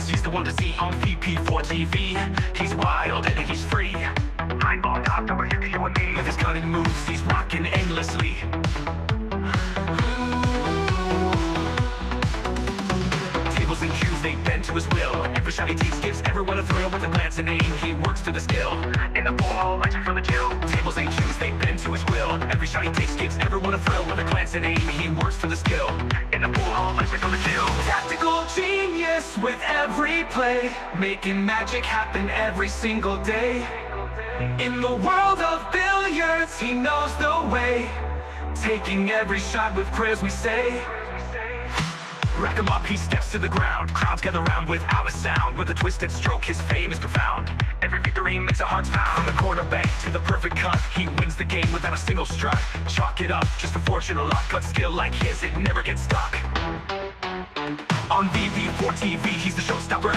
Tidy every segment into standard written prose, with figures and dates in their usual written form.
moves, he's the one to see on VP4TV. He's wild and he's free. Nine ball top number here to you and me. With his cunning moves, he's rocking endlessly. Tables and cues, they bend to his will. Every shot he takes gives everyone a thrill. With a glance and aim, he works to the skill. In the ball, lights from the chill. Tables and cues, they bend to his will. Every shot he takes gives everyone a thrill. With a glance and aim, he works to the skill. In the ball, lights from the chill. Tactical genius with every play, making magic happen every single day. In the world of billiards, he knows the way, taking every shot with prayers we say. Rack him up, he steps to the ground. Crowds gather round without a sound. With a twisted stroke, his fame is profound. Every victory makes our hearts pound. From the corner bank to the perfect cut, he wins the game without a single strut. Chalk it up, just a fortune or luck. But skill like his, it never gets stuck. On VP4TV, he's the showstopper.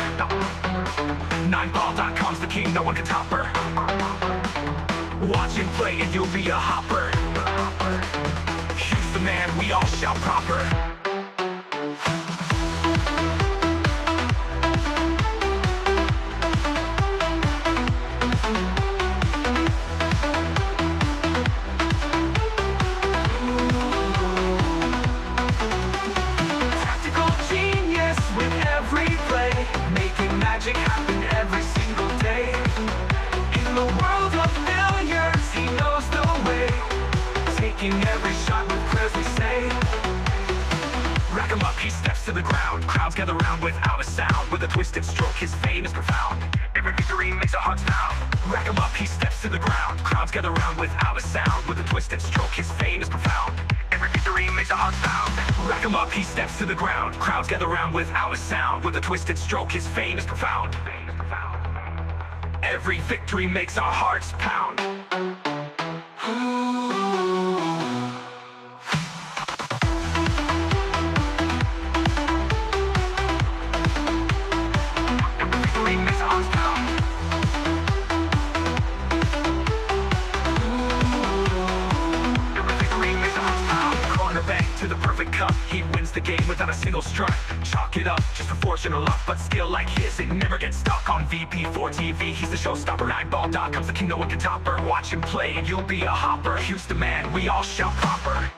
9ball.com's the king, no one can top her. Watch him play and you'll be a hopper. He's the man, we all shout proper. Magic happen every single day. In the world of billiards, he knows the way, taking every shot with prayers we say. Rack him up, he steps to the ground. Crowds gather round without a sound. With a twisted stroke, his fame is profound. Every victory makes our hearts pound. Rack him up, he steps to the ground. Crowds gather round without a sound. With a twisted stroke, his fame is profound. Every victory makes our hearts pound. Rack him up, he steps to the ground. Crowds gather round without a sound. With a twisted stroke, his fame is profound. Every victory makes our hearts pound. To the perfect cup, he wins the game without a single strut. Chalk it up, just a fortune or luck. But skill like his, it never gets stuck. On VP4TV, he's the showstopper. 9ball.com's the king, no one can top her. Watch him play and you'll be a hopper. He's the man, we all shout proper.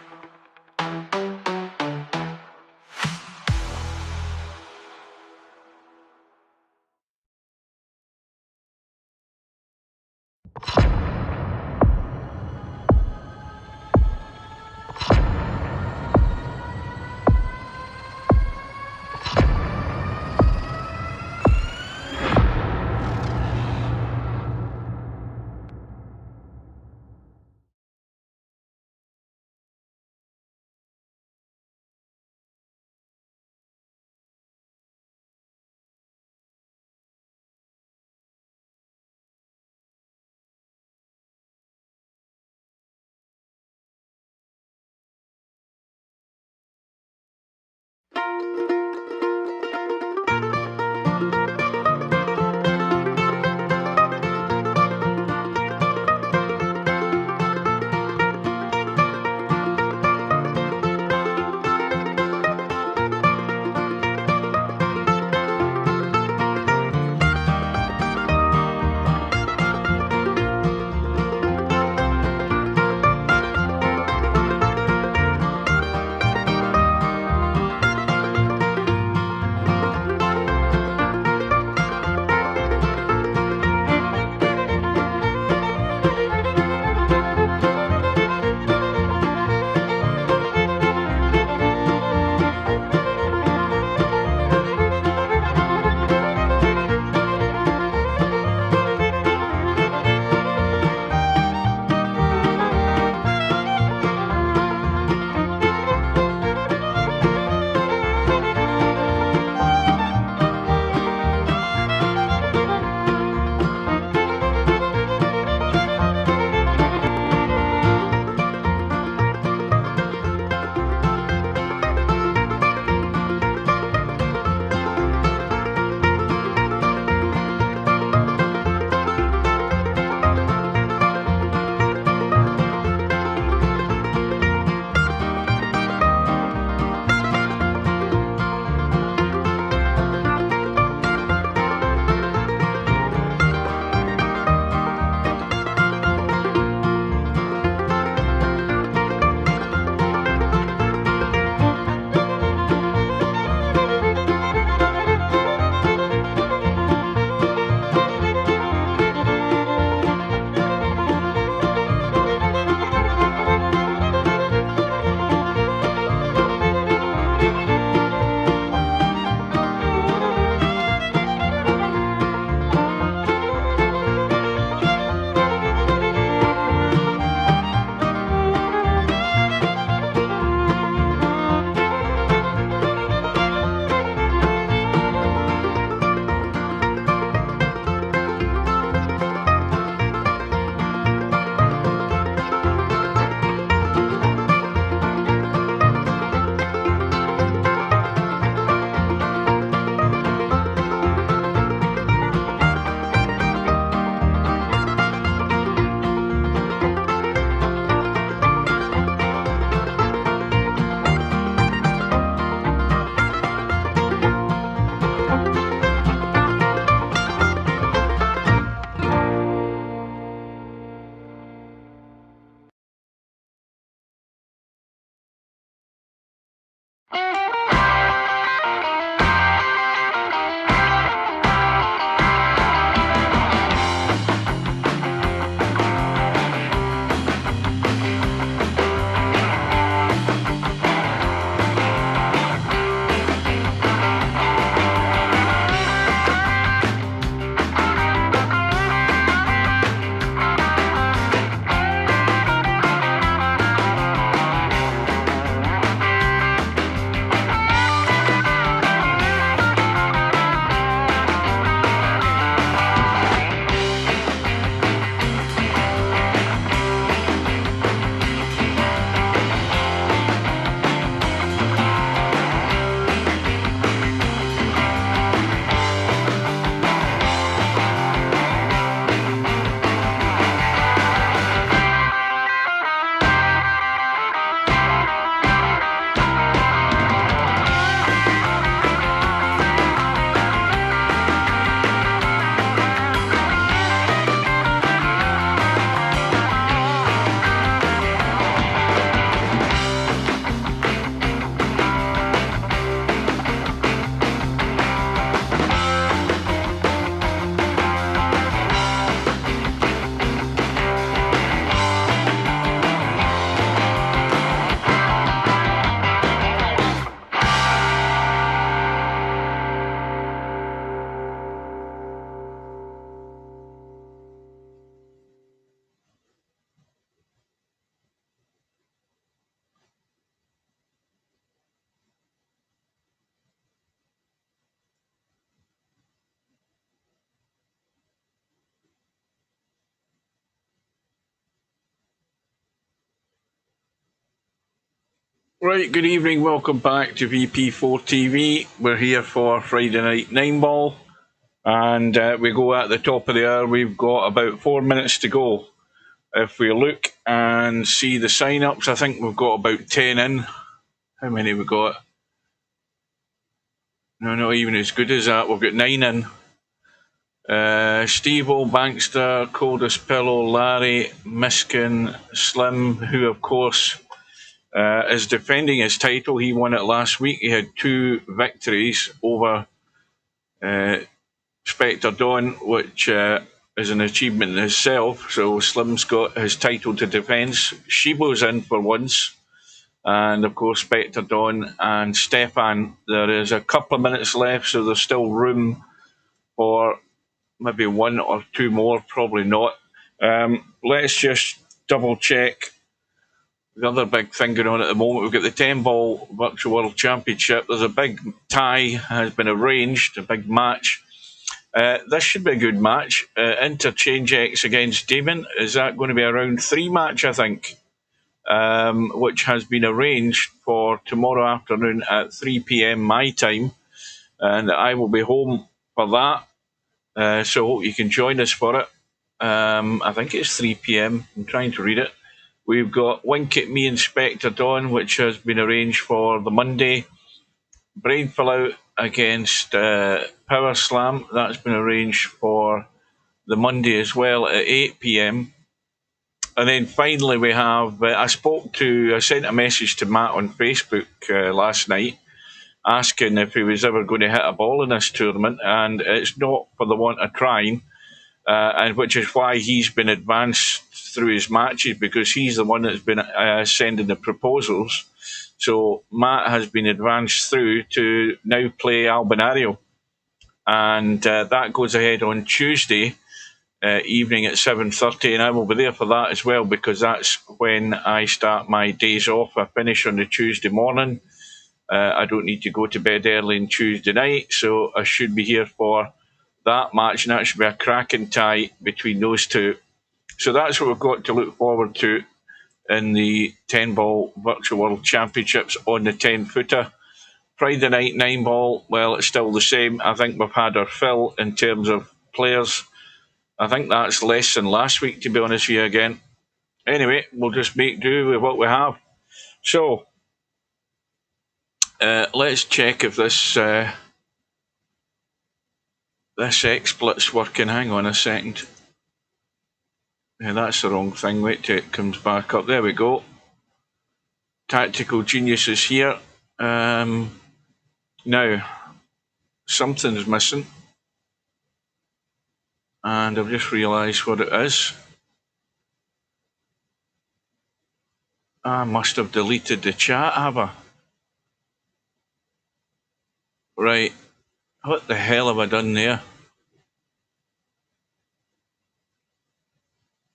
Right, good evening, welcome back to VP4TV. We're here for Friday Night 9-ball, and we go at the top of the hour. We've got about 4 minutes to go. If we look and see the sign-ups, I think we've got about 10 in. How many have we got? No, not even as good as that. We've got 9 in. Steve-O, Bankster, Coldest Pillow, Larry, Miskin, Slim, who of course is defending his title. He won it last week. He had 2 victories over Spectre Dawn, which is an achievement in itself. So Slim's got his title to defend. Shibo's in for once. And of course, Spectre Dawn and Stefan. There is a couple of minutes left, so there's still room for maybe 1 or 2 more, probably not. Let's just double check the other big thing going on at the moment. We've got the 10-ball Virtual World Championship. There's a big tie has been arranged, a big match. This should be a good match. Interchange X against Damon. Is that going to be a round 3 match, I think, which has been arranged for tomorrow afternoon at 3 p.m. my time. And I will be home for that. So hope you can join us for it. I think it's 3 p.m. I'm trying to read it. We've got Wink at Me and Spectre Dawn, which has been arranged for the Monday. Brain Fallout against Power Slam. That's been arranged for the Monday as well at 8 p.m. And then finally we have, I sent a message to Matt on Facebook last night asking if he was ever going to hit a ball in this tournament, and it's not for the want of trying, and which is why he's been advanced through his matches, because he's the one that's been sending the proposals. So Matt has been advanced through to now play Albinario, and that goes ahead on Tuesday evening at 7:30, and I will be there for that as well, because that's when I start my days off. I finish on the Tuesday morning. I don't need to go to bed early on Tuesday night, so I should be here for that match, and that should be a cracking tie between those two. So that's what we've got to look forward to in the 10-ball Virtual World Championships on the 10-footer. Friday night 9-ball, well, it's still the same. I think we've had our fill in terms of players. I think that's less than last week, to be honest with you again. Anyway, we'll just make do with what we have. So, let's check if this XSplit's working. Hang on a second. Yeah, that's the wrong thing. Wait till it comes back up. There we go. Tactical Genius is here. Now, something's missing. And I've just realised what it is. I must have deleted the chat, have I? Right. What the hell have I done there?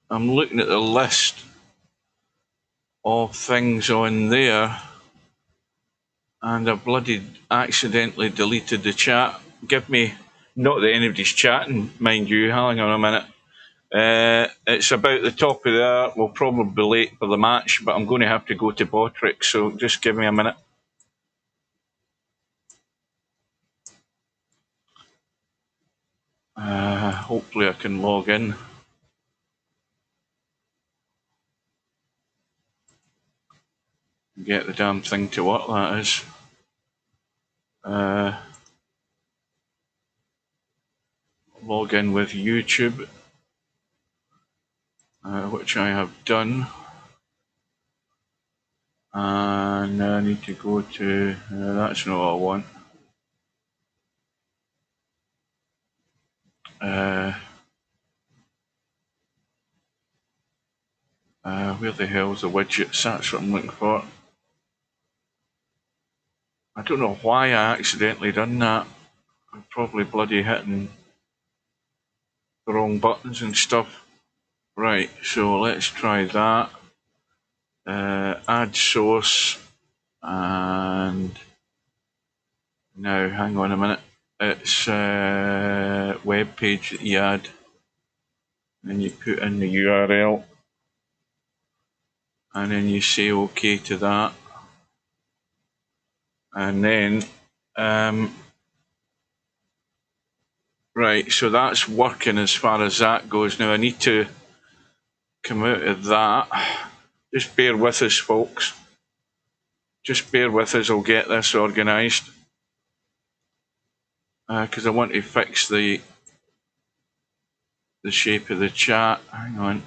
I'm looking at the list of things on there, and I bloody accidentally deleted the chat. Give me, not that anybody's chatting, mind you, hang on a minute. It's about the top of the hour. We'll probably be late for the match, but I'm going to have to go to Bottrick, so just give me a minute. Hopefully I can log in. Get the damn thing to work, that is. Log in with YouTube, which I have done. And I need to go to, that's not what I want. Where the hell's the widgets? That's what I'm looking for. I don't know why I accidentally done that. I'm probably bloody hitting the wrong buttons and stuff. Right, so let's try that. Add source, and now hang on a minute. It's web page that you add, and you put in the URL, and then you say OK to that. And then, right, so that's working as far as that goes. Now I need to come out of that. Just bear with us, folks. Just bear with us, I'll get this organised. Because I want to fix the shape of the chat. Hang on.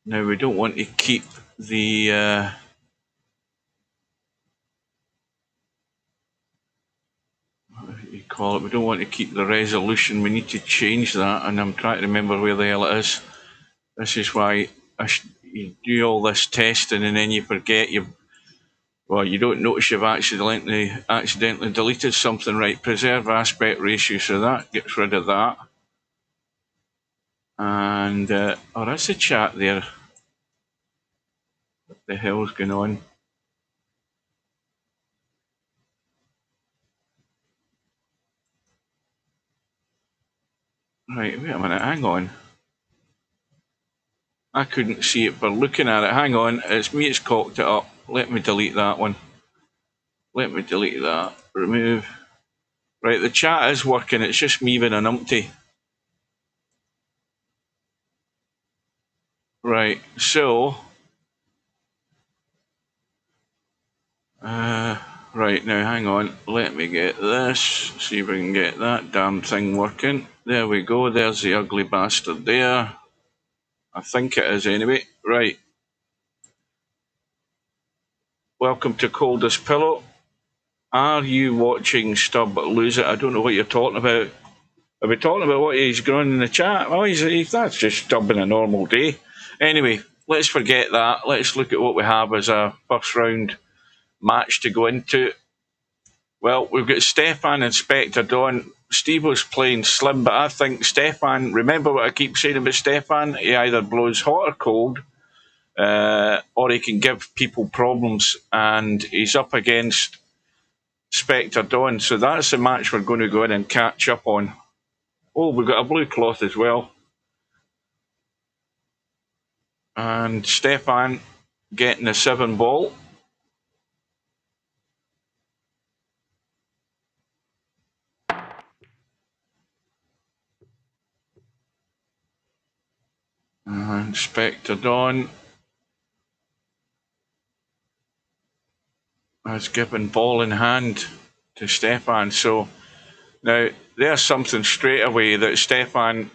Now we don't want to keep the what do you call it? We don't want to keep the resolution. We need to change that, and I'm trying to remember where the hell it is. This is why you do all this testing and then you forget you don't notice you've accidentally deleted something. Right, preserve aspect ratio, so that gets rid of that. And oh, that's the chat there. What the hell's going on? Right, wait a minute, hang on. I couldn't see it for looking at it. Hang on, it's me, it's cocked it up. Let me delete that one. Let me delete that. Remove. Right, the chat is working, it's just me being an umpty. Right, so right, now hang on, let me get this, see if we can get that damn thing working. There we go, there's the ugly bastard there. I think it is anyway. Right. Welcome to Coldest Pillow. Are you watching Stub lose it? I don't know what you're talking about. Are we talking about what he's going in the chat? Oh, that's just Stub in a normal day. Anyway, let's forget that. Let's look at what we have as a first round match to go into. Well, we've got Stefan and Spectre Dawn. Steve was playing slim, but I think Stefan, remember what I keep saying about Stefan? He either blows hot or cold, or he can give people problems, and he's up against Spectre Dawn. So that's the match we're going to go in and catch up on. Oh, we've got a blue cloth as well. And Stefan getting a 7 ball. And Spectre Dawn has given ball in hand to Stefan. So now there's something straight away that Stefan,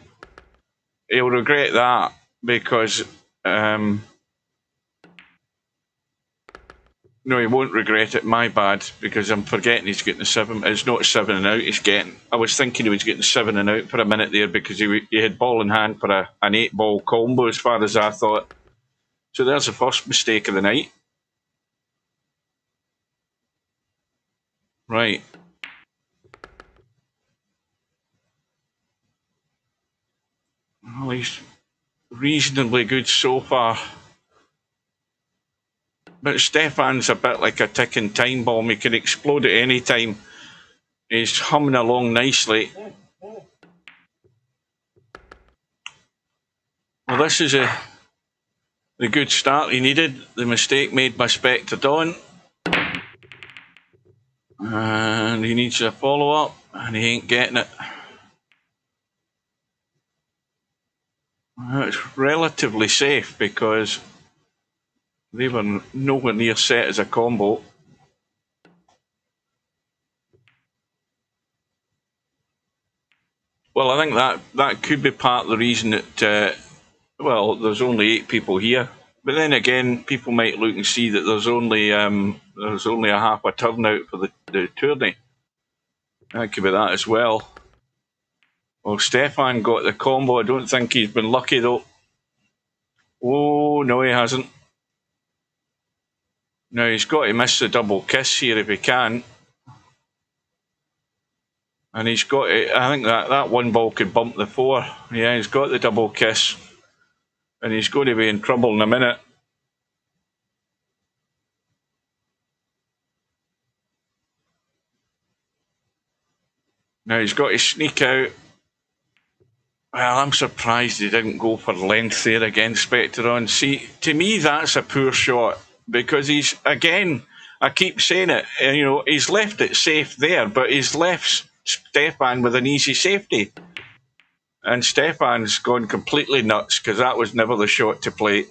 he'll regret that, because no, he won't regret it. My bad, because I'm forgetting he's getting the 7. It's not 7 and out. He's getting. I was thinking he was getting 7 and out for a minute there, because he had ball in hand for an 8 ball combo, as far as I thought. So there's the first mistake of the night. Right. Well, he's reasonably good so far. But Stefan's a bit like a ticking time bomb. He can explode at any time. He's humming along nicely. Well, this is the good start he needed. The mistake made by Spectre Dawn. And he needs a follow-up, and he ain't getting it. Well, it's relatively safe, because they were nowhere near set as a combo. Well, I think that could be part of the reason that, well, there's only 8 people here. But then again, people might look and see that there's only a half a turnout for the tourney. That could be that as well. Well, Stefan got the combo. I don't think he's been lucky, though. Oh, no, he hasn't. Now, he's got to miss the double kiss here if he can. And he's got to, I think that 1 ball could bump the 4. Yeah, he's got the double kiss. And he's going to be in trouble in a minute. Now he's got to sneak out. Well, I'm surprised he didn't go for length there against Spectre Dawn. See, to me, that's a poor shot, because he's, again, I keep saying it. You know, he's left it safe there, but he's left Stefan with an easy safety. And Stefan's gone completely nuts because that was never the shot to play.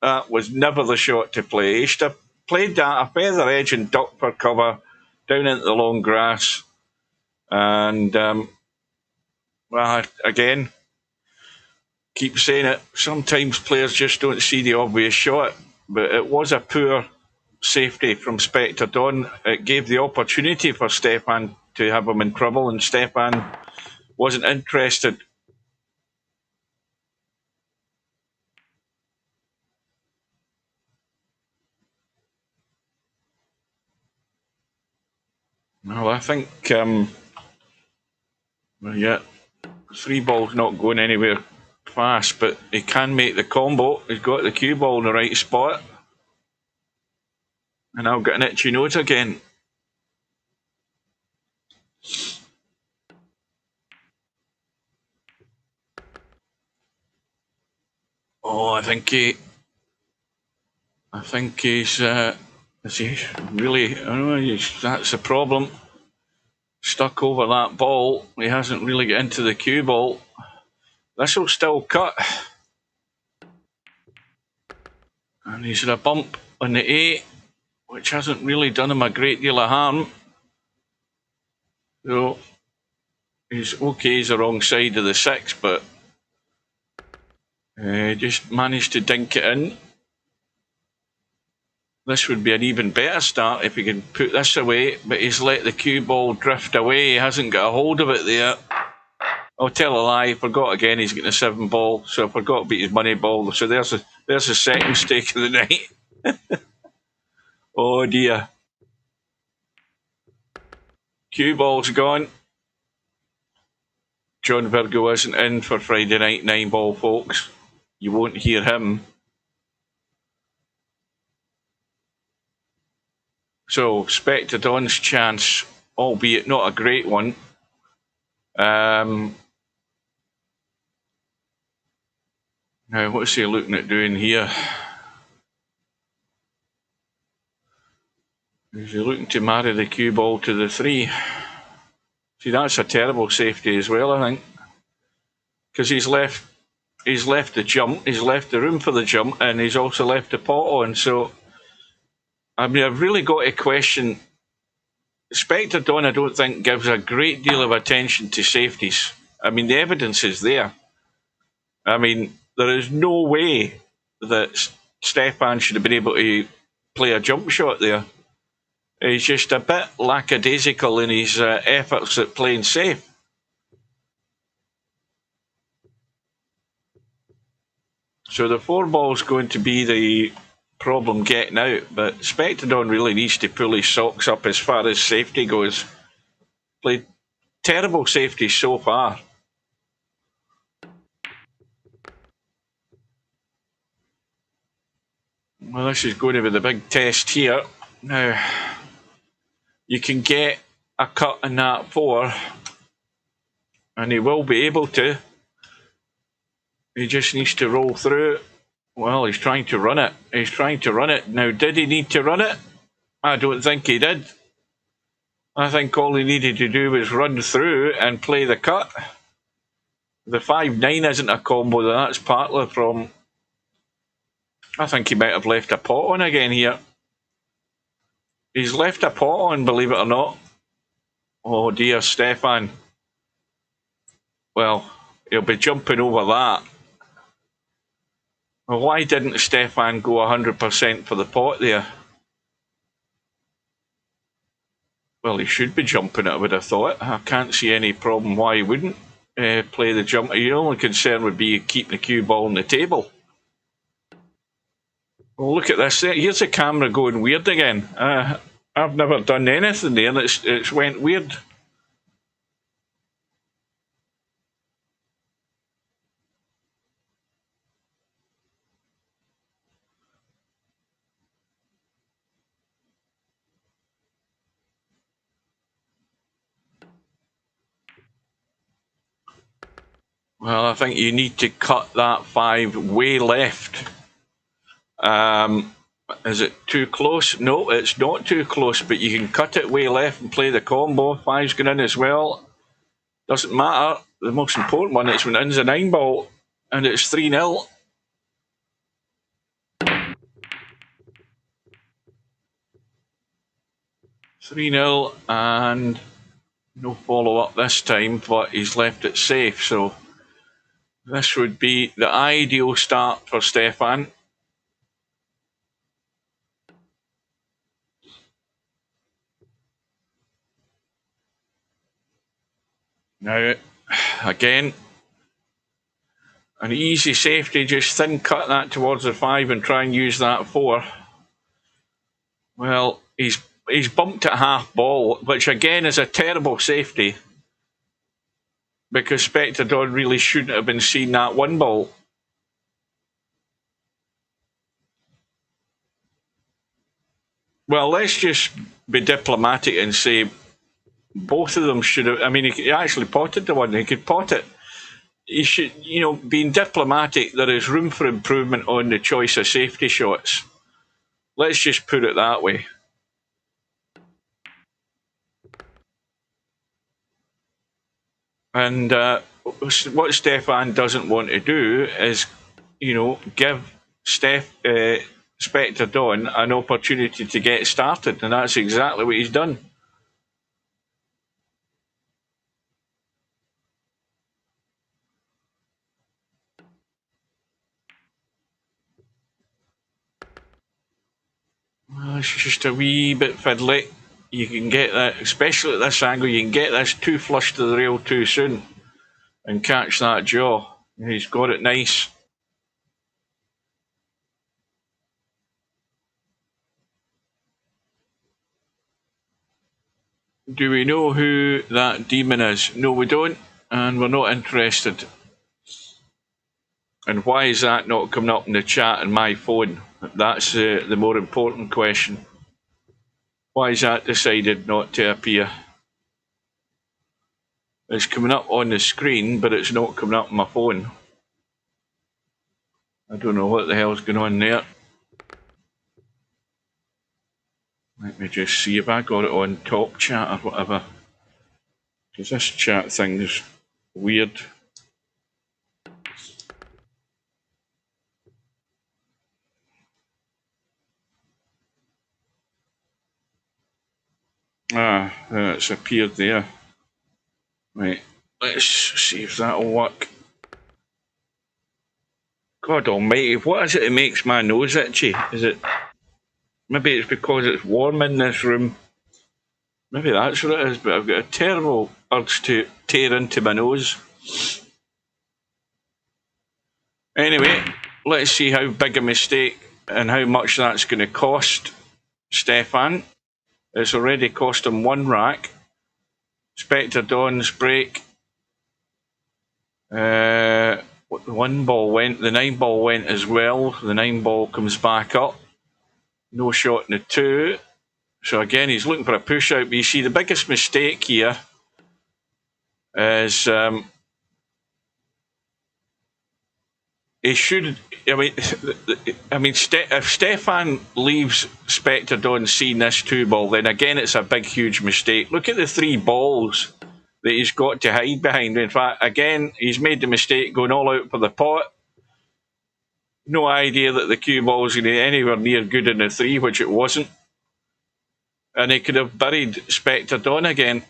That was never the shot to play. He should have played that a feather edge and ducked for cover down into the long grass. And, well, again, keep saying it. Sometimes players just don't see the obvious shot. But it was a poor safety from Spectre Don. It gave the opportunity for Stefan to have him in trouble, and Stefan wasn't interested. Well, I think, well, yeah, 3 ball's not going anywhere fast, but he can make the combo. He's got the cue ball in the right spot. And I'll get an itchy nose again. Oh, I think he's, is he really, oh, that's the problem. Stuck over that ball. He hasn't really got into the cue ball. This will still cut. And he's had a bump on the 8, which hasn't really done him a great deal of harm. So he's okay, he's the wrong side of the 6, but just managed to dink it in. This would be an even better start if he can put this away, but he's let the cue ball drift away. He hasn't got a hold of it there. I'll tell a lie, forgot again he's getting a 7 ball, so I forgot to beat his money ball. So there's a second mistake of the night. Oh dear. Cue ball's gone. John Virgo isn't in for Friday night 9 ball, folks. You won't hear him. So, Spectre Don's chance, albeit not a great one. Now, what's he looking at doing here? Is he looking to marry the cue ball to the 3? See, that's a terrible safety as well, I think. Because he's left the jump, he's left the room for the jump, and he's also left the pot on. So, I mean, I've really got to question. Spectre Don, I don't think, gives a great deal of attention to safeties. I mean, the evidence is there. I mean, there is no way that Stefan should have been able to play a jump shot there. He's just a bit lackadaisical in his efforts at playing safe. So the 4 ball's going to be the problem getting out, but Spectre Don really needs to pull his socks up as far as safety goes. Played terrible safety so far. Well, this is going to be the big test here. Now, you can get a cut in that 4, and he will be able to. He just needs to roll through. Well, he's trying to run it. He's trying to run it. Now, did he need to run it? I don't think he did. I think all he needed to do was run through and play the cut. The 5-9 isn't a combo, that's partly the problem. I think he might have left a pot on again here. He's left a pot on, believe it or not. Oh dear, Stefan. Well, he'll be jumping over that. Well, why didn't Stefan go 100% for the pot there? Well, he should be jumping it, I would have thought. I can't see any problem why he wouldn't play the jump. The only concern would be keeping the cue ball on the table. Well, look at this. Here's the camera going weird again. I've never done anything there, and it's went weird. Well, I think you need to cut that 5 way left. Is it too close? No, it's not too close, but you can cut it way left and play the combo. Five's going in as well. Doesn't matter. The most important one is when in's a 9 ball, and it's 3-0. 3-0, and no follow up this time, but he's left it safe. So this would be the ideal start for Stefan. Now, again, an easy safety, just thin cut that towards the 5 and try and use that 4. Well, he's bumped at half ball, which again is a terrible safety because Spectre Dawn really shouldn't have been seeing that 1 ball. Well, let's just be diplomatic and say both of them should have. I mean, he actually potted the one. He could pot it. He should, being diplomatic, there is room for improvement on the choice of safety shots. Let's just put it that way. And what Stefan doesn't want to do is, give Spectre Dawn an opportunity to get started, and that's exactly what he's done. Well, it's just a wee bit fiddly. You can get that, especially at this angle, you can get this too flush to the rail too soon and catch that jaw. He's got it nice. Do we know who that demon is? No, we don't, and we're not interested. And why is that not coming up in the chat on my phone? That's the more important question. Why is that decided not to appear? It's coming up on the screen, but it's not coming up on my phone. I don't know what the hell's going on there. Let me just see if I got it on top chat or whatever. Because this chat thing's weird. It's appeared there. Right, let's see if that'll work. God almighty, what is it that makes my nose itchy? Is it... Maybe it's because it's warm in this room. Maybe that's what it is, but I've got a terrible urge to tear into my nose. Anyway, let's see how big a mistake and how much that's going to cost Stefan. It's already cost him 1 rack. Spectre Dawn's break. The 1 ball went, the 9 ball went as well. The 9 ball comes back up. No shot in the 2. So again, he's looking for a push out. But you see, the biggest mistake here is he should. If Stefan leaves Spectre Dawn seeing this 2 ball, then again it's a big, huge mistake. Look at the 3 balls that he's got to hide behind. In fact, again, he's made the mistake going all out for the pot. No idea that the cue ball was going to be anywhere near good in the 3, which it wasn't. And he could have buried Spectre Dawn again.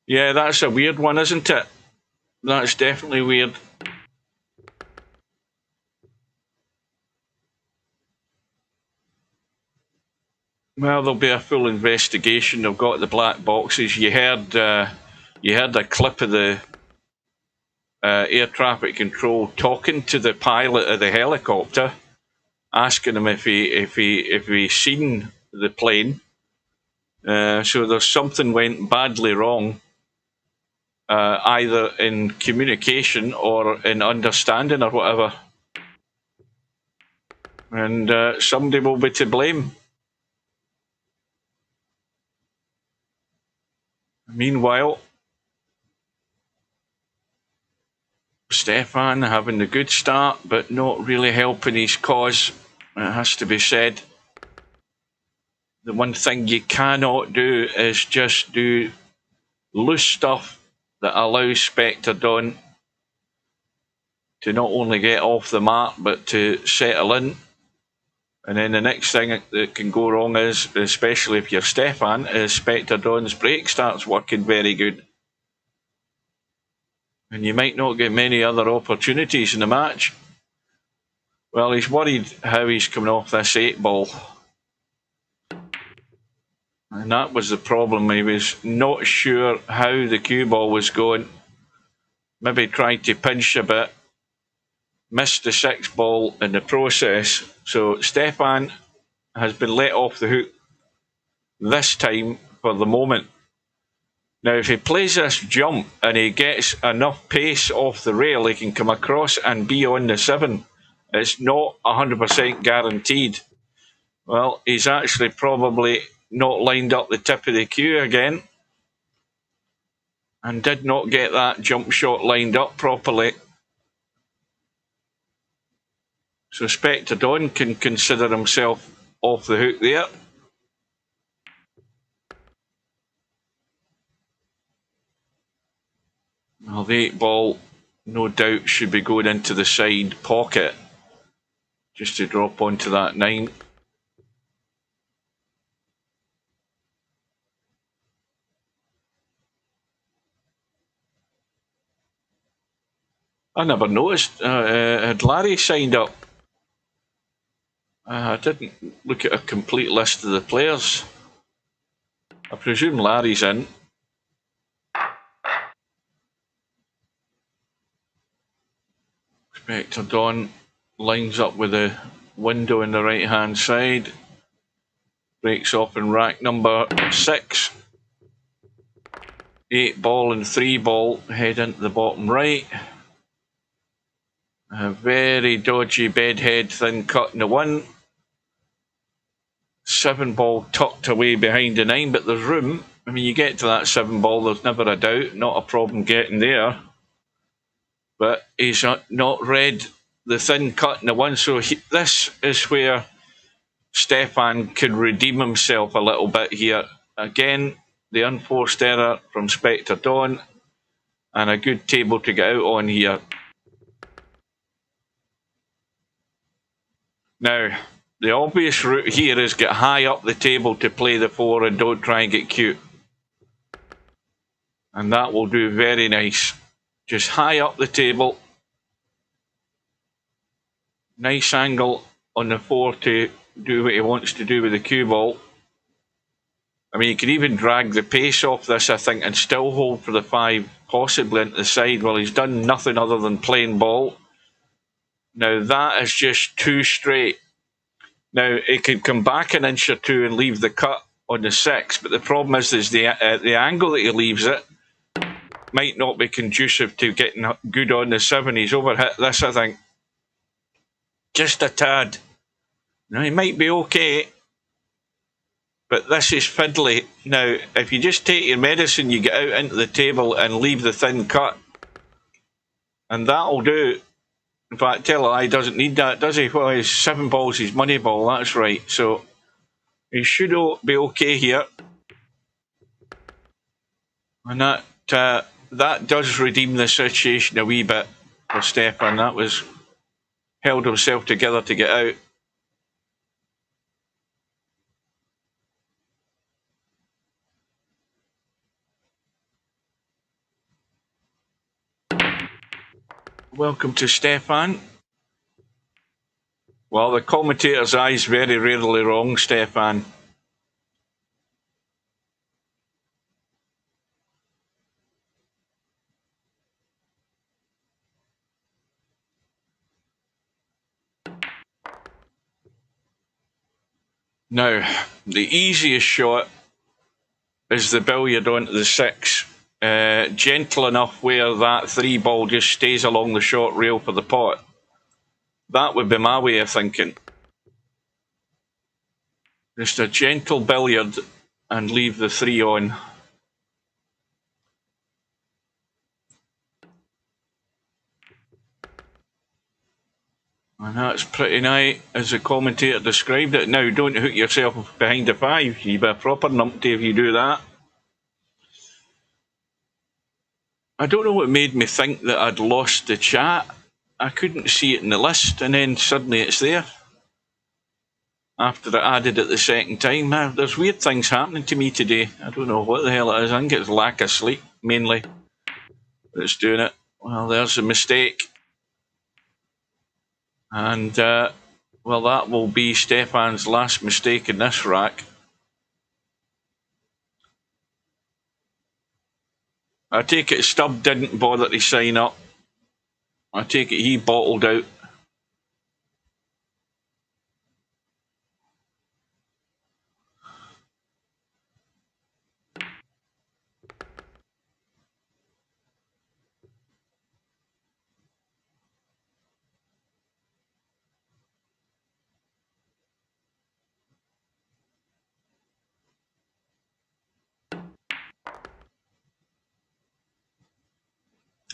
Yeah, that's a weird one, isn't it? That's definitely weird. Well, there'll be a full investigation. They've got the black boxes. You heard a clip of the air traffic control talking to the pilot of the helicopter, asking him if he seen the plane. So there's something went badly wrong, either in communication or in understanding or whatever. And somebody will be to blame. Meanwhile, Stefan having a good start, but not really helping his cause, it has to be said. The one thing you cannot do is just do loose stuff that allows Spectre Dawn to not only get off the mat, but to settle in. And then the next thing that can go wrong is, especially if you're Stefan, is Spectre Dawn's break starts working very good. And you might not get many other opportunities in the match. Well, he's worried how he's coming off this 8-ball. And that was the problem. He was not sure how the cue ball was going. Maybe tried to pinch a bit. Missed the 6-ball in the process. So Stefan has been let off the hook this time for the moment. Now, if he plays this jump and he gets enough pace off the rail, he can come across and be on the 7. It's not 100% guaranteed. Well, he's actually probably not lined up the tip of the cue again and did not get that jump shot lined up properly. So Spectre Dawn can consider himself off the hook there. Well, the 8-ball, no doubt, should be going into the side pocket just to drop onto that 9. I never noticed. Had Larry signed up? I didn't look at a complete list of the players. I presume Larry's in. Spectre Dawn lines up with the window in the right hand side. Breaks off in rack number 6. 8-ball and 3-ball head into the bottom right. A very dodgy bedhead thin cut in the 1. 7-ball tucked away behind the 9, but there's room. I mean, you get to that 7-ball, there's never a doubt, not a problem getting there. But he's not read the thin cut in the 1, so this is where Stefan can redeem himself a little bit here. Again, the unforced error from Spectre Dawn, and a good table to get out on here. Now, the obvious route here is get high up the table to play the 4 and don't try and get cute. And that will do very nice. Just high up the table. Nice angle on the 4 to do what he wants to do with the cue ball. I mean, you could even drag the pace off this, I think, and still hold for the 5, possibly into the side. Well, he's done nothing other than plain ball. Now, that is just too straight. Now, it could come back an inch or 2 and leave the cut on the 6, but the problem is the angle that he leaves it might not be conducive to getting good on the 7. He's overhit this, I think. Just a tad. Now, he might be okay, but this is fiddly. Now, if you just take your medicine, you get out into the table and leave the thin cut. And that'll do. In fact, tell a lie, he doesn't need that, does he? Well, his 7-ball's his money ball, that's right. So, he should be okay here. And that does redeem the situation a wee bit for Stefan. That was held himself together to get out. Welcome to Stefan. Well, the commentator's eye's very rarely wrong, Stefan. Now, the easiest shot is the billiard onto the 6. Gentle enough where that 3-ball just stays along the short rail for the pot. That would be my way of thinking. Just a gentle billiard and leave the 3 on. And that's pretty nice, as the commentator described it. Now, don't hook yourself behind the 5. You'll be a proper numpty if you do that. I don't know what made me think that I'd lost the chat. I couldn't see it in the list, and then suddenly it's there. After I added it the second time. There's weird things happening to me today. I don't know what the hell it is. I think it's lack of sleep, mainly, that's doing it. Well, there's a mistake. And, well, that will be Stefan's last mistake in this rack. I take it Stubb didn't bother to sign up. I take it he bottled out.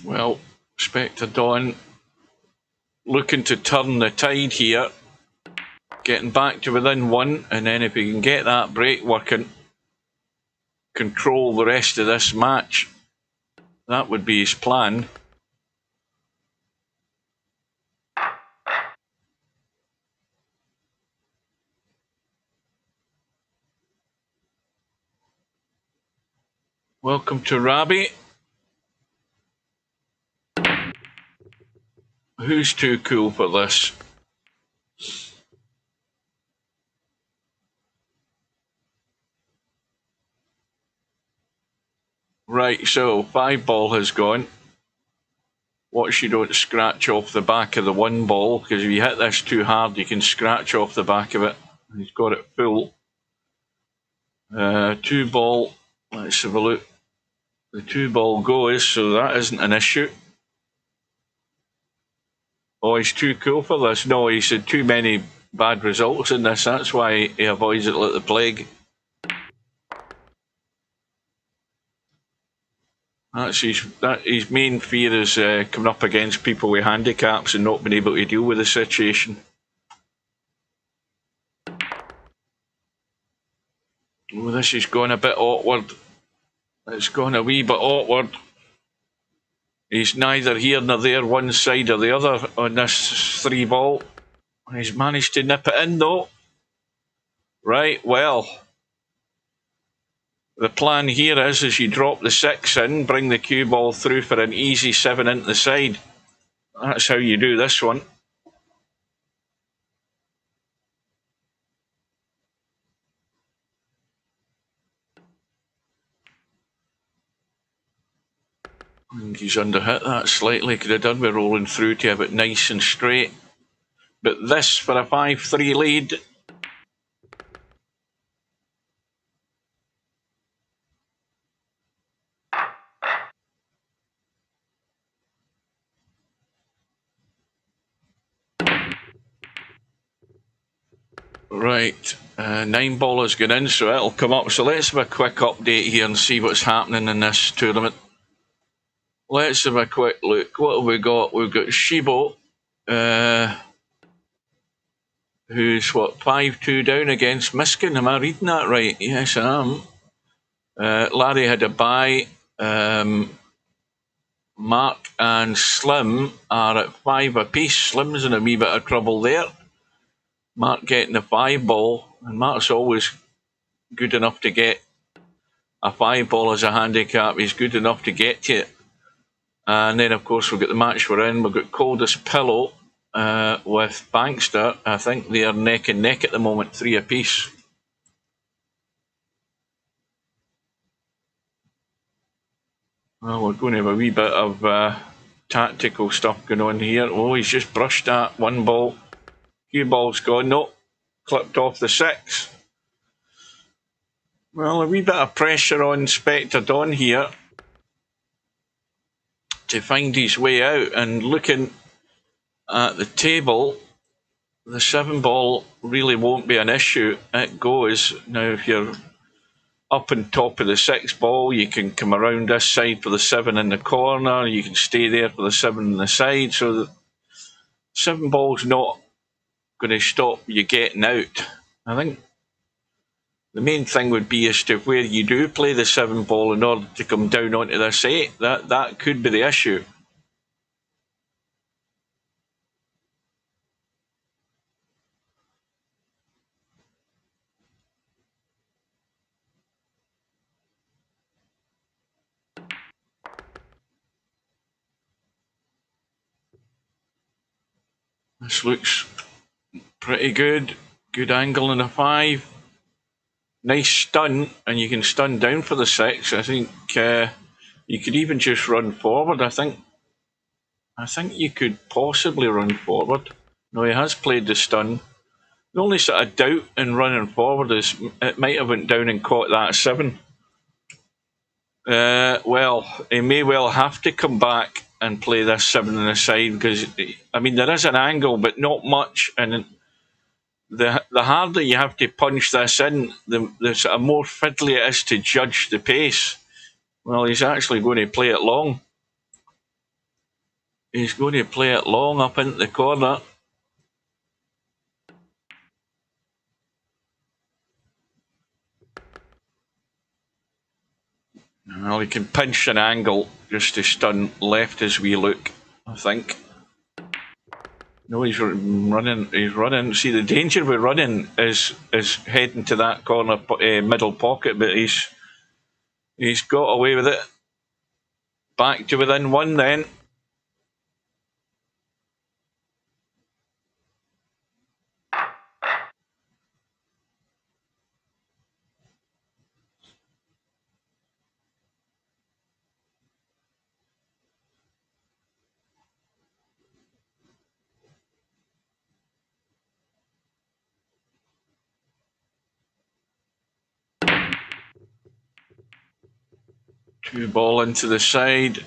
Well, Spectre Dawn looking to turn the tide here. Getting back to within 1, and then if he can get that break working, control the rest of this match. That would be his plan. Welcome to Rabbit. Who's too cool for this? Right, so 5 ball has gone. Watch you don't scratch off the back of the 1 ball, because if you hit this too hard, you can scratch off the back of it. He's got it full. 2 ball, let's have a look. The 2 ball goes, so that isn't an issue. Oh, he's too cool for this. No, he's had too many bad results in this. That's why he avoids it like the plague. That's his main fear is coming up against people with handicaps and not being able to deal with the situation. Oh, this is going a bit awkward. It's gone a wee bit awkward. He's neither here nor there, one side or the other on this 3 ball. He's managed to nip it in though. Right, well, the plan here is you drop the 6 in, bring the cue ball through for an easy 7 into the side. That's how you do this one. I think he's underhit that slightly. Could have done with rolling through to have it nice and straight. But this for a 5-3 lead. Right, 9 ball has gone in, so it'll come up. So let's have a quick update here and see what's happening in this tournament. Let's have a quick look. What have we got? We've got Shibo, who's what, 5-2 down against Miskin. Am I reading that right? Yes, I am. Larry had a bye. Mark and Slim are at 5 apiece. Slim's in a wee bit of trouble there. Mark getting a 5 ball, and Mark's always good enough to get a 5 ball as a handicap. He's good enough to get to it. And then, of course, we've got the match we're in. We've got Coldest Pillow with Bankster. I think they are neck and neck at the moment, 3 apiece. Well, we're going to have a wee bit of tactical stuff going on here. Oh, he's just brushed that 1 ball. Cue ball's gone. No, clipped off the 6. Well, a wee bit of pressure on Spectre Dawn here to find his way out, and looking at the table, the 7 ball really won't be an issue. It goes. Now, if you're up on top of the 6 ball, you can come around this side for the 7 in the corner, you can stay there for the 7 on the side, so the 7 ball's not going to stop you getting out. I think the main thing would be as to where you do play the 7 ball in order to come down onto this 8. That could be the issue. This looks pretty good. Good angle in a 5. Nice stun, and you can stun down for the 6. I think you could even just run forward. I think you could possibly run forward. No, he has played the stun. The only sort of doubt in running forward is it might have went down and caught that 7. Well, he may well have to come back and play this 7 on the side because, I mean, there is an angle, but not much. And the harder you have to punch this in, the sort of more fiddly it is to judge the pace. Well, he's actually going to play it long. He's going to play it long up into the corner. Well, he can pinch an angle just to stun left as we look, I think. No, he's running. He's running. See, the danger with running is heading to that corner middle pocket, but he's got away with it. Back to within 1 then. Two ball into the side.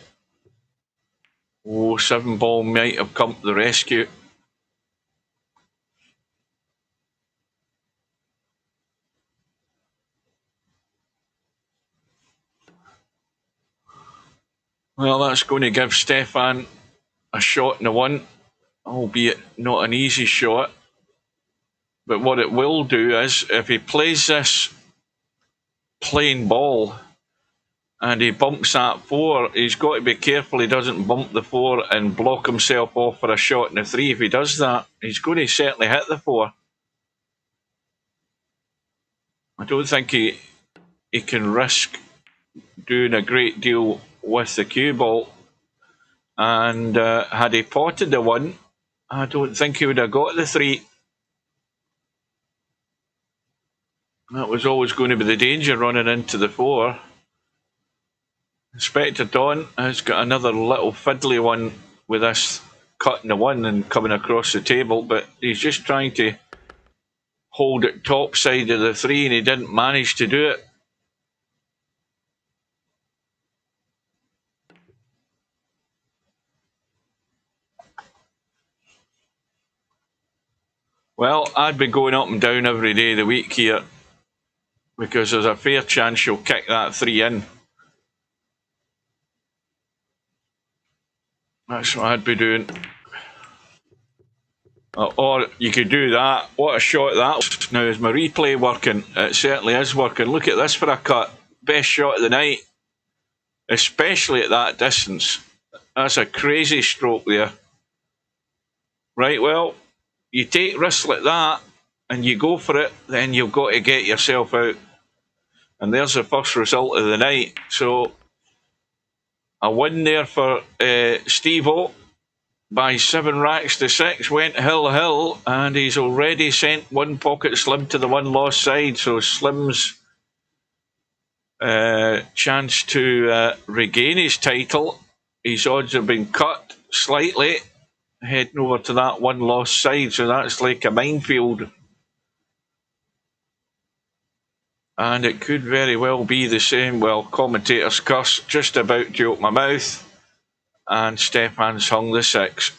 Oh, 7 ball might have come to the rescue. Well, that's going to give Stefan a shot in the 1, albeit not an easy shot. But what it will do is, if he plays this plain ball and he bumps that 4, he's got to be careful he doesn't bump the 4 and block himself off for a shot in the 3. If he does that, he's going to certainly hit the 4. I don't think he can risk doing a great deal with the cue ball. And had he potted the 1, I don't think he would have got the 3. That was always going to be the danger, running into the 4. Inspector Don has got another little fiddly one with this cutting the 1 and coming across the table, but he's just trying to hold it top side of the 3 and he didn't manage to do it. Well, I'd be going up and down every day of the week here because there's a fair chance you'll kick that 3 in. That's what I'd be doing. Or you could do that. What a shot that was. Now, is my replay working? It certainly is working. Look at this for a cut. Best shot of the night. Especially at that distance. That's a crazy stroke there. Right, well, you take risks like that and you go for it, then you've got to get yourself out. And there's the first result of the night. So, a win there for Steve-O by 7 racks to 6. Went hill, and he's already sent one pocket Slim to the 1 lost side. So Slim's chance to regain his title, his odds have been cut slightly, heading over to that 1 lost side. So that's like a minefield. And it could very well be the same. Well, commentator's curse, just about to open my mouth. And Stefan's hung the 6.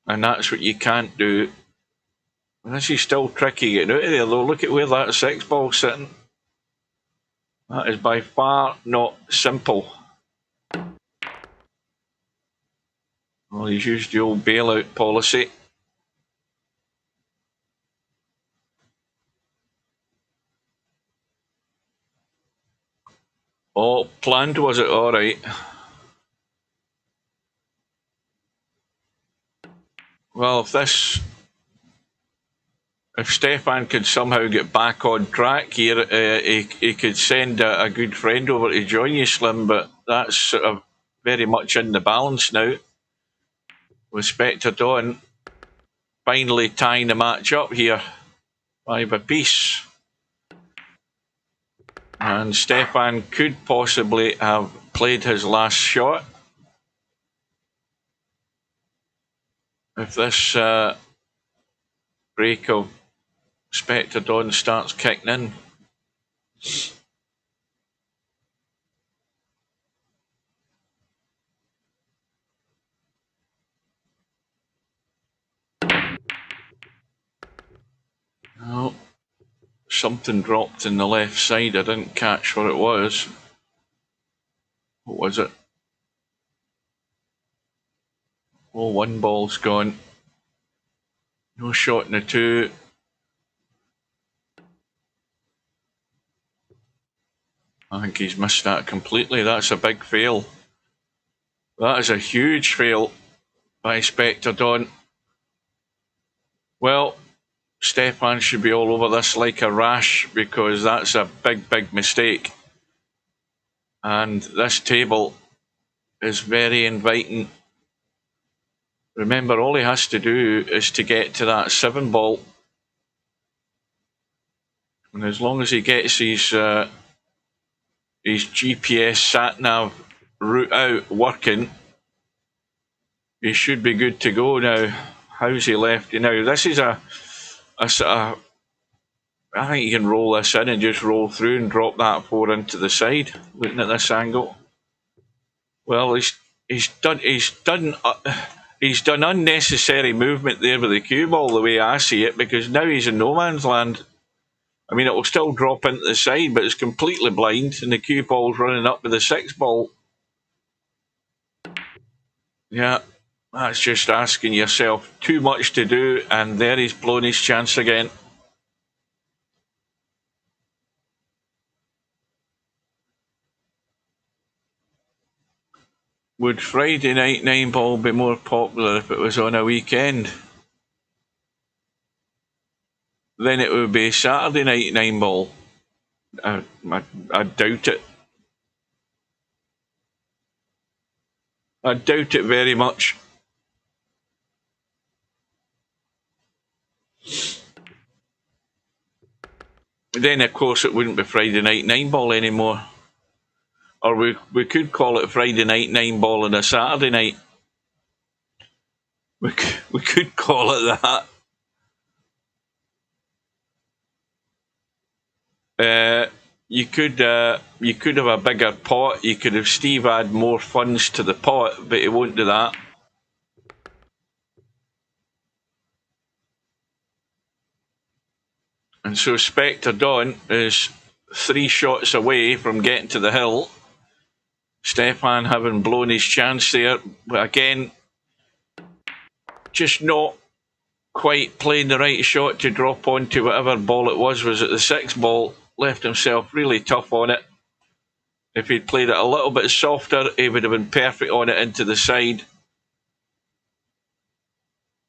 And that's what you can't do. And this is still tricky getting out of there, though. Look at where that 6 ball's sitting. That is by far not simple. Well, he's used the old bailout policy. Oh, planned was it? All right. Well, if Stefan could somehow get back on track here, he could send a good friend over to join you, Slim. But that's sort of very much in the balance now. With Spectre Dawn finally tying the match up here, 5 apiece. And Stefan could possibly have played his last shot if this break of Spectre Dawn starts kicking in. Oh, something dropped in the left side. I didn't catch what it was. What was it? Oh, one ball's gone. No shot in the two. I think he's missed that completely. That's a big fail. That is a huge fail by Spectre Dawn. Well, Stefan should be all over this like a rash because that's a big, big mistake. And this table is very inviting. Remember, all he has to do is to get to that 7 ball. And as long as he gets his GPS sat-nav route out working, he should be good to go now. How's he left? Now, this is a sort of... I think you can roll this in and just roll through and drop that 4 into the side, looking at this angle. Well, he's done unnecessary movement there with the cue ball, the way I see it, because now he's in no man's land. I mean, it will still drop into the side, but it's completely blind, and the cue ball's running up with the 6 ball. Yeah, that's just asking yourself too much to do, and there he's blown his chance again. Would Friday night 9 ball be more popular if it was on a weekend? Then it would be Saturday night 9 ball. I doubt it. I doubt it very much. Then, of course, it wouldn't be Friday night 9 ball anymore. Or we could call it Friday night 9 ball on a Saturday night. We could call it that. You could have a bigger pot. You could have Steve add more funds to the pot, but he won't do that. And so Spectre Dawn is 3 shots away from getting to the hill. Stefan having blown his chance there. But again, just not quite playing the right shot to drop onto whatever ball it was at the 6 ball. Left himself really tough on it. If he'd played it a little bit softer, he would have been perfect on it into the side.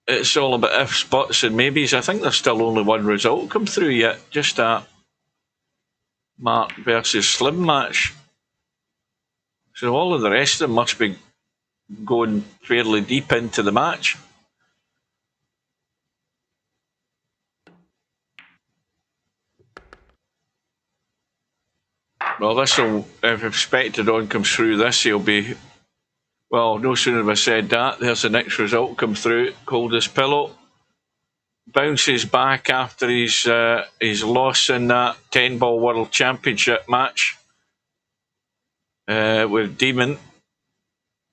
It's all about ifs, buts and maybes. I think there's still only one result come through yet. Just that Mark versus Slim match. So all of the rest of them must be going fairly deep into the match. Well, if Spectre Dawn comes through this, he'll be... Well, no sooner have I said that, there's the next result come through. Cold as pillow. Bounces back after his loss in that 10 ball World Championship match with Demon.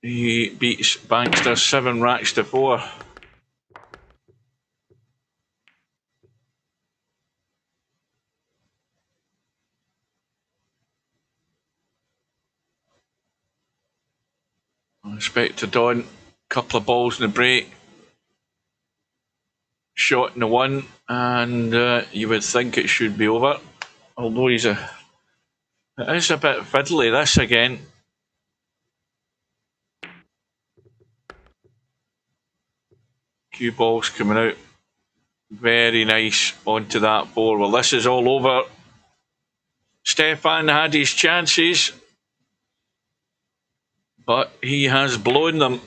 He beats Bankster 7 racks to 4. Spectre Dawn, couple of balls in the break. Shot in the 1, and you would think it should be over. Although he's a It is a bit fiddly, this again. Cue balls coming out. Very nice onto that 4. Well, this is all over. Stefan had his chances, but he has blown them.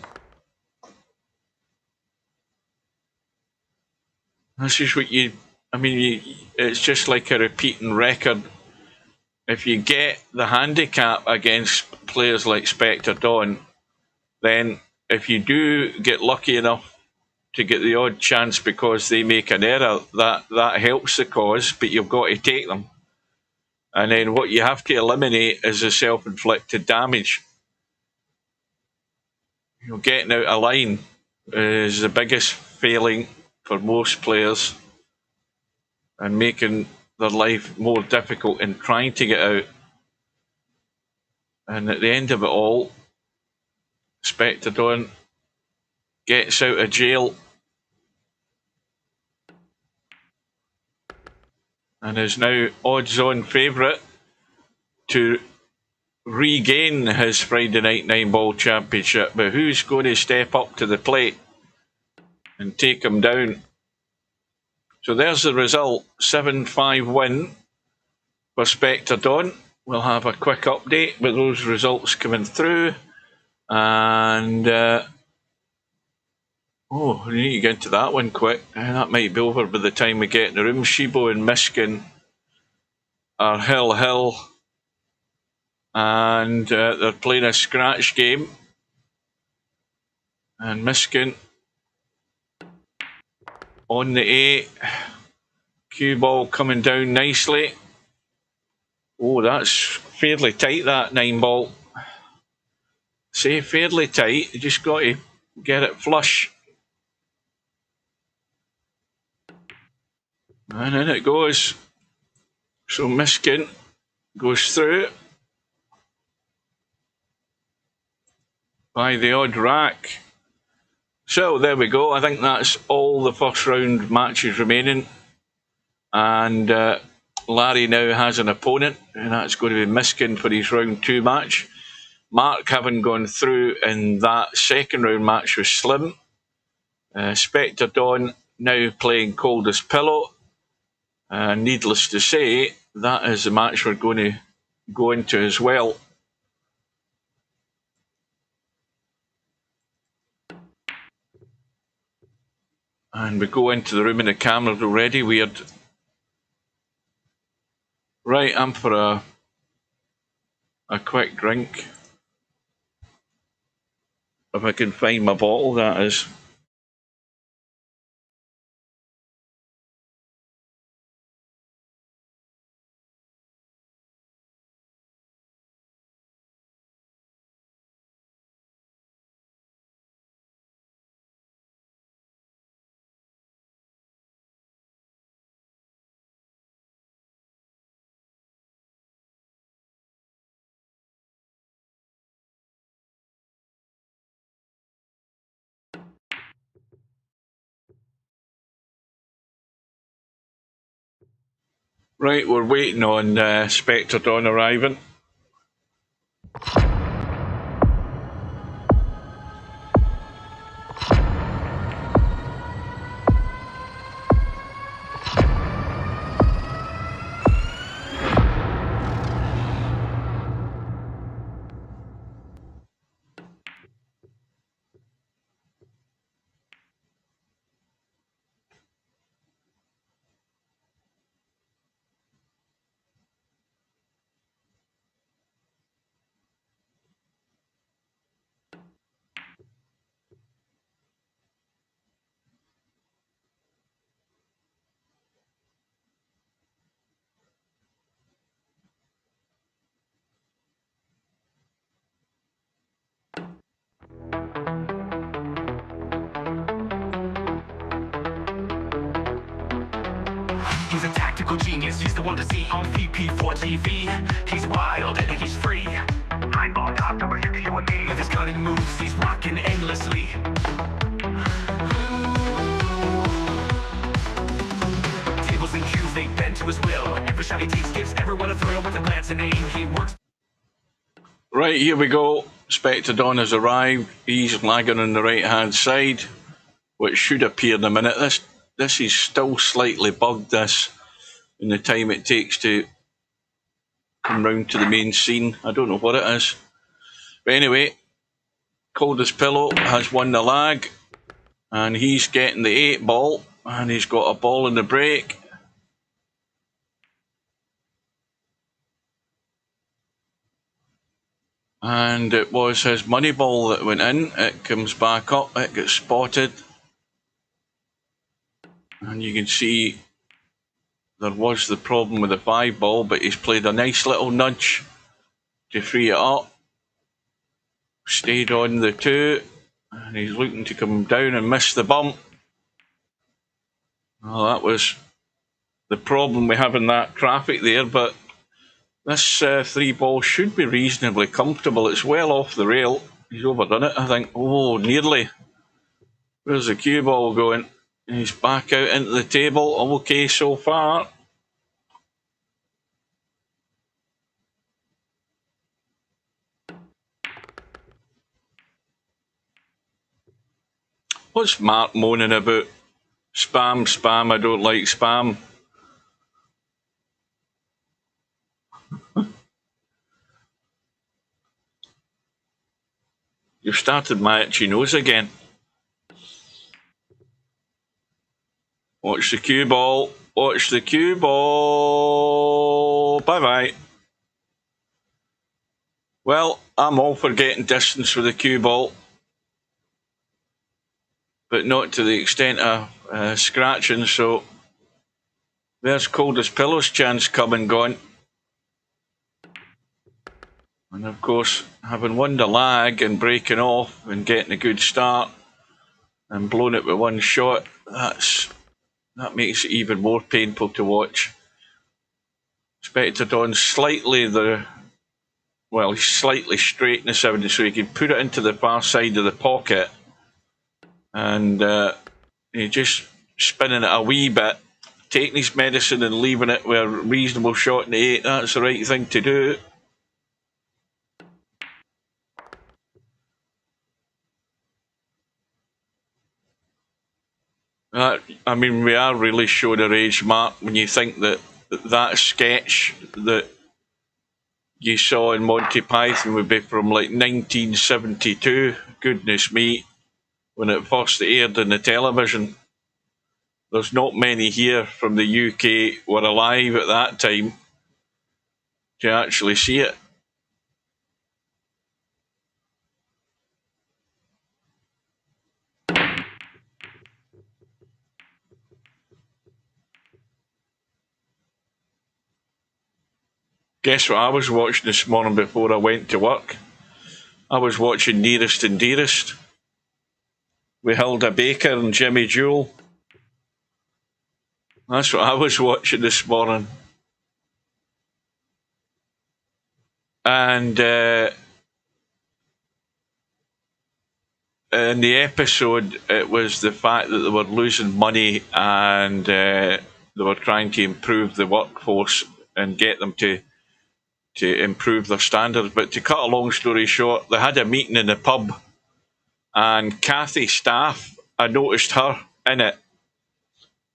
This is what it's just like a repeating record. If you get the handicap against players like Spectre Dawn, then if you do get lucky enough to get the odd chance because they make an error, that helps the cause, but you've got to take them. And then what you have to eliminate is the self-inflicted damage. Getting out of line is the biggest failing for most players and making their life more difficult in trying to get out. And at the end of it all, Spectre Dawn gets out of jail and is now odds-on favourite to regain his Friday Night 9-ball championship. But who's going to step up to the plate and take him down? So there's the result, 7-5 win for Spectre Dawn. We'll have a quick update with those results coming through. And, we need to get into that one quick. That might be over by the time we get in the room. Shibo and Miskin are hill. And they're playing a scratch game. And Miskin on the 8. Cue ball coming down nicely. Oh, that's fairly tight, that 9-ball. Say fairly tight. You just got to get it flush. And in it goes. So Miskin goes through by the odd rack. So there we go. I think that's all the first round matches remaining. And Larry now has an opponent, and that's going to be Miskin for his round 2 match. Mark having gone through in that second round match with Slim. Spectre Dawn now playing Coldest Pillow. Needless to say, that is the match we're going to go into as well. And we go into the room and the camera's already weird. Right, I'm for a quick drink. If I can find my bottle, that is. Right, we're waiting on Spectre Dawn arriving. He's a tactical genius, he's the one to see on VP4TV. He's wild and he's free. I'm on top, number you and me. With his cunning moves, he's rocking endlessly. Tables and cues, they bend to his will. Every Every shot he takes gives everyone a thrill with a glance and aim. He works. Right, here we go. Spectre Dawn has arrived. He's lagging on the right hand side, which should appear in a minute. This is still slightly bugged, this, in the time it takes to come round to the main scene. I don't know what it is. But anyway, Coldest Pillow has won the lag, and he's getting the 8 ball, and he's got a ball in the break. And it was his money ball that went in. It comes back up, it gets spotted. And you can see there was the problem with the 5 ball, but he's played a nice little nudge to free it up. Stayed on the 2, and he's looking to come down and miss the bump. Well, that was the problem we have in that traffic there, but this 3 ball should be reasonably comfortable. It's well off the rail. He's overdone it, I think. Oh, nearly. Where's the cue ball going? He's back out into the table. Okay so far. What's Mark moaning about? Spam, spam, I don't like spam. You've started my itchy nose again. Watch the cue ball. Watch the cue ball. Bye-bye. Well, I'm all for getting distance with the cue ball, but not to the extent of scratching, so there's Coldest Pillow's chance come and gone. And of course, having won the lag and breaking off and getting a good start and blowing it with one shot, that makes it even more painful to watch. Spectre Dawn's slightly he's slightly straight in the 70, so he can put it into the far side of the pocket, and he's just spinning it a wee bit, taking his medicine and leaving it with a reasonable shot in the 8. That's the right thing to do. I mean, we are really showing our age, Mark, when you think that sketch that you saw in Monty Python would be from like 1972. Goodness me, when it first aired on the television. There's not many here from the UK were alive at that time to actually see it. Guess what I was watching this morning before I went to work? I was watching Nearest and Dearest with Hilda Baker and Jimmy Jewell. That's what I was watching this morning. And in the episode, it was the fact that they were losing money and they were trying to improve the workforce and get them to improve their standards. But to cut a long story short, they had a meeting in the pub, and Kathy Staff, I noticed her in it,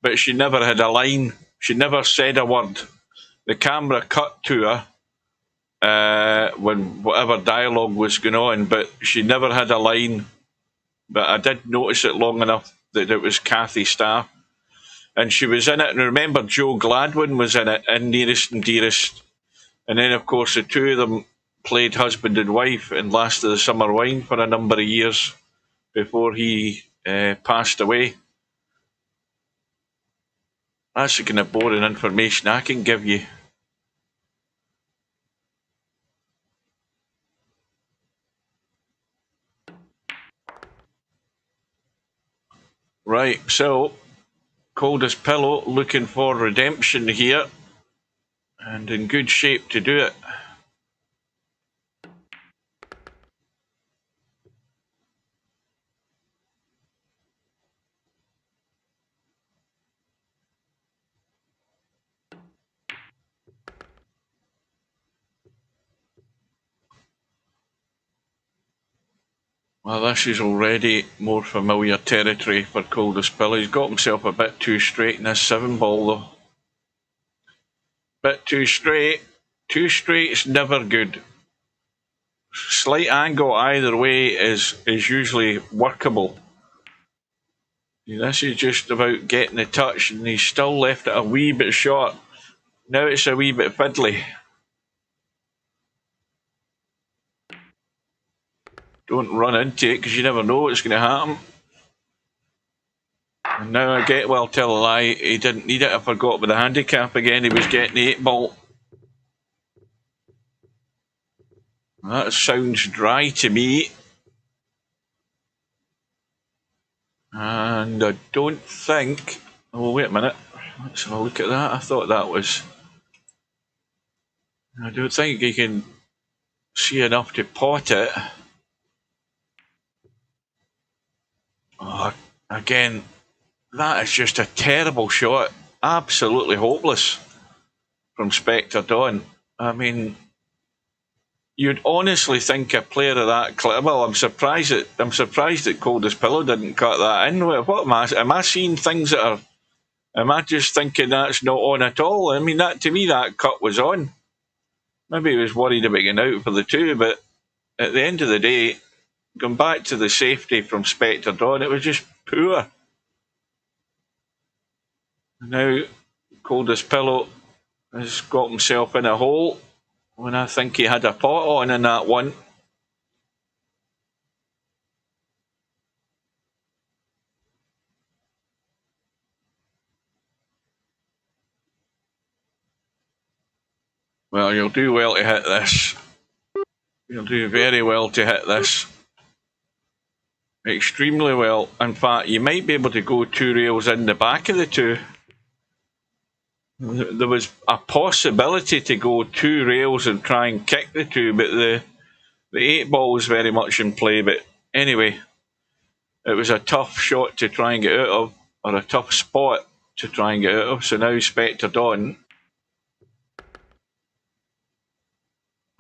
but she never had a line. She never said a word. The camera cut to her when whatever dialogue was going on, but she never had a line. But I did notice it long enough that it was Kathy Staff, and she was in it. And remember, Joe Gladwin was in it in Nearest and Dearest. And then, of course, the two of them played husband and wife in Last of the Summer Wine for a number of years before he passed away. That's the kind of boring information I can give you. Right, so Coldest Pillow looking for redemption here, and in good shape to do it. Well, this is already more familiar territory for Coldest Pillow. He's got himself a bit too straight in this 7-ball though. Bit too straight. Too straight's never good. Slight angle either way is usually workable. This is just about getting the touch, and he's still left it a wee bit short. Now it's a wee bit fiddly. Don't run into it because you never know what's going to happen. And now I get well tell a lie, he didn't need it. I forgot about the handicap again. He was getting the 8-ball. That sounds dry to me. And I don't think... Oh, wait a minute. Let's have a look at that. I thought that was... I don't think he can see enough to pot it. Oh, again, that is just a terrible shot. Absolutely hopeless from Spectre Dawn. I mean, you'd honestly think a player of that caliber. Well, I'm surprised that Coldest Pillow didn't cut that in. What am I seeing things that are? Am I just thinking that's not on at all? I mean, that to me that cut was on. Maybe he was worried about getting out for the 2, but at the end of the day, going back to the safety from Spectre Dawn, it was just poor. Now, Coldest Pillow has got himself in a hole when I think he had a pot on in that one. Well, you'll do well to hit this. You'll do very well to hit this. Extremely well. In fact, you might be able to go 2 rails in the back of the 2. There was a possibility to go 2 rails and try and kick the 2, but the 8-ball was very much in play. But anyway, it was a tough shot to try and get out of, or a tough spot to try and get out of. So now Spectre Dawn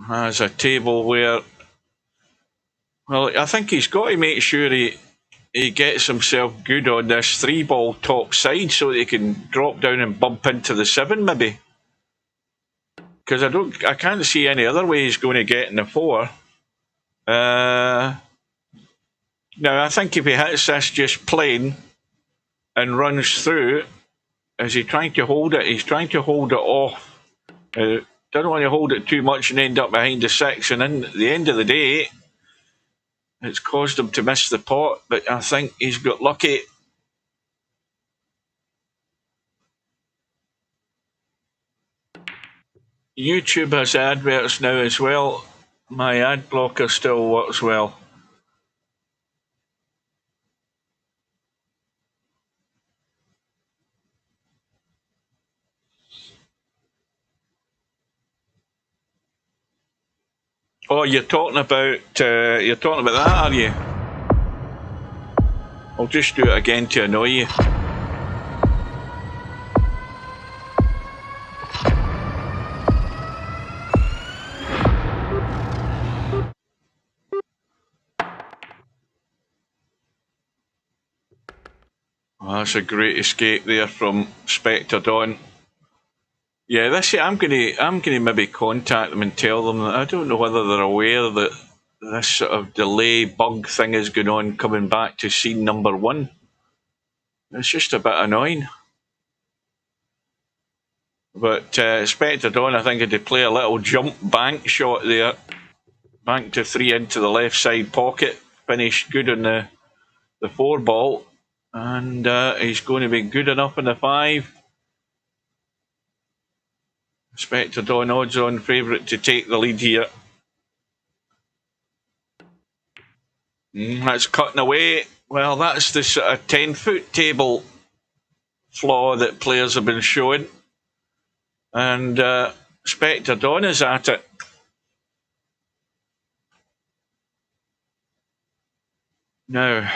has a table where, well, I think he's got to make sure he gets himself good on this 3-ball top side so that he can drop down and bump into the 7 maybe. Because I can't see any other way he's going to get in the 4. Now I think if he hits this just plain and runs through, is he trying to hold it? He's trying to hold it off. Doesn't want to hold it too much and end up behind the 6. And in the end of the day, it's caused him to miss the pot. But I think he's got lucky. YouTube has adverts now as well. My ad blocker still works well. Oh, you're talking about that, are you? I'll just do it again to annoy you. Oh, that's a great escape there from Spectre Dawn. Yeah, I'm gonna maybe contact them and tell them that I don't know whether they're aware that this sort of delay bug thing is going on coming back to scene number 1. It's just a bit annoying. But Spectre Dawn, I think, had to play a little jump bank shot there. Bank to 3 into the left side pocket. Finished good on the 4-ball. And he's going to be good enough in the 5. Spectre Dawn odds-on favourite to take the lead here. That's cutting away. Well, that's the sort of 10-foot table flaw that players have been showing. And Spectre Dawn is at it. Now,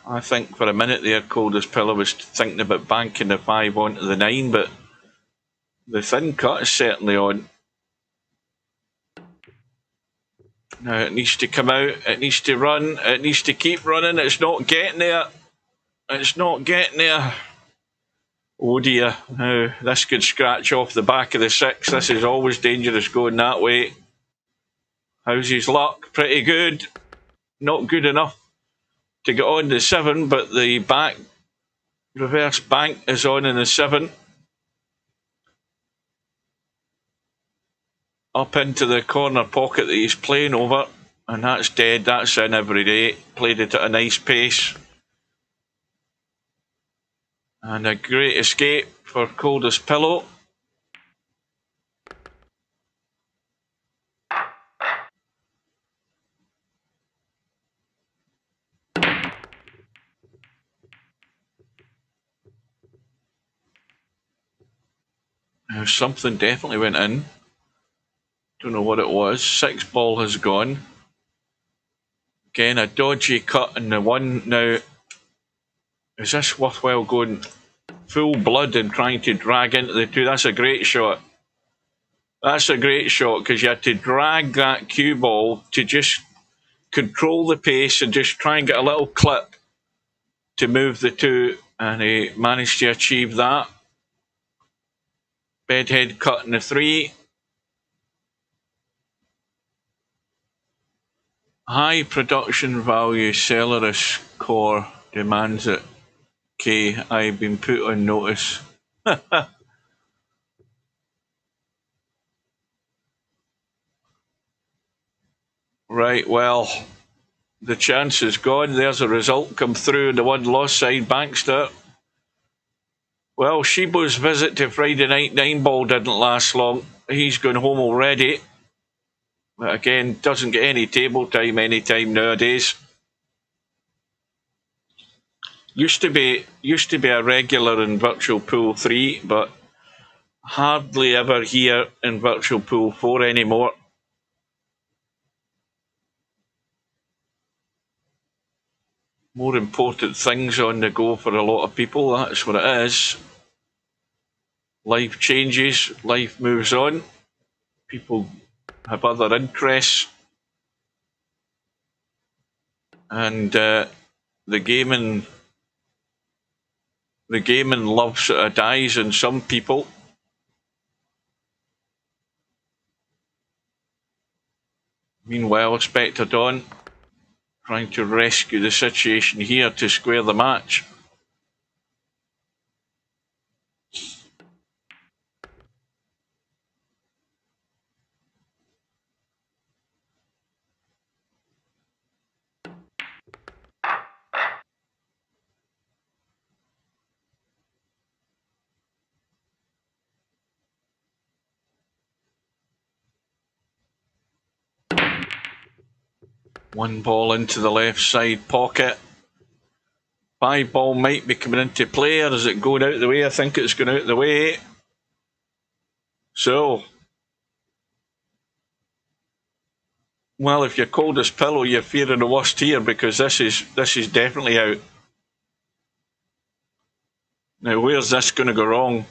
I think for a minute there, Coldest Pillow was thinking about banking the 5 onto the 9, but the thin cut is certainly on. Now it needs to come out, it needs to run, it needs to keep running. It's not getting there. It's not getting there. Oh dear, now this could scratch off the back of the 6. This is always dangerous going that way. How's his luck? Pretty good. Not good enough to get on the 7, but the back reverse bank is on in the 7. Up into the corner pocket that he's playing over, and that's dead. That's in every day. Played it at a nice pace. And a great escape for Coldest Pillow. Now something definitely went in. Don't know what it was. 6 ball has gone. Again, a dodgy cut in the 1 now. Is this worthwhile going full blood and trying to drag into the 2? That's a great shot. That's a great shot because you had to drag that cue ball to just control the pace and just try and get a little clip to move the 2, and he managed to achieve that. Bedhead cut in the 3. High production value Celerus core demands it. Okay, I've been put on notice. Right, well, the chance is gone. There's a result come through on the 1 loss side, Bankster. Well, Shibo's visit to Friday Night 9 ball didn't last long. He's gone home already. But again, doesn't get any table time anytime nowadays. Used to be a regular in Virtual Pool 3, but hardly ever here in Virtual Pool 4 anymore. More important things on the go for a lot of people, that's what it is. Life changes, life moves on. People have other interests. And the gaming love sort of dies in some people. Meanwhile, Spectre Dawn trying to rescue the situation here to square the match. One ball into the left side pocket. 5 ball might be coming into play, or is it going out the way? I think it's going out the way. So, well, if you're Coldest Pillow, you're fearing the worst here, because this is definitely out. Now, where's this going to go wrong?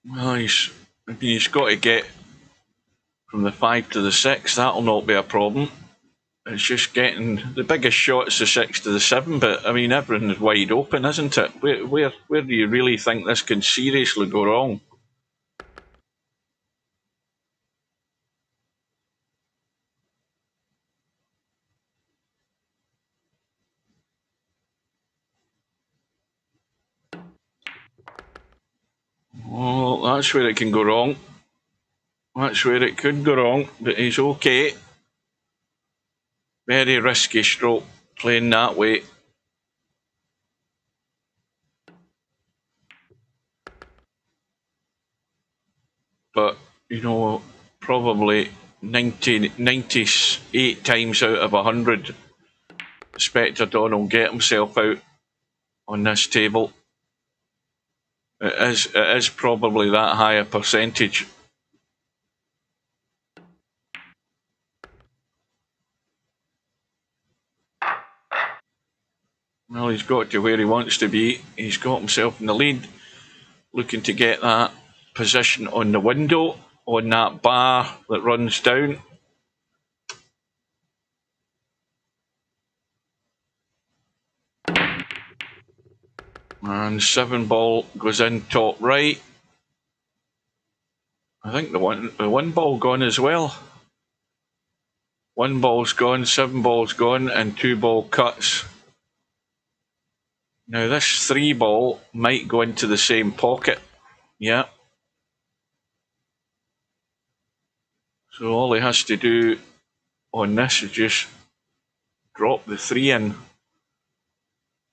Well, he's got to get from the 5 to the 6. That'll not be a problem. It's just getting the biggest shot's the 6 to the 7, but I mean everything's wide open, isn't it? Where do you really think this can seriously go wrong? Oh, that's where it can go wrong. That's where it could go wrong, but he's okay. Very risky stroke playing that way. But, you know, probably 98 times out of 100, Spectre Dawn will get himself out on this table. It is probably that high a percentage. Well, he's got to where he wants to be. He's got himself in the lead, looking to get that position on the window, on that bar that runs down. And 7 ball goes in top right. I think the one ball gone as well. 1 ball's gone, 7 ball's gone, and 2 ball cuts. Now this 3 ball might go into the same pocket. Yeah. So all he has to do on this is just drop the 3 in,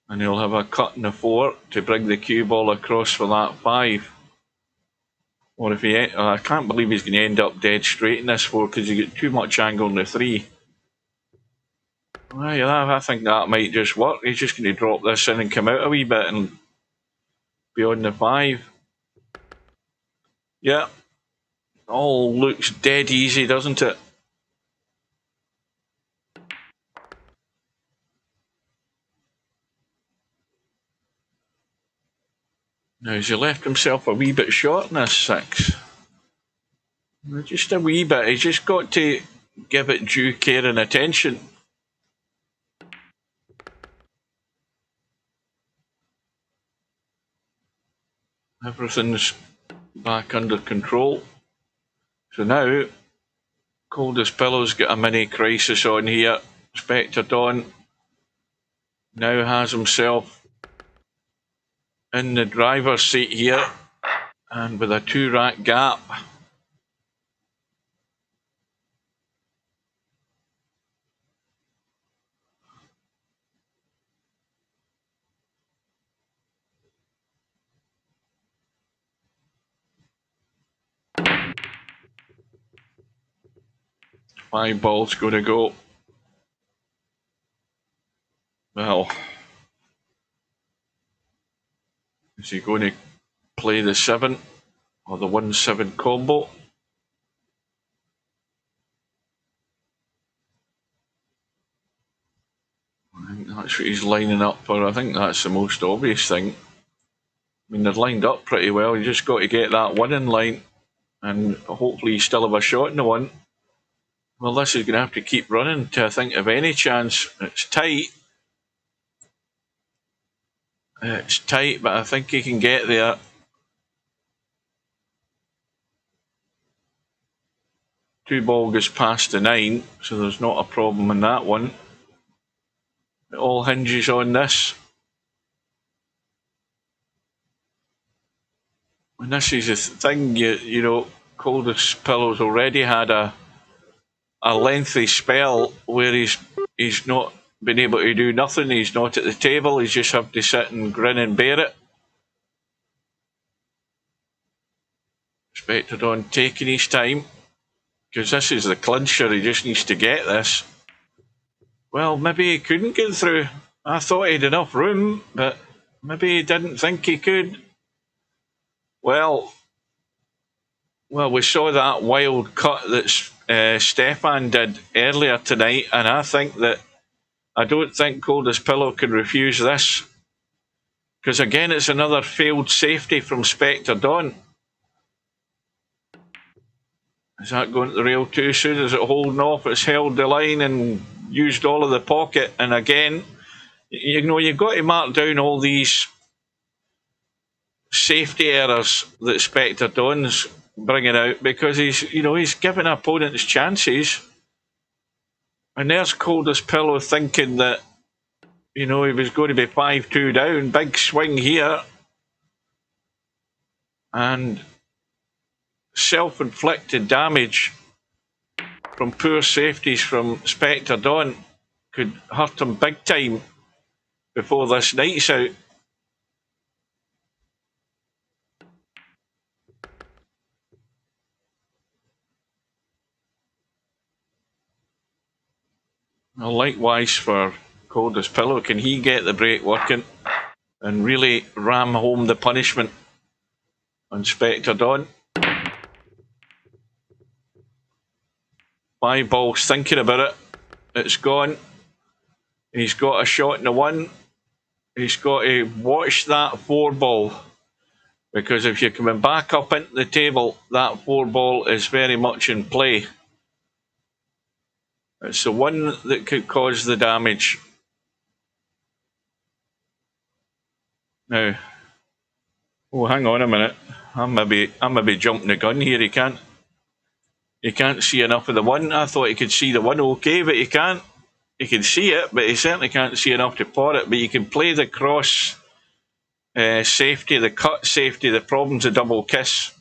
and he'll have a cut in the 4 to bring the cue ball across for that 5. Or if I can't believe he's going to end up dead straight in this 4 because he got too much angle in the 3. Well, yeah, I think that might just work. He's just going to drop this in and come out a wee bit and be on the 5. Yeah. All looks dead easy, doesn't it? Now, has he left himself a wee bit short in this 6? Just a wee bit. He's just got to give it due care and attention. Everything's back under control. So now, Coldest Pillow's got a mini crisis on here. Spectre Dawn now has himself in the driver's seat here, and with a 2-rack gap. My ball's going to go. Well, is he going to play the 7 or the 1-7 combo? I think that's what he's lining up for. I think that's the most obvious thing. I mean, they're lined up pretty well. You just got to get that 1 in line, and hopefully you still have a shot in the 1. Well, this is going to have to keep running to, I think, have any chance. It's tight. It's tight, but I think he can get there. Two ball goes past the 9, so there's not a problem in that one. It all hinges on this. And this is the thing, you know, Coldest Pillow's already had a lengthy spell where he's not been able to do nothing. He's not at the table. He's just have to sit and grin and bear it. Spectre Dawn taking his time, because this is the clincher. He just needs to get this. Well, maybe he couldn't get through. I thought he had enough room, but maybe he didn't think he could. Well, we saw that wild cut that Stefan did earlier tonight, and I don't think Coldest Pillow can refuse this. Because again, it's another failed safety from Spectre Dawn. Is that going to the rail too soon? Is it holding off? It's held the line and used all of the pocket. And again, you know, you've got to mark down all these safety errors that Spectre Dawn's bringing out, because he's giving opponents chances. And there's Coldest Pillow thinking that, you know, he was going to be 5-2 down. Big swing here. And self-inflicted damage from poor safeties from Spectre Dawn could hurt him big time before this night's out. Well, likewise for Coldest Pillow, can he get the break working and really ram home the punishment on Spectre Dawn? 5 balls thinking about it. It's gone. He's got a shot in the 1. he's got to watch that 4 ball, because if you're coming back up into the table, that 4 ball is very much in play. It's the one that could cause the damage. Now, oh, hang on a minute. I'm maybe jumping the gun here. He can't see enough of the 1. I thought he could see the 1 okay, but he can't. He can see it, but he certainly can't see enough to pot it. But you can play the cross safety, the cut safety. The problem's a double kiss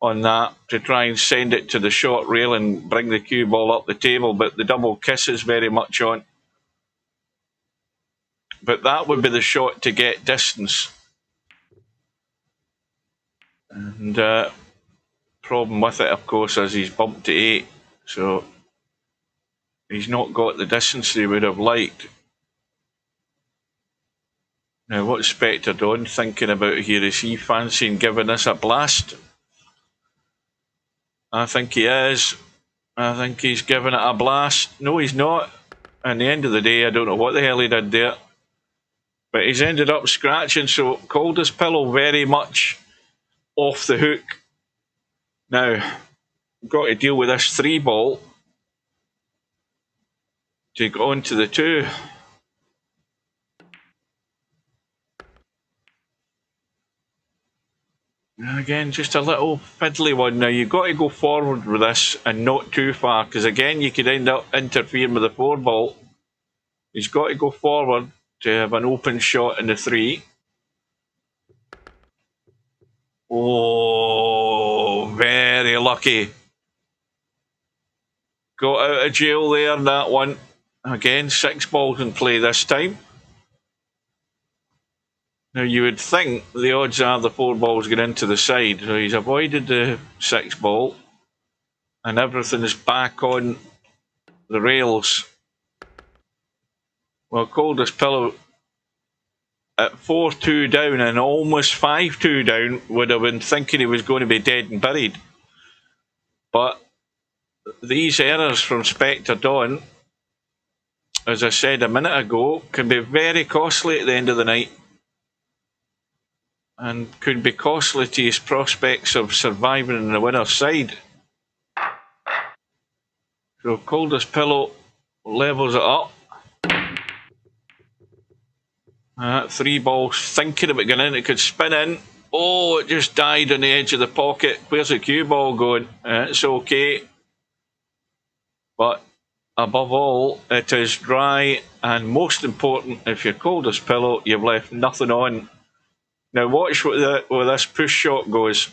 on that to try and send it to the short rail and bring the cue ball up the table. But the double kiss is very much on. But that would be the shot to get distance. And problem with it, of course, is he's bumped to 8. So he's not got the distance he would have liked. Now, what's Spectre Don thinking about here? Is he fancying giving this a blast? I think he is. I think he's giving it a blast. No, he's not. At the end of the day, I don't know what the hell he did there. But he's ended up scratching, so Coldest Pillow very much off the hook. Now, got to deal with this 3-ball to go on to the 2. Again, just a little fiddly one. Now, you've got to go forward with this and not too far, because again, you could end up interfering with the 4-ball. He's got to go forward to have an open shot in the 3. Oh, very lucky. Got out of jail there, that one. Again, 6 balls in play this time. Now, you would think the odds are the 4 balls get into the side. So he's avoided the 6 ball. And everything's back on the rails. Well, Coldest Pillow at 4-2 down and almost 5-2 down would have been thinking he was going to be dead and buried. But these errors from Spectre Don, as I said a minute ago, can be very costly at the end of the night. And could be costly to his prospects of surviving in the winner's side. So Coldest Pillow levels it up. That 3 balls, thinking about going in, it could spin in. Oh, it just died on the edge of the pocket. Where's the cue ball going? It's okay. But above all, it is dry. And most important, if you're Coldest Pillow, you've left nothing on. Now watch where this push shot goes.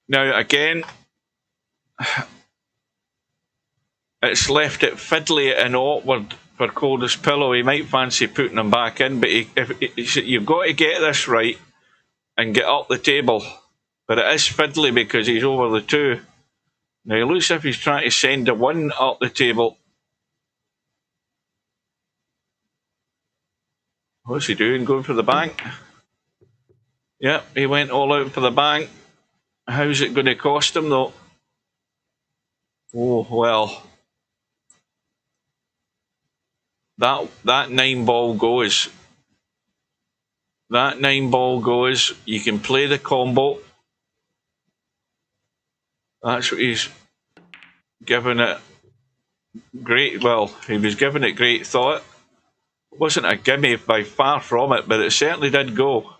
Now again, it's left it fiddly and awkward for Coldest Pillow. He might fancy putting them back in, but you've got to get this right and get up the table. But it is fiddly because he's over the 2. Now it looks as if he's trying to send a 1 up the table. What's he doing? Going for the bank? Yep, he went all out for the bank. How's it going to cost him though? Oh, well. That 9 ball goes. That 9 ball goes. You can play the combo. That's what he's given it great. Well, he was giving it great thought. It wasn't a gimme by far from it, but it certainly did go.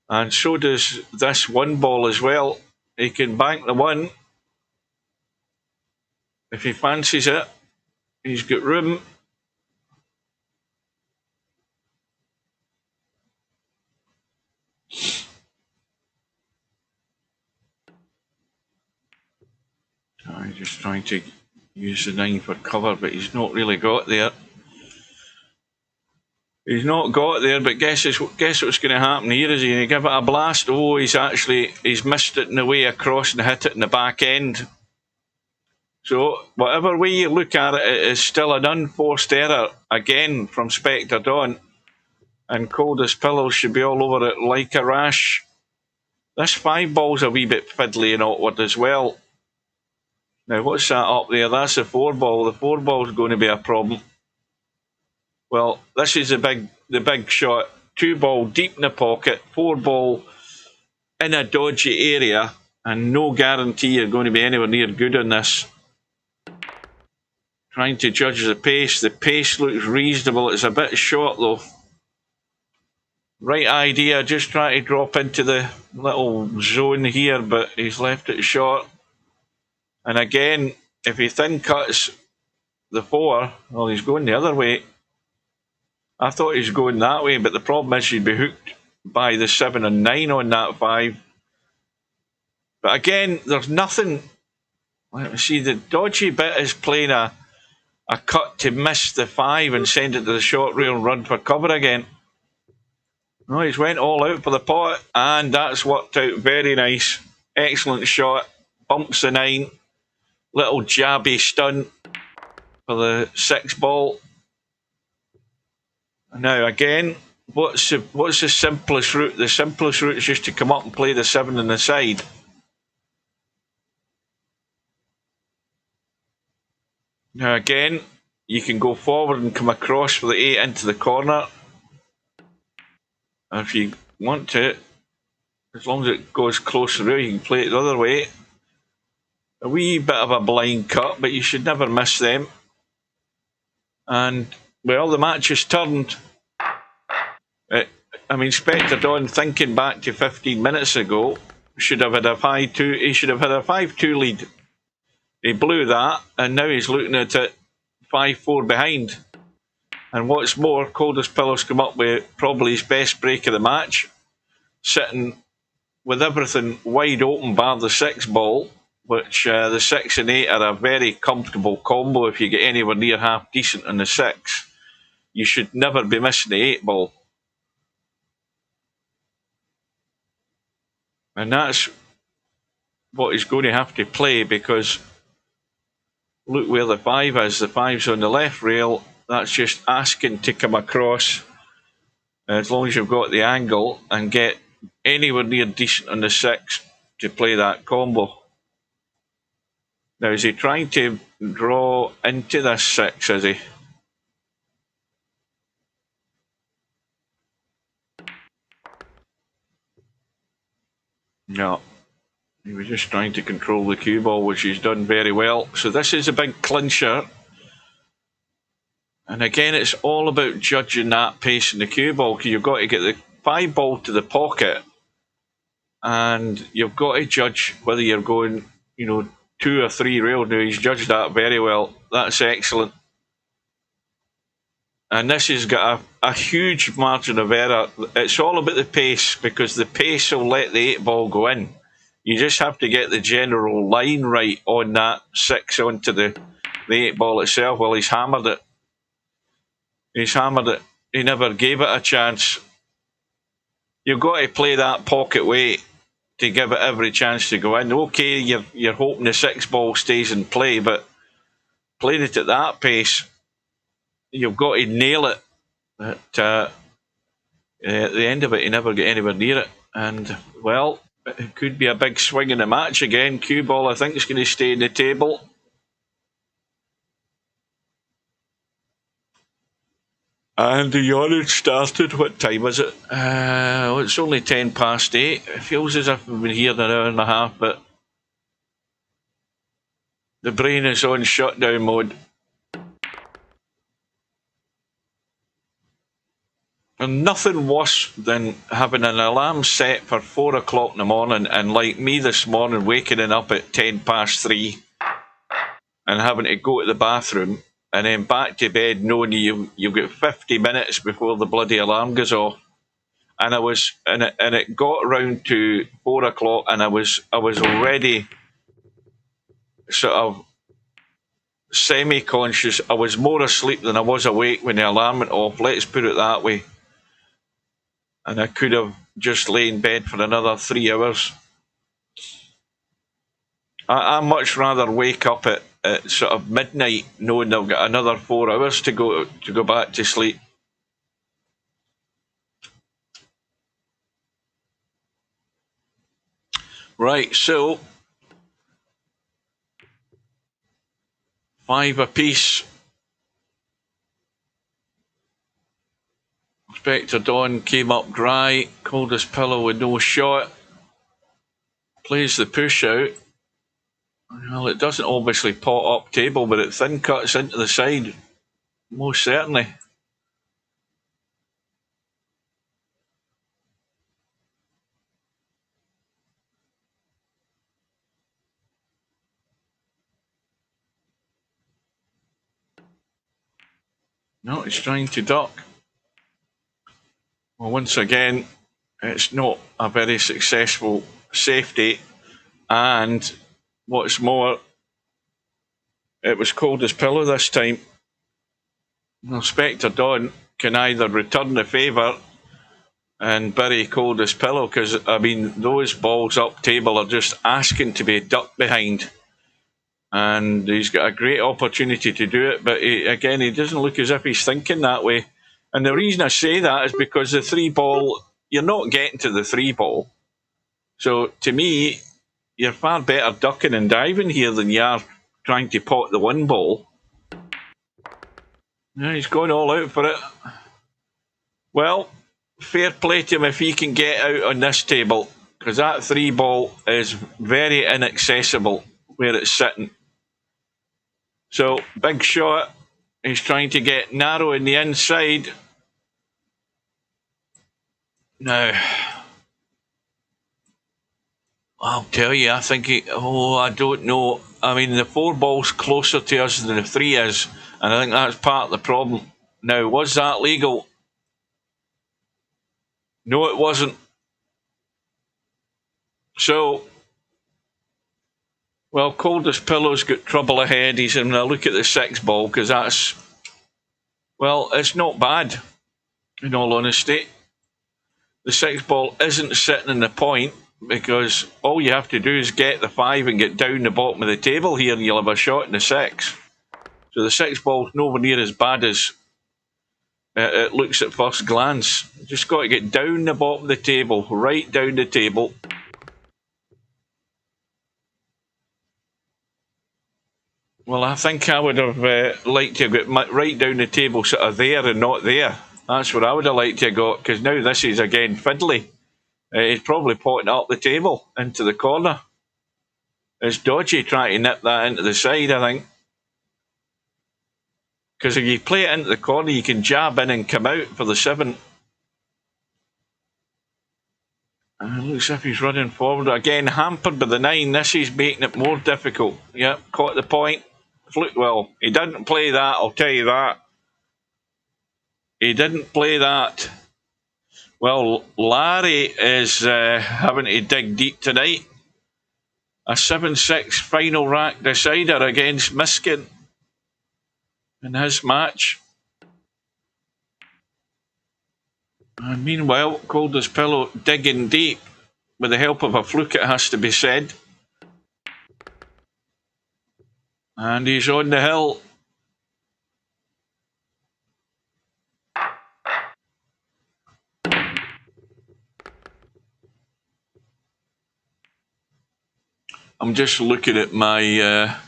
And so does this 1 ball as well. He can bank the 1 if he fancies it. He's got room. He's just trying to use the 9 for cover, but he's not really got there. He's not got there, but guess what's going to happen here? Is he going to give it a blast? Oh, he's missed it in the way across and hit it in the back end. So, whatever way you look at it, it is still an unforced error, again, from Spectre Don. And Coldest Pillow should be all over it like a rash. This 5 ball's a wee bit fiddly and awkward as well. Now, what's that up there? That's the 4 ball. The 4 ball's going to be a problem. Well, this is the big shot. 2 ball deep in the pocket, 4 ball in a dodgy area, and no guarantee you're going to be anywhere near good on this. Trying to judge the pace. The pace looks reasonable. It's a bit short though. Right idea, just trying to drop into the little zone here, but he's left it short. And again, if he thin cuts the 4, well, he's going the other way. I thought he was going that way, but the problem is you'd be hooked by the 7 and 9 on that 5. But again, there's nothing. Let me see, the dodgy bit is playing a cut to miss the 5 and send it to the short rail and run for cover again. No, he's went all out for the pot, and that's worked out very nice. Excellent shot. Bumps the 9. Little jabby stunt for the 6 ball. Now again, what's the simplest route? The simplest route is just to come up and play the 7 on the side. Now again, you can go forward and come across for the 8 into the corner. And if you want to, as long as it goes close through, you can play it the other way. A wee bit of a blind cut, but you should never miss them. And, well, the match has turned. I mean, Spectre Dawn, thinking back to 15 minutes ago, should have had a 5-2. He should have had a 5-2 lead. He blew that, and now he's looking at it 5-4 behind. And what's more, Coldest Pillows come up with probably his best break of the match, sitting with everything wide open bar the 6 ball, which the 6 and 8 are a very comfortable combo if you get anywhere near half decent on the 6. You should never be missing the 8 ball. And that's what he's going to have to play, because look where the 5 is. The 5's on the left rail. That's just asking to come across, as long as you've got the angle, and get anywhere near decent on the 6 to play that combo. Now, is he trying to draw into this 6, is he? No. He was just trying to control the cue ball, which he's done very well. So this is a big clincher. And again, it's all about judging that pace in the cue ball, because you've got to get the 5 ball to the pocket, and you've got to judge whether you're going, 2 or 3 rail. Now, he's judged that very well. That's excellent. And this has got a huge margin of error. It's all about the pace, because the pace will let the 8 ball go in. You just have to get the general line right on that 6 onto the 8 ball itself. Well, he's hammered it. He never gave it a chance. You've got to play that pocket weight to give it every chance to go in. Okay, you're hoping the 6 ball stays in play, but playing it at that pace, you've got to nail it. But at the end of it, you never get anywhere near it. And, well, it could be a big swing in the match again. Cue ball, I think, is going to stay in the table. And the yardage started. What time was it? It's only 10 past 8. It feels as if we've been here an hour and a half, but the brain is on shutdown mode. And nothing worse than having an alarm set for 4 o'clock in the morning, and like me this morning, waking up at 10 past 3 and having to go to the bathroom and then back to bed knowing you've got 50 minutes before the bloody alarm goes off. And it got around to 4 o'clock, and I was already sort of semi-conscious. I was more asleep than I was awake when the alarm went off, let's put it that way. And I could have just lay in bed for another 3 hours. I'd much rather wake up at sort of midnight knowing I've got another 4 hours to go back to sleep. Right, so 5 apiece. Spectre Dawn came up dry. Coldest Pillow with no shot. Plays the push out. Well, it doesn't obviously pot up table, but it thin cuts into the side. Most certainly. No, it's trying to duck. Well, once again, it's not a very successful safety. And what's more, it was Coldest Pillow this time. Well, Spectre Dawn can either return the favour and bury Coldest Pillow, because, I mean, those balls up table are just asking to be ducked behind. And he's got a great opportunity to do it, but again, he doesn't look as if he's thinking that way. And the reason I say that is because the 3-ball, you're not getting to the 3-ball. So to me, you're far better ducking and diving here than you are trying to pot the 1-ball. Yeah, he's going all out for it. Well, fair play to him if he can get out on this table, because that 3-ball is very inaccessible where it's sitting. So, big shot. He's trying to get narrow in the inside. Now, I'll tell you, I think I don't know. I mean, the 4-ball's closer to us than the 3 is, and I think that's part of the problem. Now, was that legal? No, it wasn't. So, well, Coldest Pillow's got trouble ahead. He's going to look at the 6-ball, because that's, well, it's not bad, in all honesty. The 6-ball isn't sitting in the point, because all you have to do is get the 5 and get down the bottom of the table here, and you'll have a shot in the 6. So the 6-ball's nowhere near as bad as it looks at first glance. Just got to get down the bottom of the table, right down the table. Well, I think I would have liked to have got right down the table, sort of there and not there. That's what I would have liked to have got, because now this is again fiddly. He's probably potting up the table into the corner. It's dodgy trying to nip that into the side, I think. Because if you play it into the corner, you can jab in and come out for the 7. And it looks as if he's running forward. Again, hampered by the 9. This is making it more difficult. Yep, caught the point. Well, he didn't play that, I'll tell you that. He didn't play that. Well, Larry is having to dig deep tonight. A 7-6 final rack decider against Miskin in his match. And meanwhile, Coldest Pillow digging deep with the help of a fluke, it has to be said. And he's on the hill. I'm just looking at my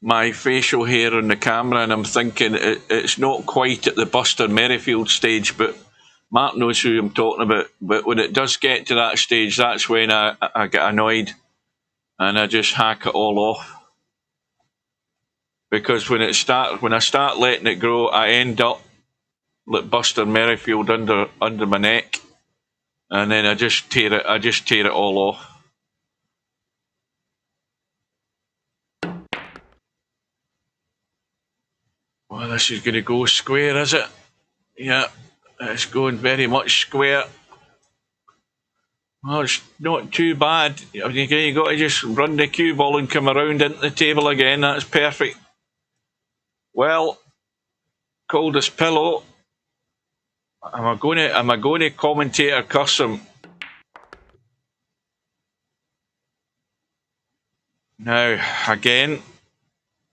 my facial hair on the camera, and I'm thinking it's not quite at the Buster Merrifield stage, but Mark knows who I'm talking about. But when it does get to that stage, that's when I get annoyed and I just hack it all off. Because when I start letting it grow, I end up like Buster Merrifield under my neck, and then I just tear it all off. Well, this is going to go square, is it? Yeah, it's going very much square. Well, it's not too bad. You got to just run the cue ball and come around into the table again. That's perfect. Well, Coldest Pillow. Am I going to commentator curse him? Now, again,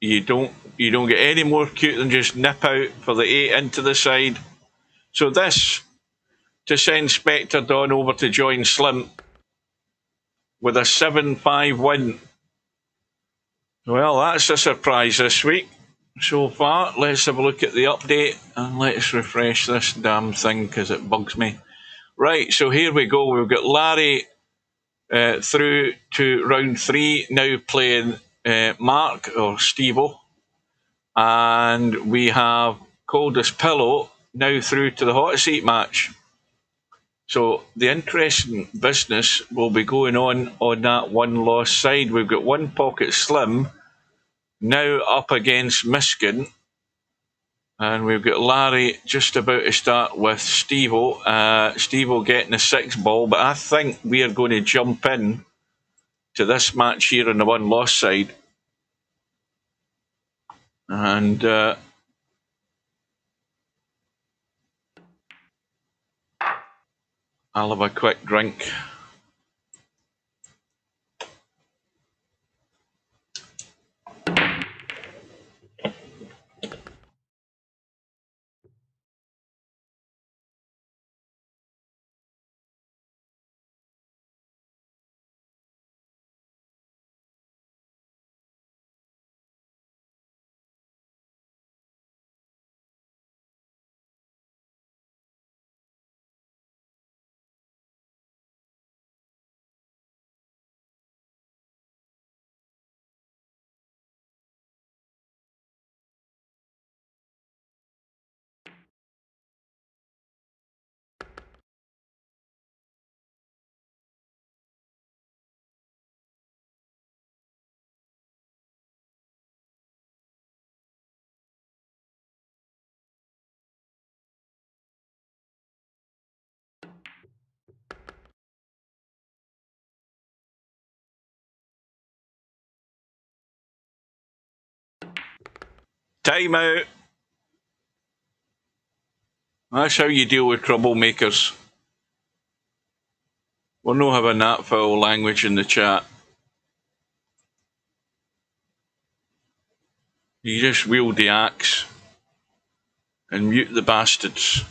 you don't get any more cute than just nip out for the 8 into the side. So this to send Spectre Dawn over to join Slim with a 7-5 win. Well, that's a surprise this week. so far. Let's have a look at the update and let's refresh this damn thing because it bugs me. Right, so here we go. We've got Larry through to round 3, now playing Mark or Steve-O. And we have Coldest Pillow now through to the hot seat match. So the interesting business will be going on that one loss side. We've got One Pocket Slim now up against Miskin. And we've got Larry just about to start with Steve-O. Steve-O getting a 6 ball, but I think we are going to jump in to this match here on the one loss side. And I'll have a quick drink. Time out. That's how you deal with troublemakers. We're not having that foul language in the chat. You just wield the axe and mute the bastards.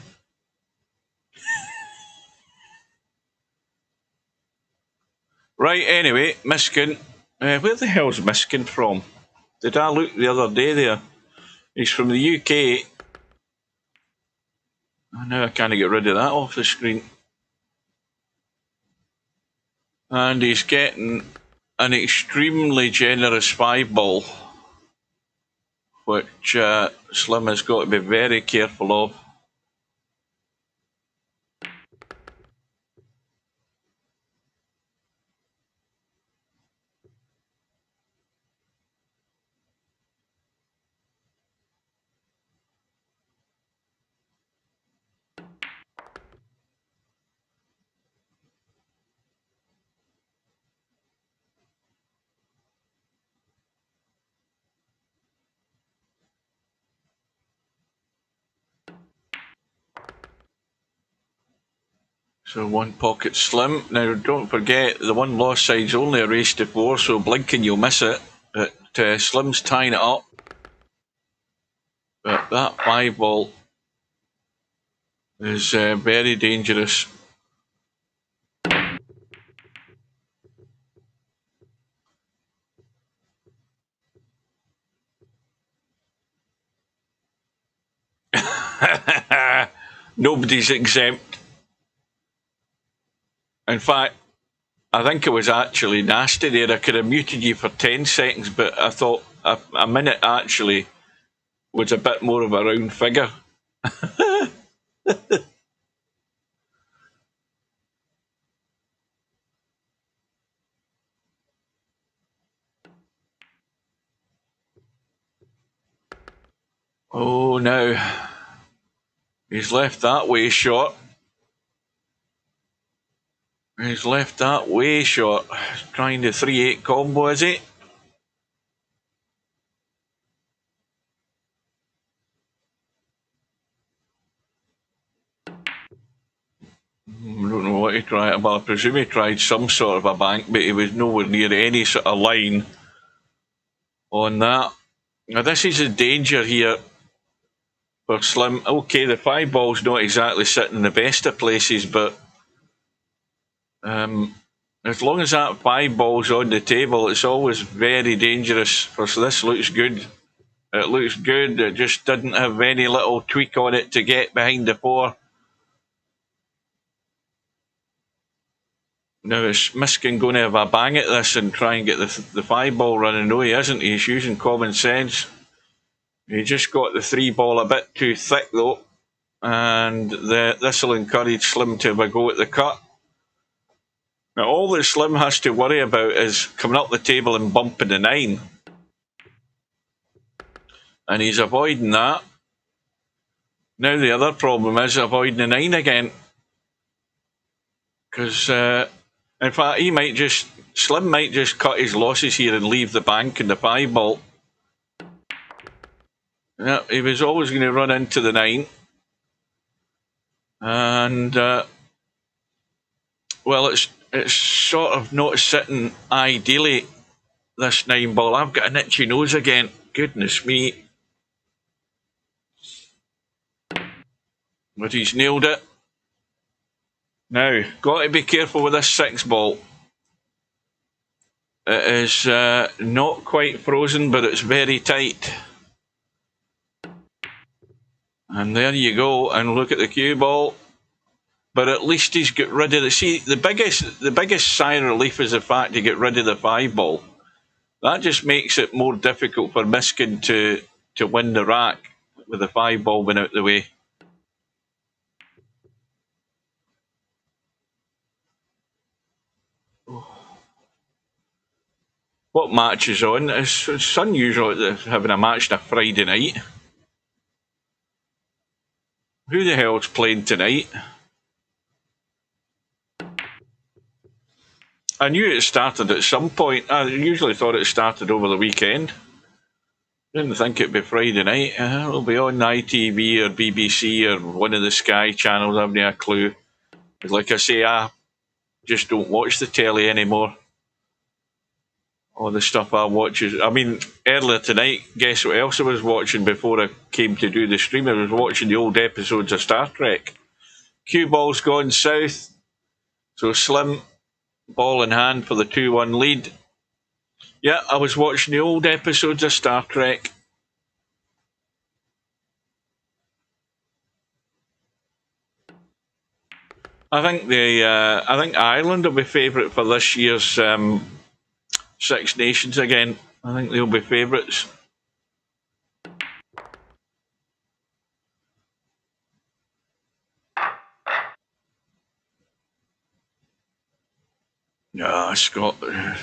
Right, anyway, Miskin. Where the hell's Miskin from? Did I look the other day there? He's from the UK. Now I can't get rid of that off the screen. And he's getting an extremely generous 5 ball, which Slim has got to be very careful of. So One Pocket Slim. Now don't forget the one loss side's only a race to 4, so blinking you'll miss it. But Slim's tying it up. But that 5 ball is very dangerous. Nobody's exempt. In fact, I think it was actually nasty there. I could have muted you for 10 seconds, but I thought a minute actually was a bit more of a round figure. Oh, now he's left that way short. He's left that way short. Trying the 3-8 combo, is he? I don't know what he tried. Well, I presume he tried some sort of a bank, but he was nowhere near any sort of line on that. Now, this is a danger here for Slim. Okay, the 5 ball's not exactly sitting in the best of places, but as long as that 5 ball's on the table, it's always very dangerous. So this looks good. It looks good. It just didn't have any little tweak on it to get behind the 4. Now is Miskin going to have a bang at this and try and get the 5 ball running? No, he isn't. He's using common sense. He just got the 3 ball a bit too thick though, and this will encourage Slim to have a go at the cut. Now all that Slim has to worry about is coming up the table and bumping the 9. And he's avoiding that. Now the other problem is avoiding the 9 again. Because, in fact, Slim might just cut his losses here and leave the bank and the 5 ball. Yeah, he was always going to run into the 9. And, well, it's sort of not sitting ideally, this 9 ball. I've got an itchy nose again. Goodness me. But he's nailed it. Now, got to be careful with this 6 ball. It is not quite frozen, but it's very tight. And there you go. And look at the cue ball. But at least he's got rid of the... See, the biggest sigh of relief is the fact to get rid of the 5 ball. That just makes it more difficult for Miskin to win the rack with the 5 ball went out the way. What match is on? It's unusual having a match on a Friday night. Who the hell's playing tonight? I knew it started at some point. I usually thought it started over the weekend. Didn't think it'd be Friday night. It'll be on ITV or BBC or one of the Sky channels. I haven't a clue. Like I say, I just don't watch the telly anymore. All the stuff I watch is... I mean, earlier tonight, guess what else I was watching before I came to do the stream? I was watching the old episodes of Star Trek. Cue ball's gone south. So Slim, ball in hand for the 2-1 lead. Yeah, I was watching the old episodes of Star Trek. I think Ireland will be favourite for this year's Six Nations again. I think they'll be favourites. Yeah, Scotland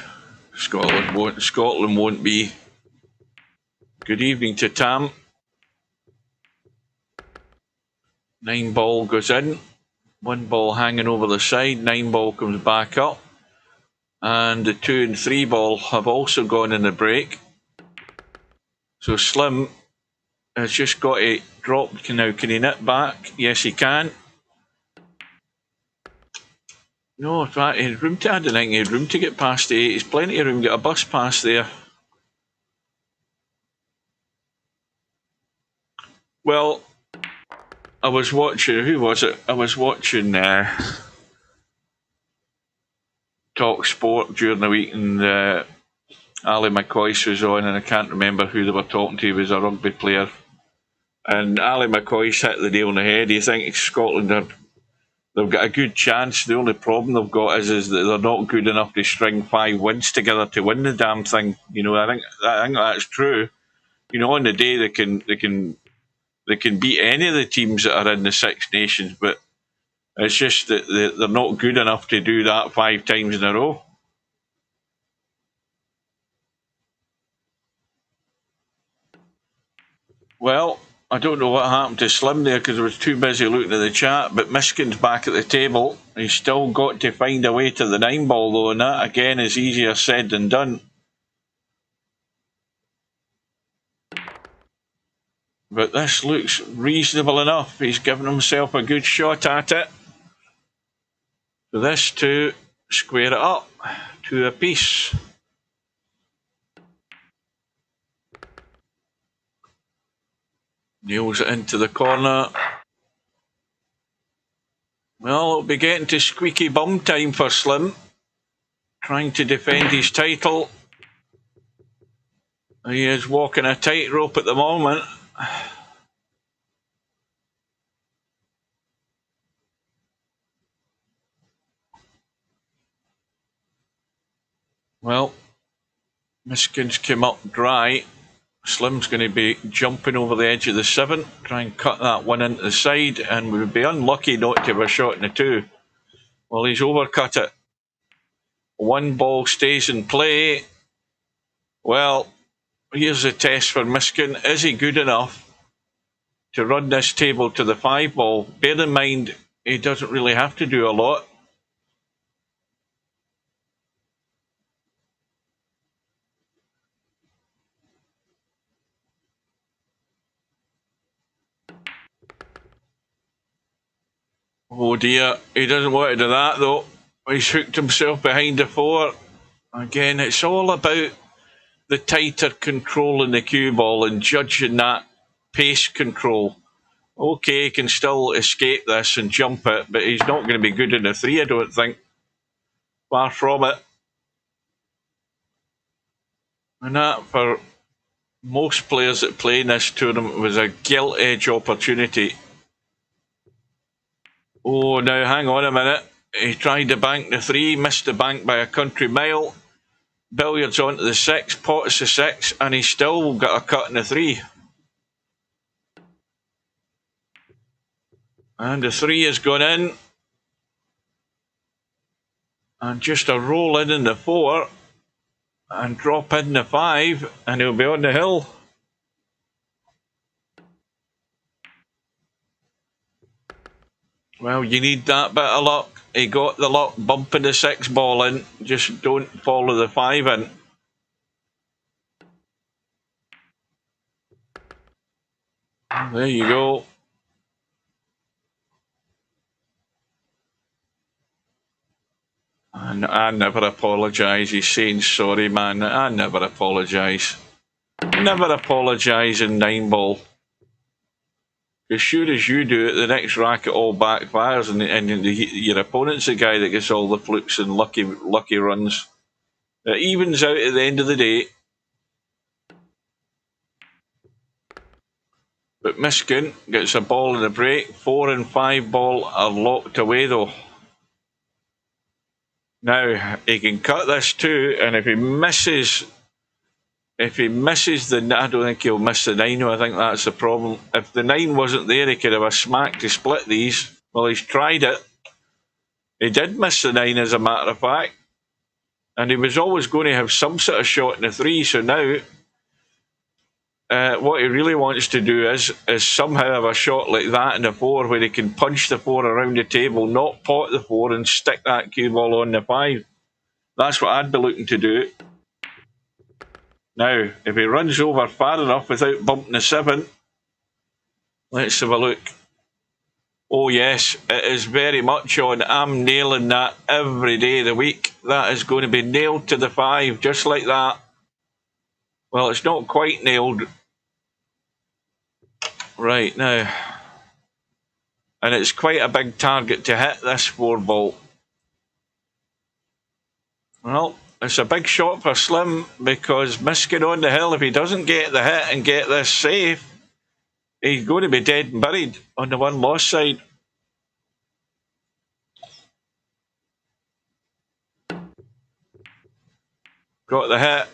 won't be. Good evening to Tam. 9 ball goes in. 1 ball hanging over the side. 9 ball comes back up. And the 2 and 3 ball have also gone in the break. So Slim has just got to drop. Now, can he nip back? Yes, he can. No, in fact, he had room to... I don't think he had room to get past the 8. He's plenty of room to get a bus past there. Well, I was watching... Who was it? I was watching... Talk Sport during the week, and Ali McCoy was on, and I can't remember who they were talking to. He was a rugby player, and Ali McCoy hit the nail on the head. You think Scotland they've got a good chance. The only problem they've got is that they're not good enough to string 5 wins together to win the damn thing. You know, I think that's true. You know, on the day they can beat any of the teams that are in the Six Nations, but it's just that they're not good enough to do that 5 times in a row. Well, I don't know what happened to Slim there because I was too busy looking at the chat, but Miskin's back at the table. He's still got to find a way to the 9 ball though, and that again is easier said than done. But this looks reasonable enough. He's given himself a good shot at it. So this to square it up, 2 apiece. Nails it into the corner. Well, it'll be getting to squeaky bum time for Slim. Trying to defend his title. He is walking a tightrope at the moment. Well, Miskin's came up dry. Slim's going to be jumping over the edge of the 7, try and cut that one into the side, and we would be unlucky not to have a shot in the 2. Well, he's overcut it. 1 ball stays in play. Well, here's the test for Miskin. Is he good enough to run this table to the 5 ball? Bear in mind, he doesn't really have to do a lot. Oh dear, he doesn't want to do that though. He's hooked himself behind the 4. Again, it's all about the tighter control in the cue ball and judging that pace control. Okay, he can still escape this and jump it, but he's not going to be good in the 3, I don't think. Far from it. And that, for most players that play in this tournament, was a gilt-edge opportunity. Oh, now hang on a minute. He tried to bank the 3, missed the bank by a country mile. Billiards onto the 6, pots the 6, and he still got a cut in the 3. And the 3 has gone in. And just a roll in the 4. And drop in the 5, and he'll be on the hill. Well, you need that bit of luck. He got the luck bumping the 6 ball in. Just don't follow the 5 in. There you go. And I never apologise. He's saying sorry, man. I never apologise. Never apologise in 9 ball. As sure as you do it, the next racket all backfires, and your opponent's the guy that gets all the flukes and lucky runs. It evens out at the end of the day. But Miskin gets a ball in the break. 4 and 5 ball are locked away though. Now he can cut this too, and if he misses the, I don't think he'll miss the 9. I think that's the problem. If the 9 wasn't there, he could have a smack to split these. Well, he's tried it. He did miss the 9, as a matter of fact, and he was always going to have some sort of shot in the 3. So now, what he really wants to do is somehow have a shot like that in the 4, where he can punch the 4 around the table, not pot the 4, and stick that cue ball on the 5. That's what I'd be looking to do. Now, if he runs over far enough without bumping the 7, let's have a look. Oh yes, it is very much on. I'm nailing that every day of the week. That is going to be nailed to the 5, just like that. Well, it's not quite nailed. Right, now. And it's quite a big target to hit, this 4 ball. Well, it's a big shot for Slim, because Miskin on the hill, if he doesn't get the hit and get this safe, he's going to be dead and buried on the 1 loss side. Got the hit,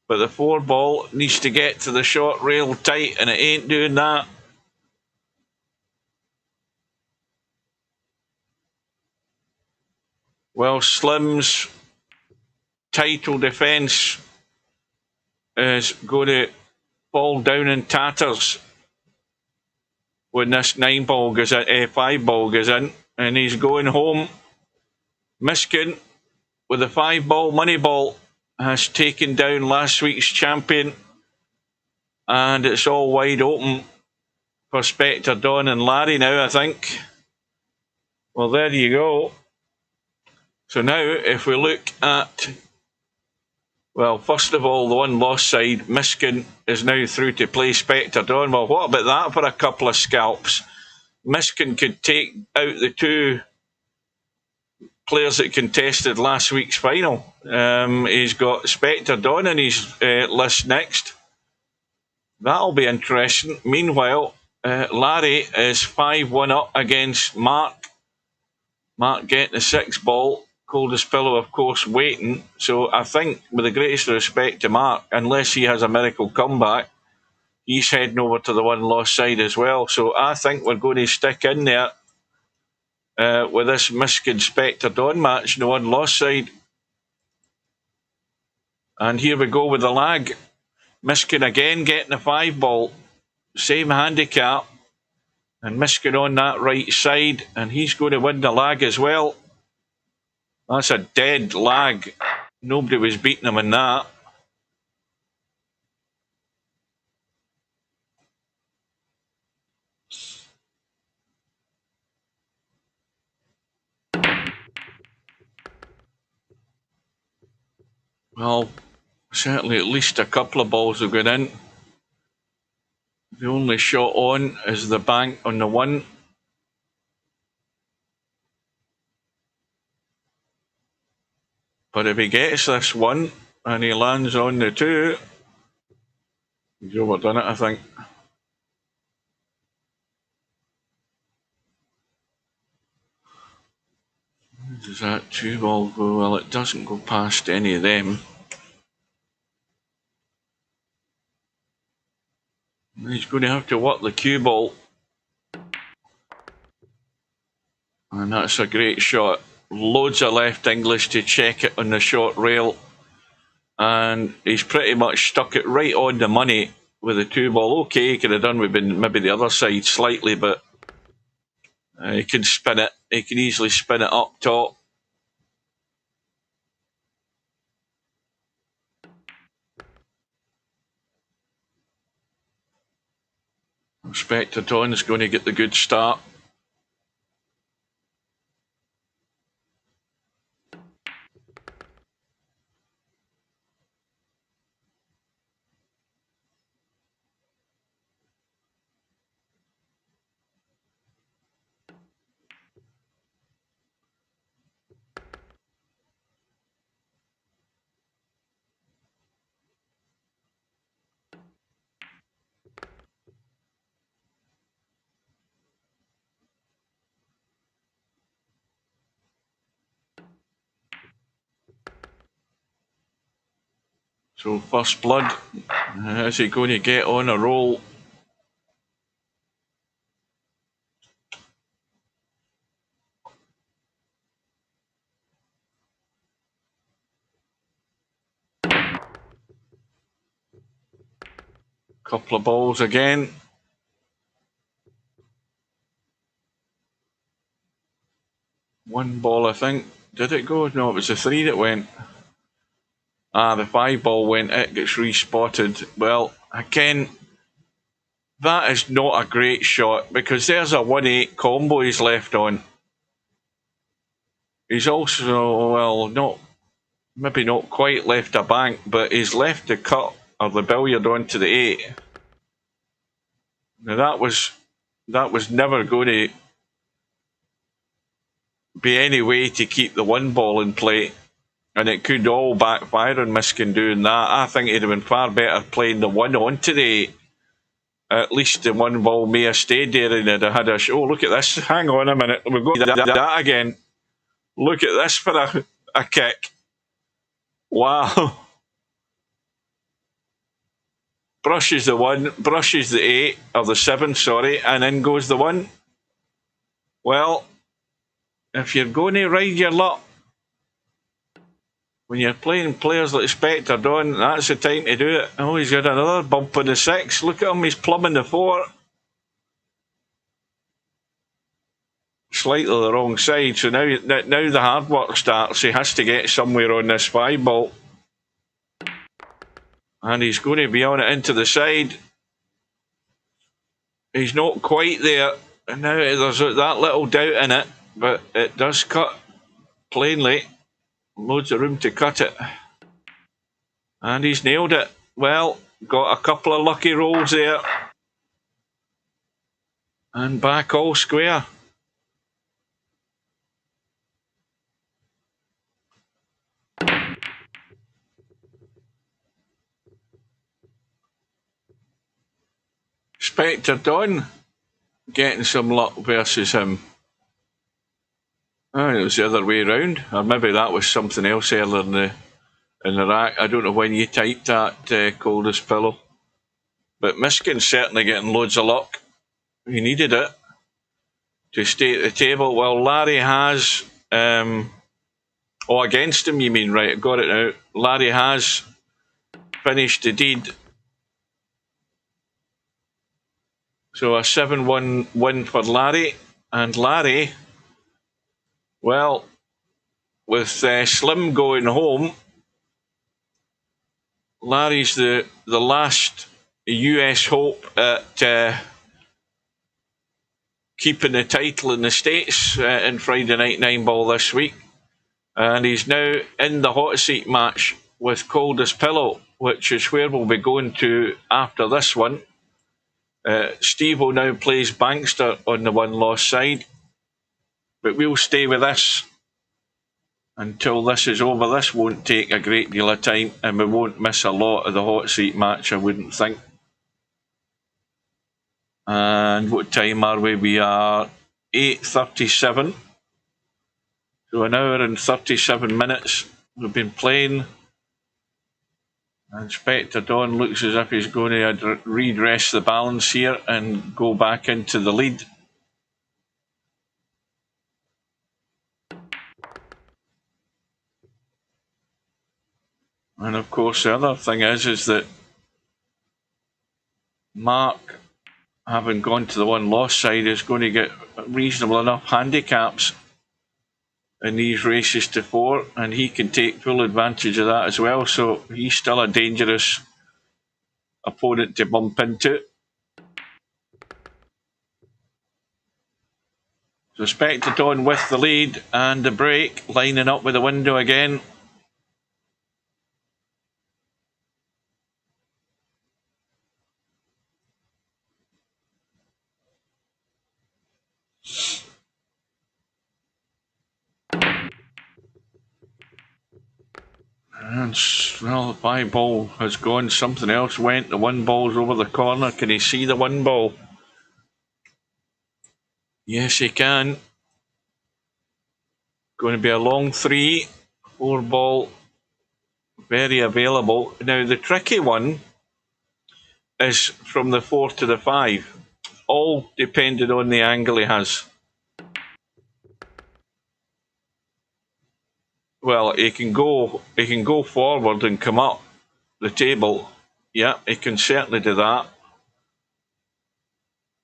but the 4 ball needs to get to the short rail tight, and it ain't doing that. Well, Slim's title defence is going to fall down in tatters when this 9 ball goes in, 5 ball goes in, and he's going home. Miskin with the 5 ball money ball has taken down last week's champion, and it's all wide open for Spectre Don and Larry now, I think. Well, there you go. So now, if we look at, well, first of all, the 1 loss side, Miskin is now through to play Spectre Don. Well, what about that for a couple of scalps? Miskin could take out the 2 players that contested last week's final. He's got Spectre Dawn in his list next. That'll be interesting. Meanwhile, Larry is 5-1 up against Mark. Mark getting the 6 ball. Coldest Pillow, of course, waiting. So I think, with the greatest respect to Mark, unless he has a miracle comeback, he's heading over to the one-loss side as well. So I think we're going to stick in there with this Miskin Spectre Dawn match in the one-loss side. And here we go with the lag. Miskin again getting the 5 ball. Same handicap. And Miskin on that right side. And he's going to win the lag as well. That's a dead lag. Nobody was beating him in that. Well, certainly at least a couple of balls have gone in. The only shot on is the bank on the 1. But if he gets this 1 and he lands on the 2, he's overdone it, I think. Where does that 2 ball go? Well, it doesn't go past any of them. He's going to have to work the cue ball. And that's a great shot. Loads of left English to check it on the short rail. And he's pretty much stuck it right on the money with the 2 ball. Okay, he could have done with maybe the other side slightly, but he can spin it. He can easily spin it up top. Spectre Dawn's going to get the good start. So first blood, is he going to get on a roll? Couple of balls again. One ball, I think. Did it go? No, it was the 3 that went. The 5 ball went, it gets respotted. Well, again, that is not a great shot because there's a 1-8 combo he's left on. He's also, well, maybe not quite left a bank, but he's left the cut or the billiard onto the 8. Now that was never going to be any way to keep the 1 ball in play. And it could all backfire on Miskin doing that. I think he'd have been far better playing the 1 onto the 8. At least the 1 ball may have stayed there and it'd have had a... Oh, look at this. Hang on a minute. We've got that again. Look at this for a kick. Wow. Brushes the 1, brushes the 8, or the 7, sorry, and in goes the 1. Well, if you're going to ride your luck, when you're playing players like Spectre Dawn, that's the time to do it. Oh, he's got another bump on the 6. Look at him, he's plumbing the 4. Slightly the wrong side, so now the hard work starts. He has to get somewhere on this 5 ball. And he's going to be on it into the side. He's not quite there. And now there's that little doubt in it, but it does cut plainly. Loads of room to cut it. And he's nailed it. Well, got a couple of lucky rolls there. And back all square. Spectre Don getting some luck versus him. Oh, it was the other way around. Or maybe that was something else earlier in the rack. I don't know when you typed that, Coldest Pillow. But Miskin's certainly getting loads of luck. He needed it to stay at the table. Well, Larry has... against him, you mean, right? I got it now. Larry has finished the deed. So a 7-1 win for Larry. And Larry, well, with Slim going home, Larry's the last US hope at keeping the title in the States in Friday Night 9-ball this week. And he's now in the hot seat match with Coldest Pillow, which is where we'll be going to after this one. Steve-O now plays Bankster on the one-loss side. But we'll stay with this until this is over. This won't take a great deal of time, and we won't miss a lot of the hot seat match, I wouldn't think. And what time are we? We are 8:37. So an hour and 37 minutes we've been playing. And Spectre Don looks as if he's going to redress the balance here and go back into the lead. And of course the other thing is that Mark, having gone to the one-loss side, is going to get reasonable enough handicaps in these races to 4, and he can take full advantage of that as well. So he's still a dangerous opponent to bump into. So Spectre Don with the lead and the break, lining up with the window again. And, well, the 5 ball has gone. Something else went. The 1 ball's over the corner. Can he see the 1 ball? Yes, he can. Going to be a long 3. 4 ball. Very available. Now, the tricky one is from the 4 to the 5. All depended on the angle he has. Well, he can go forward and come up the table. Yeah, he can certainly do that.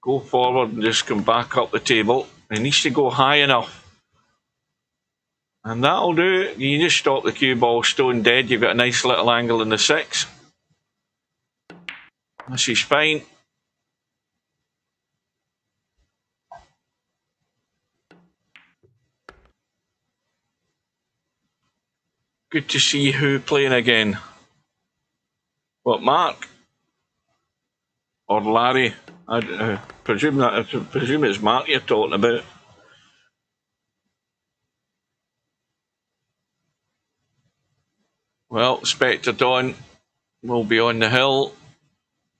Go forward and just come back up the table. He needs to go high enough. And that'll do. You just stop the cue ball stone dead. You've got a nice little angle in the 6. This is fine. Good to see who playing again. What, Mark? Or Larry? I presume it's Mark you're talking about. Well, Spectre Don will be on the hill,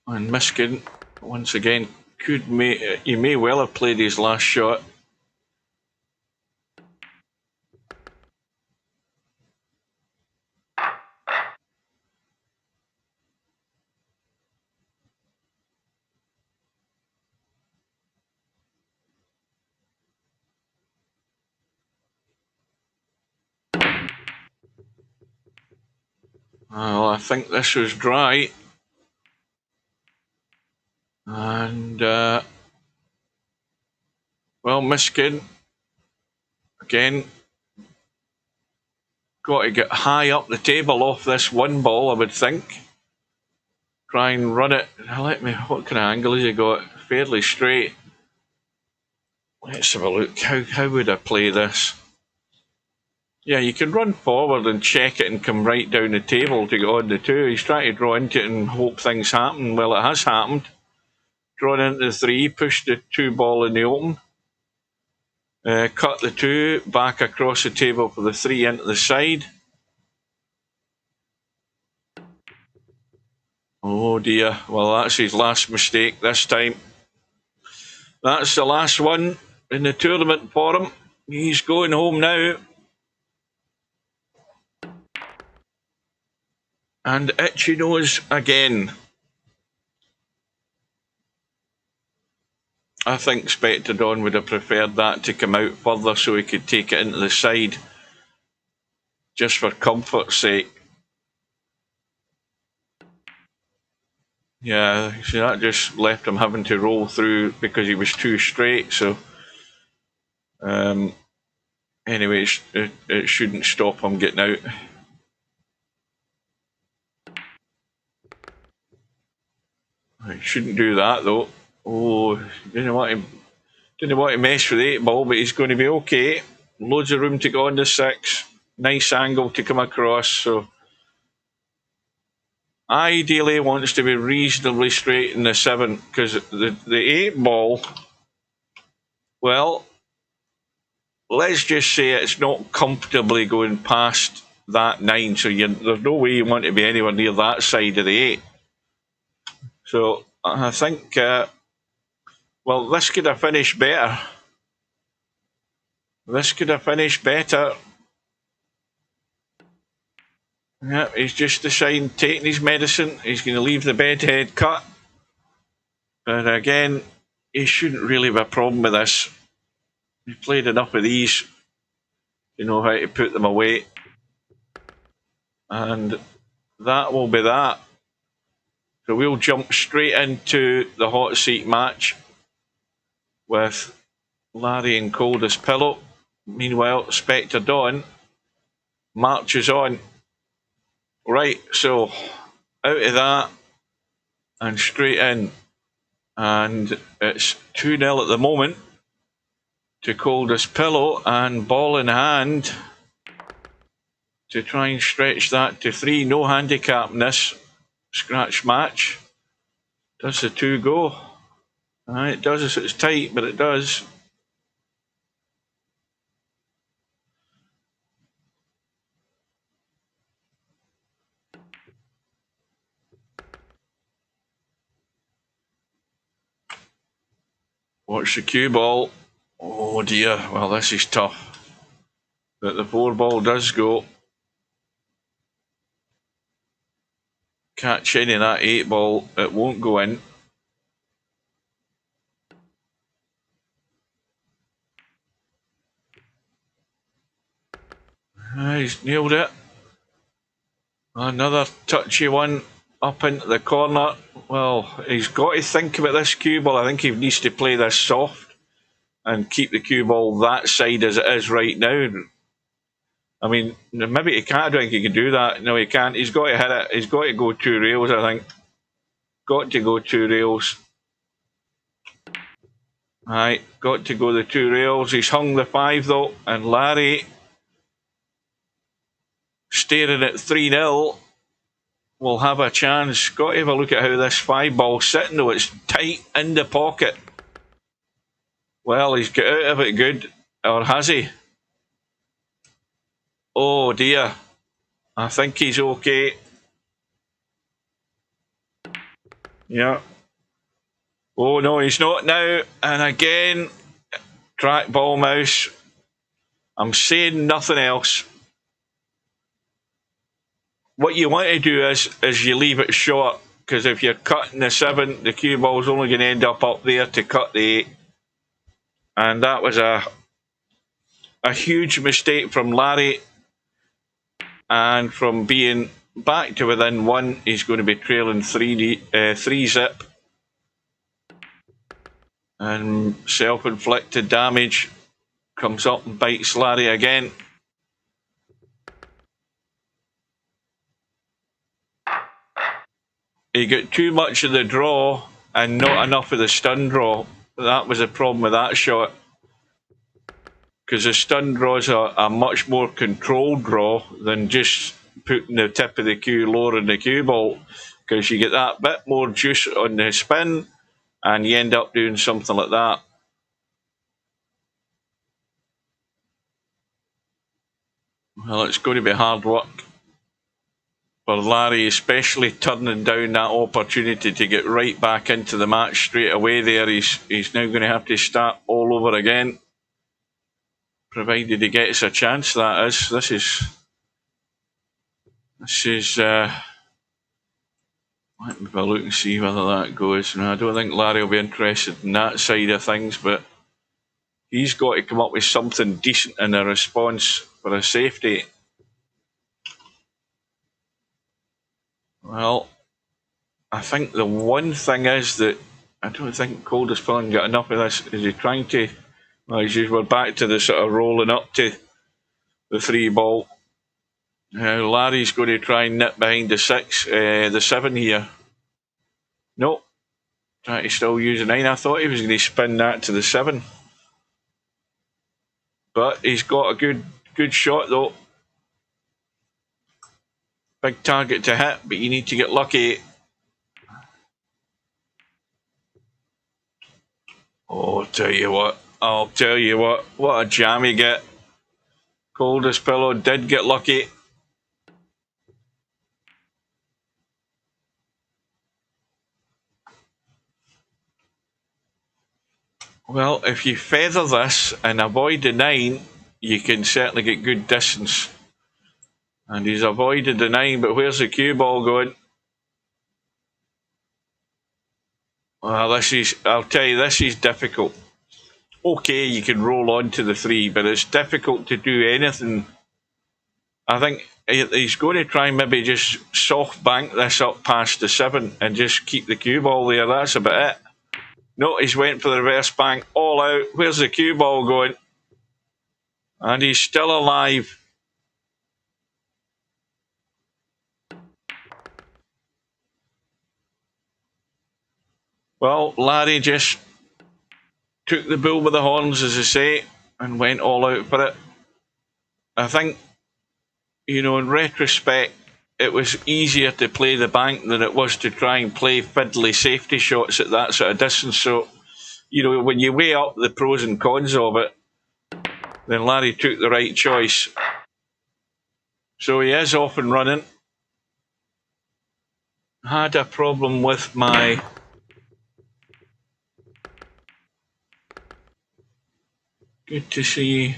and Miskin once again he may well have played his last shot. Well, I think this was dry. And, well, Miskin, again, got to get high up the table off this 1 ball, I would think. Try and run it. What kind of angle has he got? Fairly straight. Let's have a look. How would I play this? Yeah, you can run forward and check it and come right down the table to get on the 2. He's trying to draw into it and hope things happen. Well, it has happened. Drawn into the 3, push the 2 ball in the open. Cut the 2 back across the table for the 3 into the side. Oh dear. Well, that's his last mistake this time. That's the last one in the tournament for him. He's going home now. And itchy nose again. I think Spectre Dawn would have preferred that to come out further so he could take it into the side, just for comfort's sake. Yeah, see, that just left him having to roll through because he was too straight. So, anyway, it shouldn't stop him getting out. He shouldn't do that though. Oh, didn't want to mess with the 8 ball, but he's going to be okay. Loads of room to go on the 6. Nice angle to come across. So, ideally, wants to be reasonably straight in the 7 because the 8 ball, well, let's just say it's not comfortably going past that 9. So there's no way you want to be anywhere near that side of the 8. So I think, well, this could have finished better. This could have finished better. Yeah, he's just deciding, taking his medicine. He's going to leave the bedhead cut. But again, he shouldn't really have a problem with this. He's played enough of these to know how to put them away. And that will be that. So we'll jump straight into the hot seat match with Larry and Coldest Pillow. Meanwhile, Spectre Dawn marches on. Right, so out of that and straight in. And it's 2-0 at the moment to Coldest Pillow, and ball in hand to try and stretch that to 3. No handicap in this scratch match. Does the 2 go? It does. It's tight, but it does. Watch the cue ball. Oh dear. Well, this is tough. But the 4 ball does go. Catch any of that 8 ball. It won't go in. He's nailed it. Another touchy one up into the corner. Well, he's got to think about this cue ball. I think he needs to play this soft and keep the cue ball that side as it is right now. I mean, maybe he can't. I don't think he can do that. No, he can't. He's got to hit it. He's got to go 2 rails, I think. Got to go 2 rails. Right, got to go the 2 rails. He's hung the 5 though, and Larry staring at 3-0 will have a chance. Got to have a look at how this 5 ball's sitting though. It's tight in the pocket. Well, he's got out of it good, or has he? Oh dear. I think he's okay. Yeah. Oh no, he's not now. And again, track ball mouse. I'm saying nothing else. What you want to do is you leave it short, because if you're cutting the 7, the cue ball's only going to end up there to cut the 8. And that was a huge mistake from Larry. And from being back to within 1, he's going to be trailing 3 zip. And self-inflicted damage comes up and bites Larry again. He got too much of the draw and not enough of the stun draw. That was the problem with that shot. Because the stun draw is a much more controlled draw than just putting the tip of the cue lower in the cue ball. Because you get that bit more juice on the spin and you end up doing something like that. Well, it's going to be hard work for Larry, especially turning down that opportunity to get right back into the match straight away there. He's now going to have to start all over again, provided he gets a chance, that is. This is let me have a look and see whether that goes. Now, I don't think Larry will be interested in that side of things, but he's got to come up with something decent in a response for a safety. Well, I think the one thing is that I don't think Coldest Pillen got enough of this. Is he trying to... Well, we're back to the sort of rolling up to the 3 ball. Now Larry's going to try and nip behind the 7 here. No, trying to still use a 9. I thought he was going to spin that to the 7. But he's got a good shot though. Big target to hit, but you need to get lucky. Oh, I'll tell you what a jam you get. Coldest Pillow did get lucky. Well, if you feather this and avoid the 9, you can certainly get good distance. And he's avoided the 9, but where's the cue ball going? Well, I'll tell you, this is difficult. Okay, you can roll on to the 3, but it's difficult to do anything. I think he's going to try and maybe just soft bank this up past the 7 and just keep the cue ball there. That's about it. No, he's went for the reverse bank all out. Where's the cue ball going? And he's still alive. Well, Larry just took the bull by the horns, as I say, and went all out for it. I think, in retrospect, it was easier to play the bank than it was to try and play fiddly safety shots at that sort of distance. So, when you weigh up the pros and cons of it, then Larry took the right choice. So he is off and running. Had a problem with my... Good to see.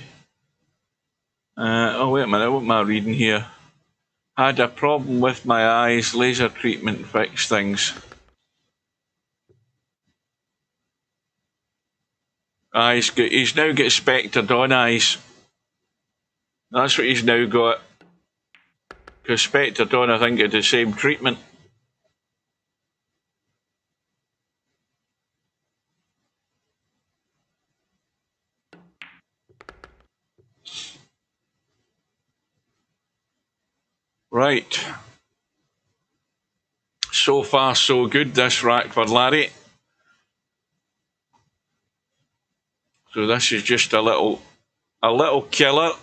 Oh, wait a minute, what am I reading here? Had a problem with my eyes, laser treatment fixed things. He's now got Spectre on eyes. That's what he's now got. Because Spectre Dawn, I think, had the same treatment. Right. So far, so good, this rack for Larry. So this is just a little killer.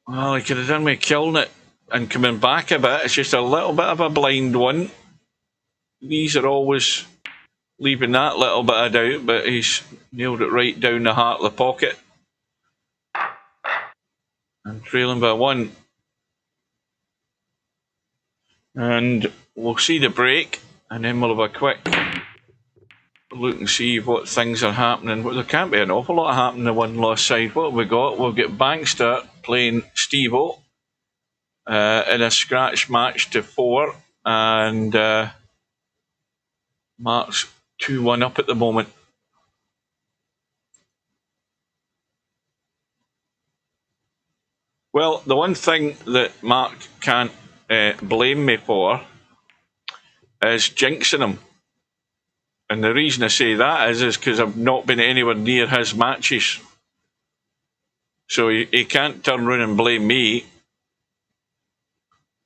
Well, he could have done me killing it and coming back a bit. It's just a little bit of a blind one. These are always leaving that little bit of doubt, but he's nailed it right down the heart of the pocket. And trailing by 1. And we'll see the break, and then we'll have a quick look and see what things are happening. Well, there can't be an awful lot happening on the one-loss side. What have we got? We've got Bankster playing Steve-O in a scratch match to 4, and Mark's 2-1 up at the moment. Well, the one thing that Mark can't blame me for is jinxing him. And the reason I say that is because I've not been anywhere near his matches. So he can't turn around and blame me.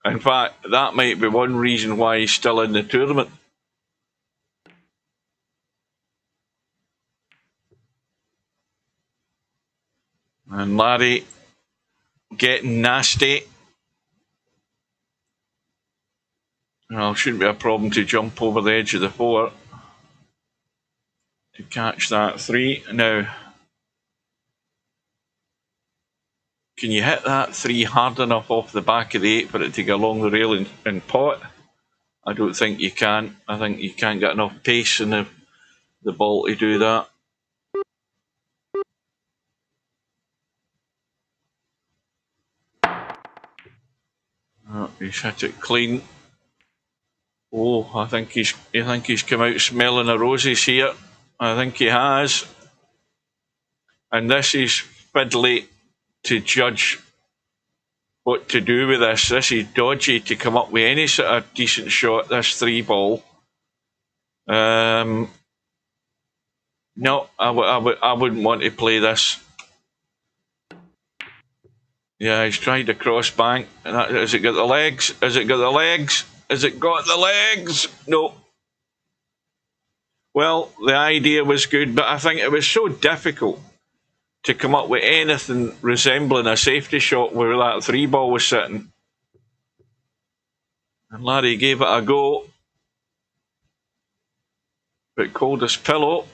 In fact, that might be one reason why he's still in the tournament. And Larry getting nasty. Well, shouldn't be a problem to jump over the edge of the 4 to catch that 3. Now, Can you hit that 3 hard enough off the back of the 8 for it to go along the rail and pot? I don't think you can. I think you can't get enough pace in the ball to do that. Oh, he's hit it clean. Oh, I think he's come out smelling the roses here. I think he has. And this is fiddly to judge what to do with this. This is dodgy to come up with any sort of decent shot, this 3 ball. No, I wouldn't want to play this. Yeah, he's tried to cross bank. Has it got the legs? Has it got the legs? Has it got the legs? No. Well, the idea was good, but I think it was so difficult to come up with anything resembling a safety shot where that 3 ball was sitting. And Larry gave it a go. But Coldest Pillow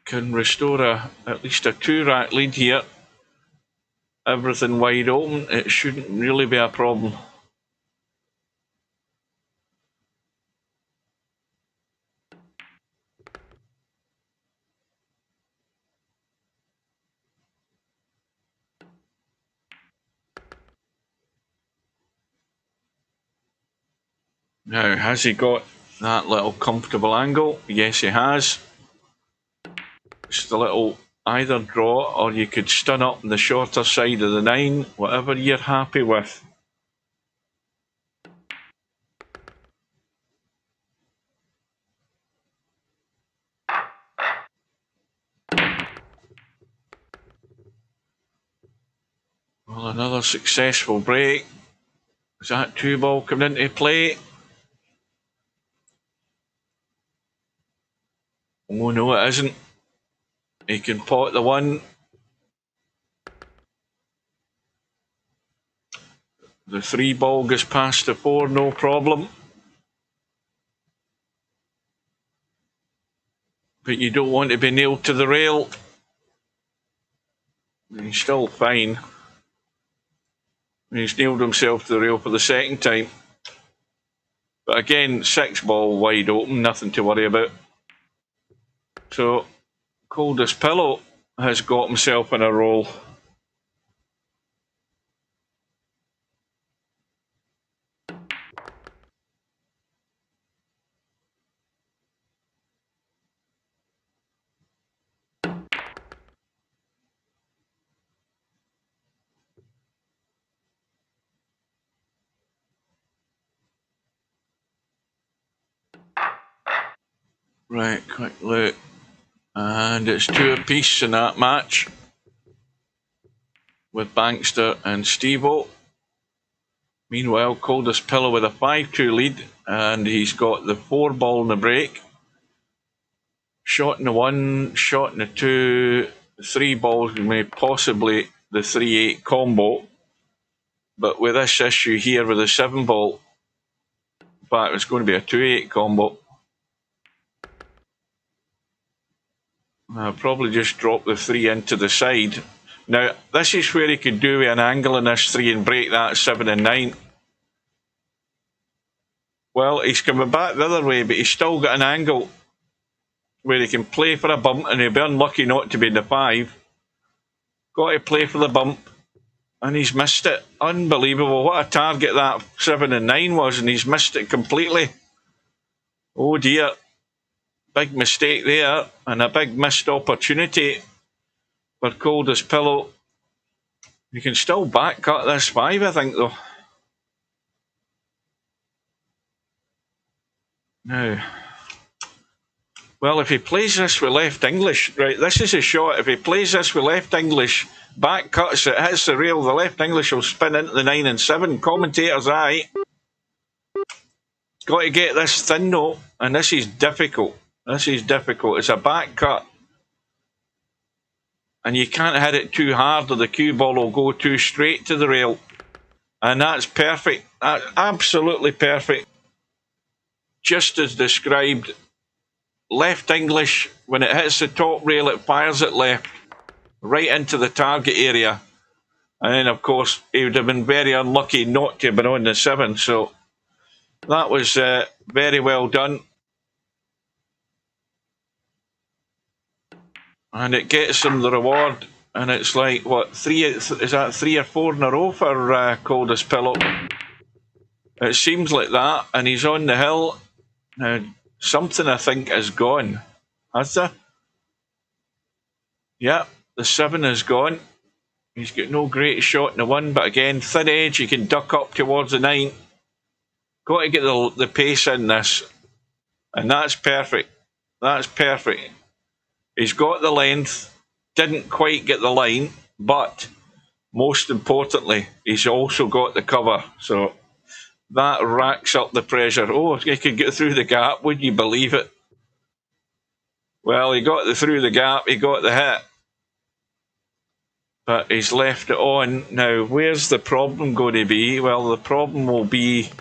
can restore at least a 2-rack lead here. Everything wide open. It shouldn't really be a problem. Now, has he got that little comfortable angle? Yes, he has. Just a little either draw, or you could stun up on the shorter side of the 9, whatever you're happy with. Well, another successful break. Is that 2 ball coming into play? Oh no, it isn't. He can pot the 1. The 3 ball goes past the 4, no problem. But you don't want to be nailed to the rail. He's still fine. He's nailed himself to the rail for the 2nd time. But again, 6 ball wide open, nothing to worry about. So, Coldest Pillow has got himself in a roll. Right, quick look. And it's 2 apiece in that match with Bankster and Stevo. Meanwhile, Coldest Pillow with a 5-2 lead, and he's got the 4 ball in the break. Shot in the 1, shot in the 2, 3 balls, may possibly the 3-8 combo. But with this issue here with the 7 ball, in fact, it's going to be a 2-8 combo. I'll probably just drop the 3 into the side. Now, this is where he could do an angle in this 3 and break that 7 and 9. Well, he's coming back the other way, but he's still got an angle where he can play for a bump, and he'll be unlucky not to be in the 5. Got to play for the bump, and he's missed it. Unbelievable. What a target that 7 and 9 was, and he's missed it completely. Oh dear. Big mistake there, and a big missed opportunity for Coldest Pillow. You can still back cut this 5, I think, though. Now, well, if he plays this with left English, right, this is a shot. If he plays this with left English, back cuts it, hits the rail, the left English will spin into the 9 and 7. Commentator's eye. Got to get this thin, though, and this is difficult. This is difficult. It's a back cut. And you can't hit it too hard or the cue ball will go too straight to the rail. And that's perfect. That's absolutely perfect. Just as described. Left English, when it hits the top rail, it fires it left. Right into the target area. And then, of course, he would have been very unlucky not to have been on the 7. So that was very well done. And it gets him the reward. And it's like, what, is that 3 or 4 in a row for Coldest Pillow? It seems like that. And he's on the hill. Now, something I think is gone. Has there? Yeah, the 7 is gone. He's got no great shot in the 1, but again, thin edge, he can duck up towards the 9. Got to get the pace in this. And that's perfect. That's perfect. He's got the length, didn't quite get the line, but most importantly, he's also got the cover. So that racks up the pressure. Oh, he can get through the gap, would you believe it? Well, he got through the gap, he got the hit. But he's left it on. Now, where's the problem going to be? Well, the problem will be...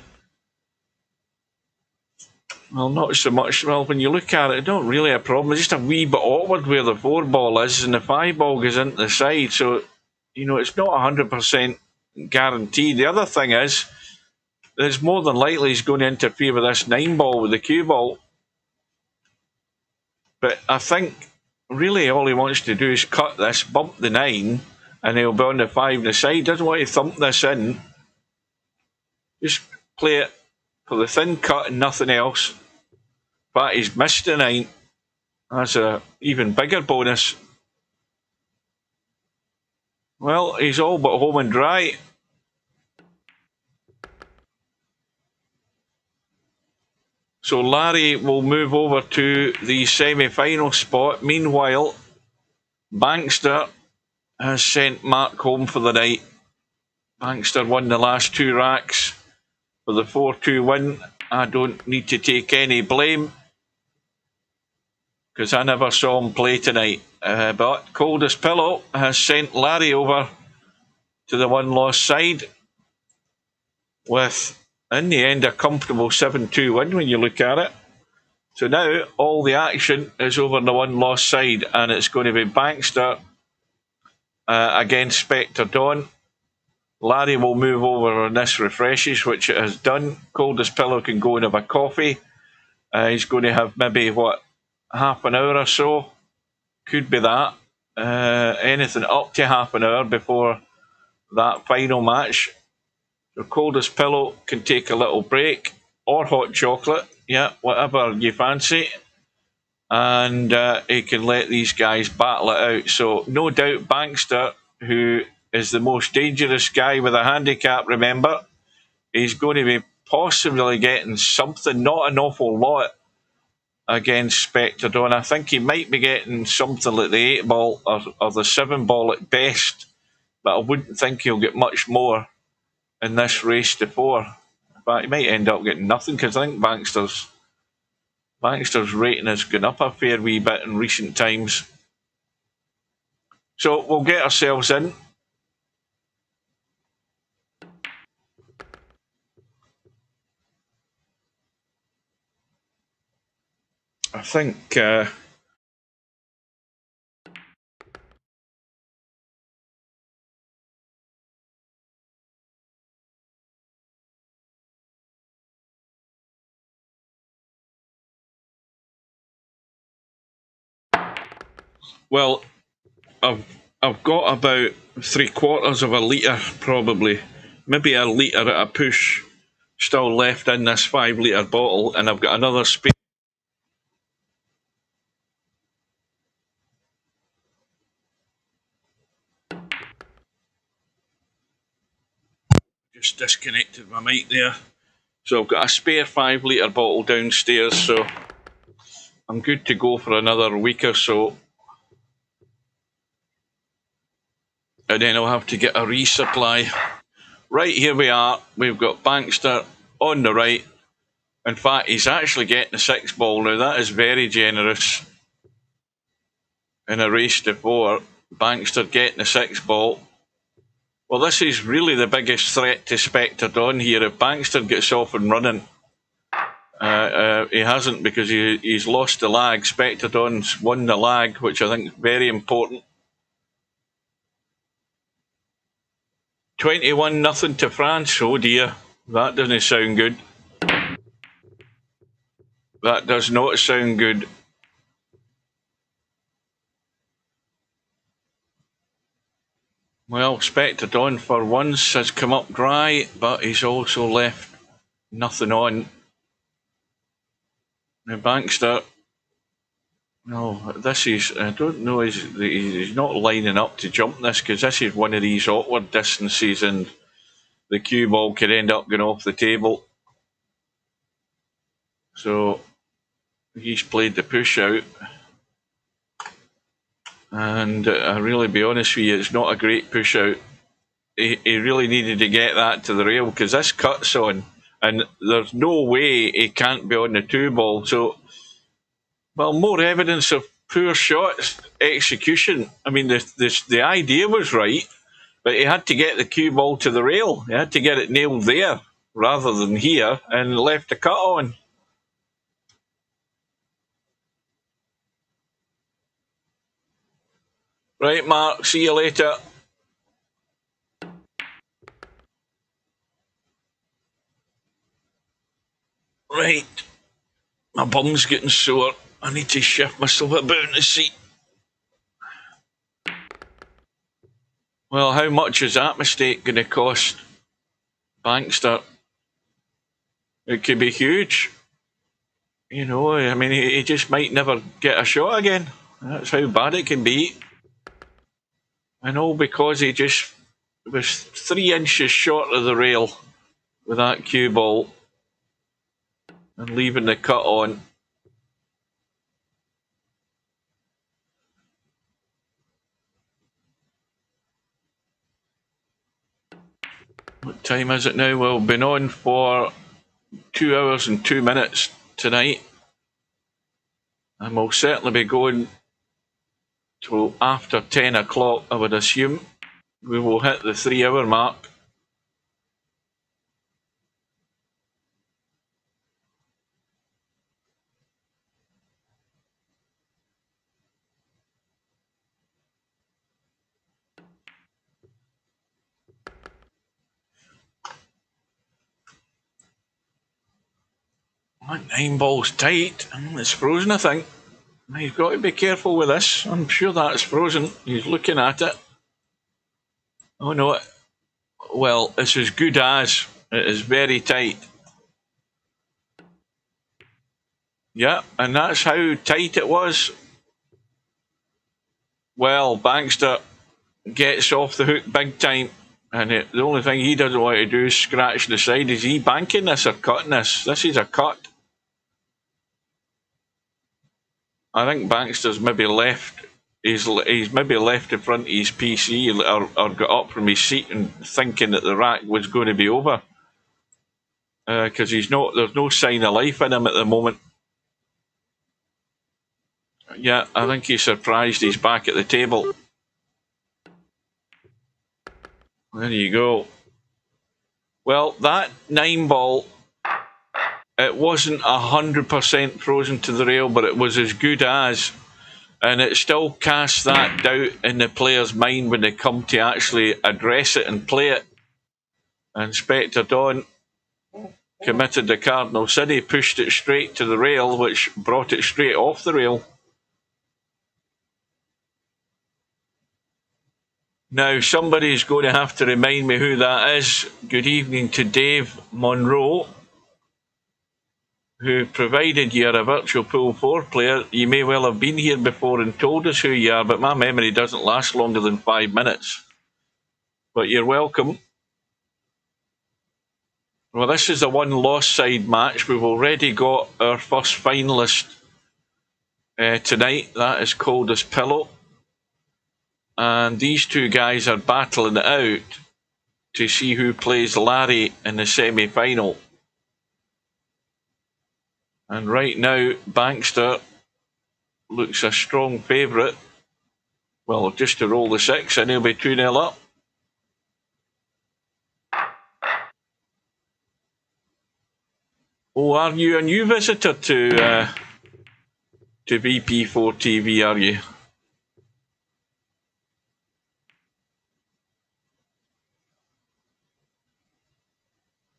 Well, not so much. Well, when you look at it, it's not really a problem. It's just a wee bit awkward where the 4 ball is and the 5 ball goes into the side. So, you know, it's not 100% guaranteed. The other thing is, it's more than likely he's going to interfere with this 9 ball with the cue ball. But I think really all he wants to do is cut this, bump the 9, and he'll be on the 5 on the side. Doesn't want to thump this in. Just play it for the thin cut and nothing else. But he's missed the 9. That's an even bigger bonus. Well, he's all but home and dry. So Larry will move over to the semi-final spot. Meanwhile, Bankster has sent Mark home for the night. Bankster won the last 2 racks for the 4-2 win. I don't need to take any blame because I never saw him play tonight. But Coldest Pillow has sent Larry over to the 1-loss side with, in the end, a comfortable 7-2 win when you look at it. So now all the action is over on the 1-loss side, and it's going to be Bankster against Spectre Dawn. Larry will move over when this refreshes, which it has done. Coldest Pillow can go and have a coffee. He's going to have maybe, what, half an hour or so? Could be that. Anything up to half an hour before that final match. So Coldest Pillow can take a little break, or hot chocolate, yeah, whatever you fancy. And he can let these guys battle it out. So no doubt Bankster, who is the most dangerous guy with a handicap, remember, he's going to be possibly getting something, not an awful lot, against Spectre Dawn. I think he might be getting something like the 8 ball or the 7 ball at best, but I wouldn't think he'll get much more in this race to 4. In fact, he might end up getting nothing because I think Bankster's rating has gone up a fair wee bit in recent times. So we'll get ourselves in. I think well, I've got about 3/4 of a litre, probably, maybe a litre at a push, still left in this 5-litre bottle, and I've got another spare. Just disconnected my mic there. So I've got a spare 5-litre bottle downstairs, so I'm good to go for another week or so. And then I'll have to get a resupply. Right, here we are. We've got Bankster on the right. In fact, he's actually getting the 6 ball now. That is very generous. In a race to 4, Bankster getting the 6 ball. Well, this is really the biggest threat to Spectre Dawn here. If Bankster gets off and running, he hasn't, because he's lost the lag. Spectre Dawn's won the lag, which I think is very important. 21-0 to France. Oh dear, that doesn't sound good. That does not sound good. Well, Spectre Dawn for once has come up dry, but he's also left nothing on. Now Bankster, no, this is, I don't know, he's not lining up to jump this, because this is one of these awkward distances and the cue ball could end up going off the table. So he's played the push out. And I'll really be honest with you, it's not a great push out. He really needed to get that to the rail, because this cuts on, and there's no way he can't be on the 2 ball. So, well, more evidence of poor shots execution. I mean, the idea was right, but he had to get the cue ball to the rail. He had to get it nailed there rather than here, and left the cut on. Right, Mark, see you later. Right, my bum's getting sore. I need to shift myself about in the seat. Well, how much is that mistake going to cost Bankster? It could be huge. You know, I mean, he just might never get a shot again. That's how bad it can be. And all because he just was 3 inches short of the rail with that cue ball and leaving the cut on. What time is it now? Well, been on for 2 hours and 2 minutes tonight. And we'll certainly be going till after 10 o'clock, I would assume. We will hit the 3-hour mark. That 9-ball's tight. It's frozen, I think. He's got to be careful with this. I'm sure that's frozen. He's looking at it. Oh no. Well, it's as good as. It is very tight. Yeah, and that's how tight it was. Well, Bankster gets off the hook big time. And the only thing he doesn't want to do is scratch the side. Is he banking this or cutting this? This is a cut. I think Bankster's maybe left. He's maybe left in front of his PC or got up from his seat and thinking that the rack was going to be over. Because there's no sign of life in him at the moment. Yeah, I think he's surprised he's back at the table. There you go. Well, that 9-ball, it wasn't 100% frozen to the rail, but it was as good as. And it still casts that doubt in the player's mind when they come to actually address it and play it. And Spectre Dawn committed the cardinal sin. He pushed it straight to the rail, which brought it straight off the rail. Now, somebody's going to have to remind me who that is. Good evening to Dave Monroe, who provided you're a Virtual Pool 4 player. You may well have been here before and told us who you are, but my memory doesn't last longer than 5 minutes. But you're welcome. Well, this is a one-loss side match. We've already got our first finalist tonight. That is Cold as Pillow. And these two guys are battling it out to see who plays Larry in the semi-final. And right now, Bankster looks a strong favourite. Well, just to roll the 6, and he'll be 2-0 up. Oh, are you a new visitor to VP4TV, are you?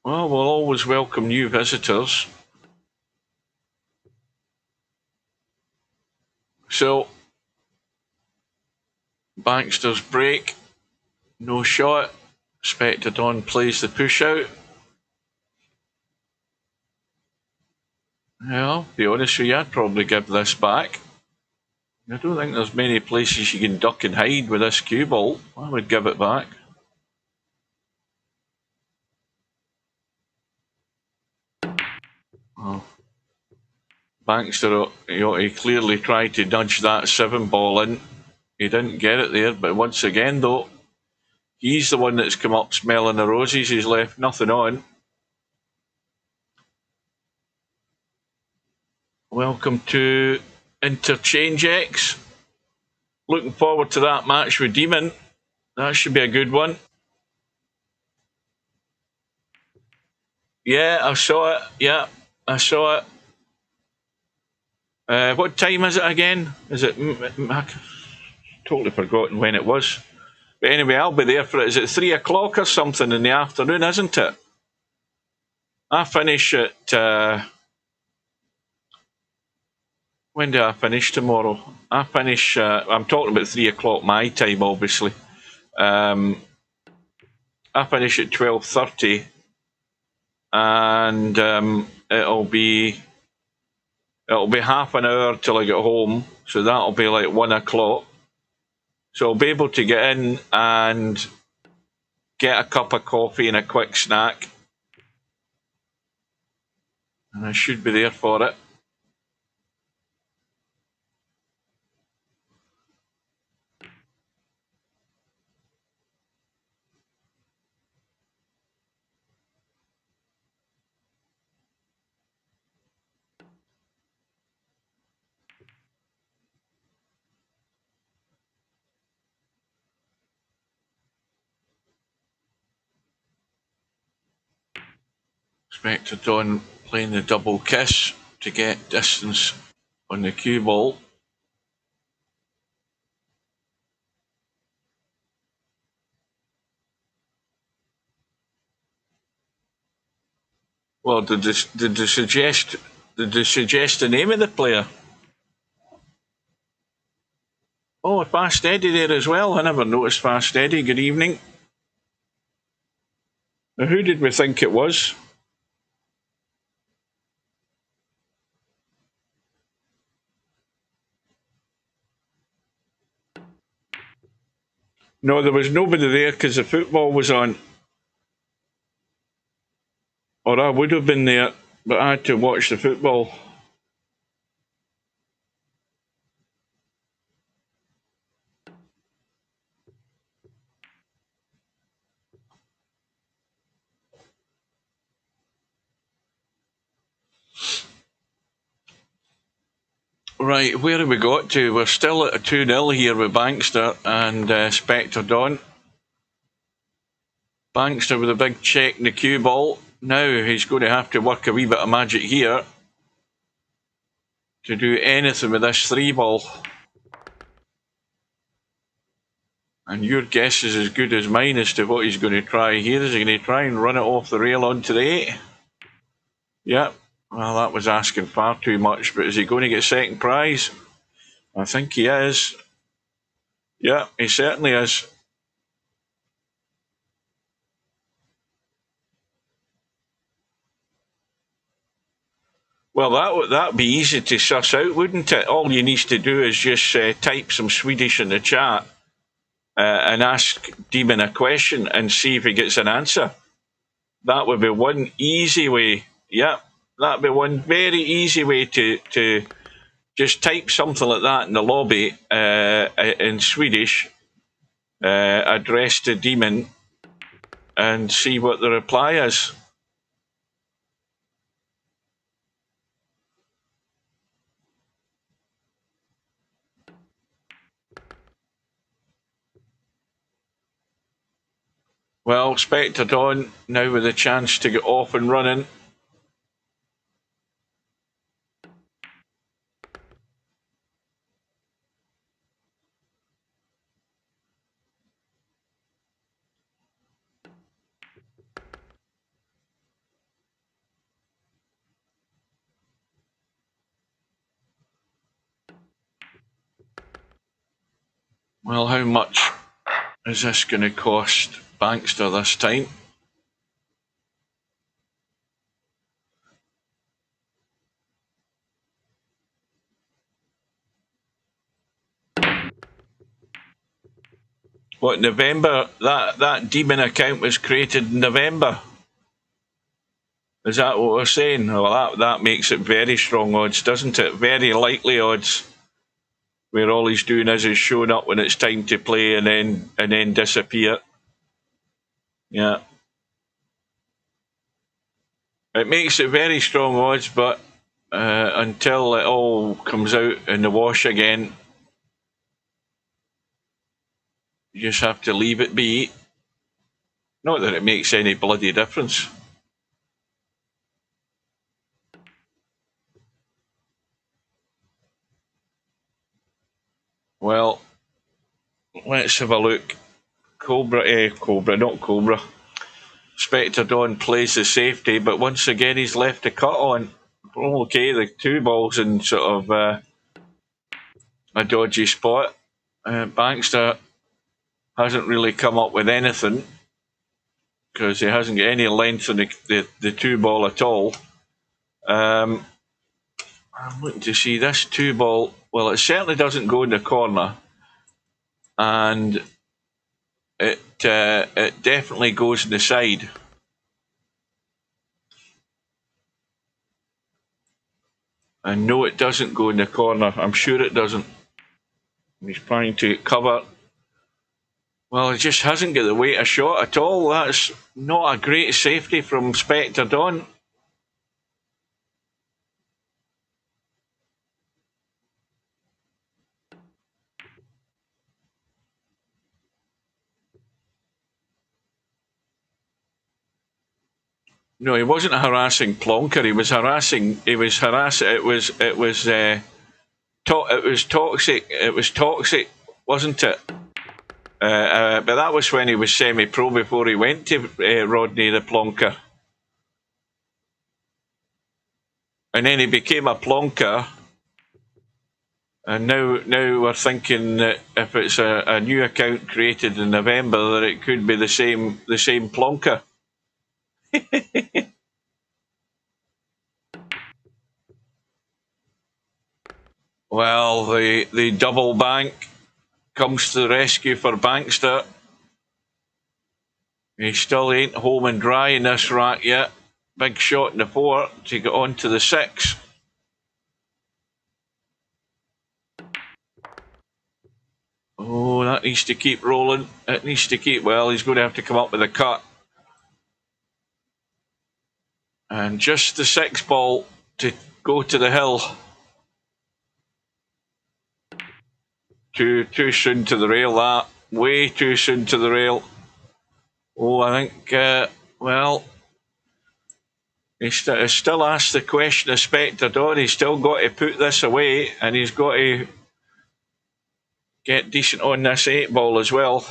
Well, we'll always welcome new visitors. So, Baxter's break, no shot. Spectre Dawn plays the push out. Well, be honest with you, I'd probably give this back. I don't think there's many places you can duck and hide with this cue ball. I would give it back. Oh. Baxter, he clearly tried to nudge that 7 ball in. He didn't get it there, but once again, though, he's the one that's come up smelling the roses. He's left nothing on. Welcome to Interchange X. Looking forward to that match with Demon. That should be a good one. Yeah, I saw it. Yeah, I saw it. What time is it again? Is it? I've totally forgotten when it was. But anyway, I'll be there for it. Is it 3 o'clock or something in the afternoon, isn't it? I finish at. When do I finish tomorrow? I finish. I'm talking about 3 o'clock my time, obviously. I finish at 12:30, and it'll be half an hour till I get home. So that'll be like 1 o'clock. So I'll be able to get in and get a cup of coffee and a quick snack, and I should be there for it. Spectre Dawn playing the double kiss to get distance on the cue ball. Well, did they suggest the name of the player? Oh, Fast Eddie there as well. I never noticed Fast Eddie. Good evening. Now, who did we think it was? No, there was nobody there because the football was on. Or I would have been there, but I had to watch the football. Right, where have we got to? We're still at a 2-0 here with Bankster and Spectre Dawn. Bankster with a big check in the cue ball. Now he's going to have to work a wee bit of magic here to do anything with this 3 ball. And your guess is as good as mine as to what he's going to try here. Is he going to try and run it off the rail onto the 8? Yep. Well, that was asking far too much, but is he going to get second prize? I think he is. Yeah, he certainly is. Well, that'd be easy to suss out, wouldn't it? All you need to do is just type some Swedish in the chat and ask Demon a question and see if he gets an answer. That would be one easy way. Yeah, that'd be one very easy way to just type something like that in the lobby in Swedish, addressed to Demon, and see what the reply is. Well, Spectre Dawn now with a chance to get off and running. Well, how much is this going to cost Bankster this time? What, November? That demon account was created in November. Is that what we're saying? Well, that makes it very strong odds, doesn't it? Very likely odds, where all he's doing is showing up when it's time to play and then disappear. Yeah. It makes it very strong odds, but until it all comes out in the wash again, you just have to leave it be. Not that it makes any bloody difference. Well, let's have a look. Not Cobra. Spectre Dawn plays the safety, but once again he's left the cut on. Okay, the two balls in sort of a dodgy spot. Bankster hasn't really come up with anything because he hasn't got any length in the two ball at all. I'm looking to see this two ball. Well, it certainly doesn't go in the corner, and it definitely goes in the side. And no, it doesn't go in the corner. I'm sure it doesn't. He's trying to cover. Well, it just hasn't got the weight of shot at all. That's not a great safety from Spectre Dawn. No, he wasn't harassing Plonker. It was toxic. It was toxic, wasn't it? But that was when he was semi-pro before he went to Rodney the Plonker. And then he became a Plonker. And now we're thinking that if it's a new account created in November, that it could be the same Plonker. Well, the double bank comes to the rescue for Bankster. He still ain't home and dry in this rack yet. Big shot in the 4 to get on to the 6. Oh, that needs to keep rolling. It needs to keep, well, he's going to have to come up with a cut. And just the 6 ball to go to the hill. Too soon to the rail, that. Way too soon to the rail. Oh, I think, well, he still asked the question of Spectre Dawn. He's still got to put this away, and he's got to get decent on this 8 ball as well.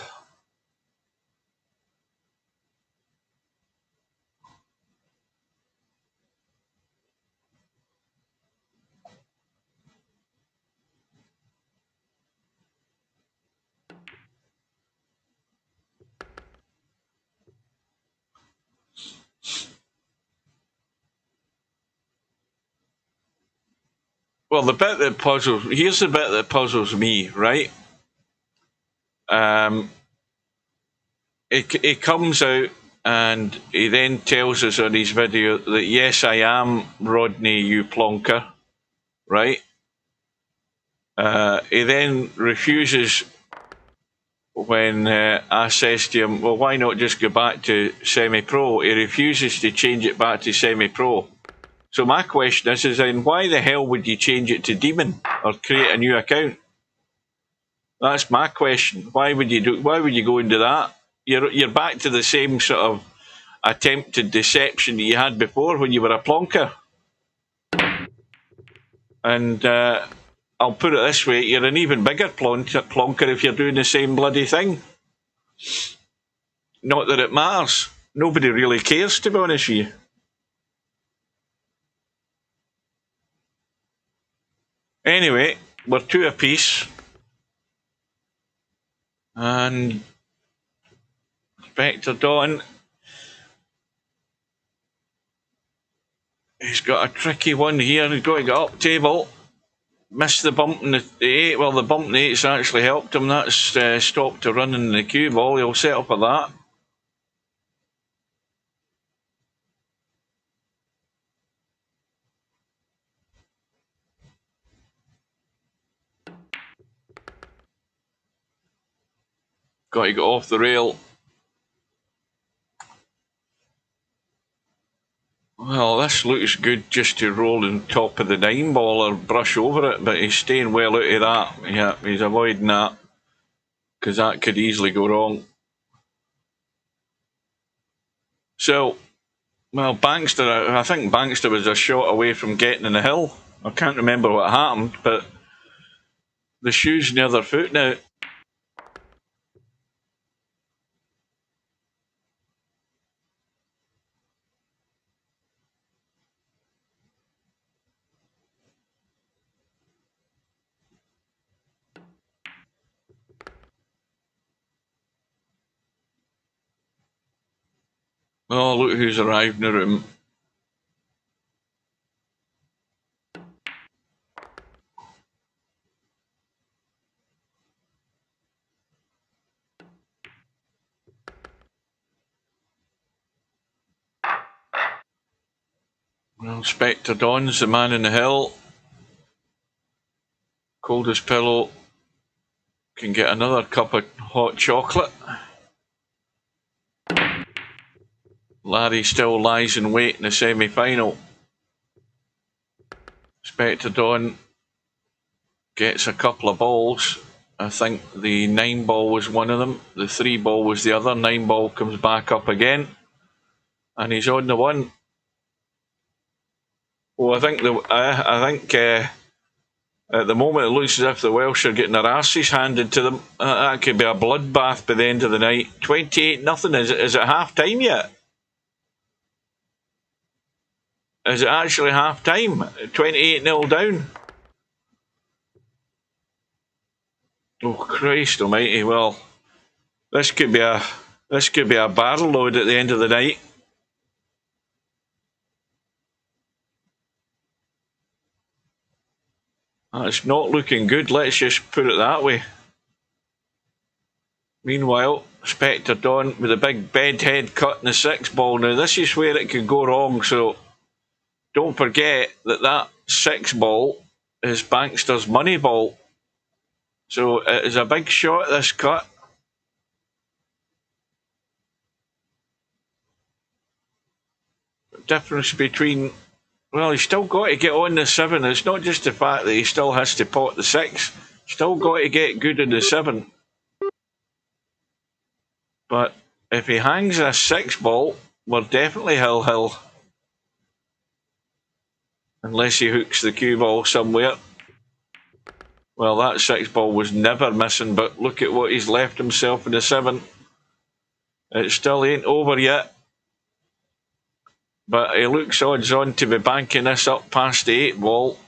Well, here's the bit that puzzles me, right? He comes out and he then tells us on his video that, yes, I am Rodney, you plonker, right? He then refuses when I says to him, well, why not just go back to semi-pro? He refuses to change it back to semi-pro. So my question is then why the hell would you change it to Demon or create a new account? That's my question. Why would you go into that? You're back to the same sort of attempted deception that you had before when you were a plonker. And I'll put it this way, you're an even bigger plonker if you're doing the same bloody thing. Not that it matters. Nobody really cares, to be honest with you. Anyway, we're 2 apiece. And Spectre Dawn, he's got a tricky one here. He's got to get up table. Missed the bump in the 8. Well, the bump in the 8's actually helped him. That's stopped to run in the cue ball. He'll set up for that. Got to get off the rail. Well, this looks good just to roll on top of the 9 ball or brush over it, but he's staying well out of that. Yeah, he's avoiding that because that could easily go wrong. So, well, Bankster, I think Bankster was a shot away from getting in the hill. I can't remember what happened, but the shoe's near their foot now. Oh, look who's arrived in the room. Well, Spectre Dawn's the man in the hill. Coldest Pillow can get another cup of hot chocolate. Larry still lies in wait in the semi-final. Spectre Dawn gets a couple of balls. I think the 9 ball was one of them. The 3 ball was the other. 9 ball comes back up again. And he's on the 1. Well, I think at the moment it looks as if the Welsh are getting their asses handed to them. That could be a bloodbath by the end of the night. 28-0. Is it half time yet? Is it actually half time? 28-0 down. Oh Christ Almighty! Well, this could be a barrel load at the end of the night. It's not looking good. Let's just put it that way. Meanwhile, Spectre Dawn with a big bedhead cut in the 6 ball. Now this is where it could go wrong. So don't forget that 6 ball is Bankster's money ball. So it is a big shot, this cut. Difference between, well, he's still got to get on the 7. It's not just the fact that he still has to pot the 6. Still got to get good in the 7. But if he hangs a 6 ball, we're definitely hill. Unless he hooks the cue ball somewhere. Well, that 6 ball was never missing, but look at what he's left himself in the 7. It still ain't over yet. But he looks odds on to be banking this up past the 8 ball.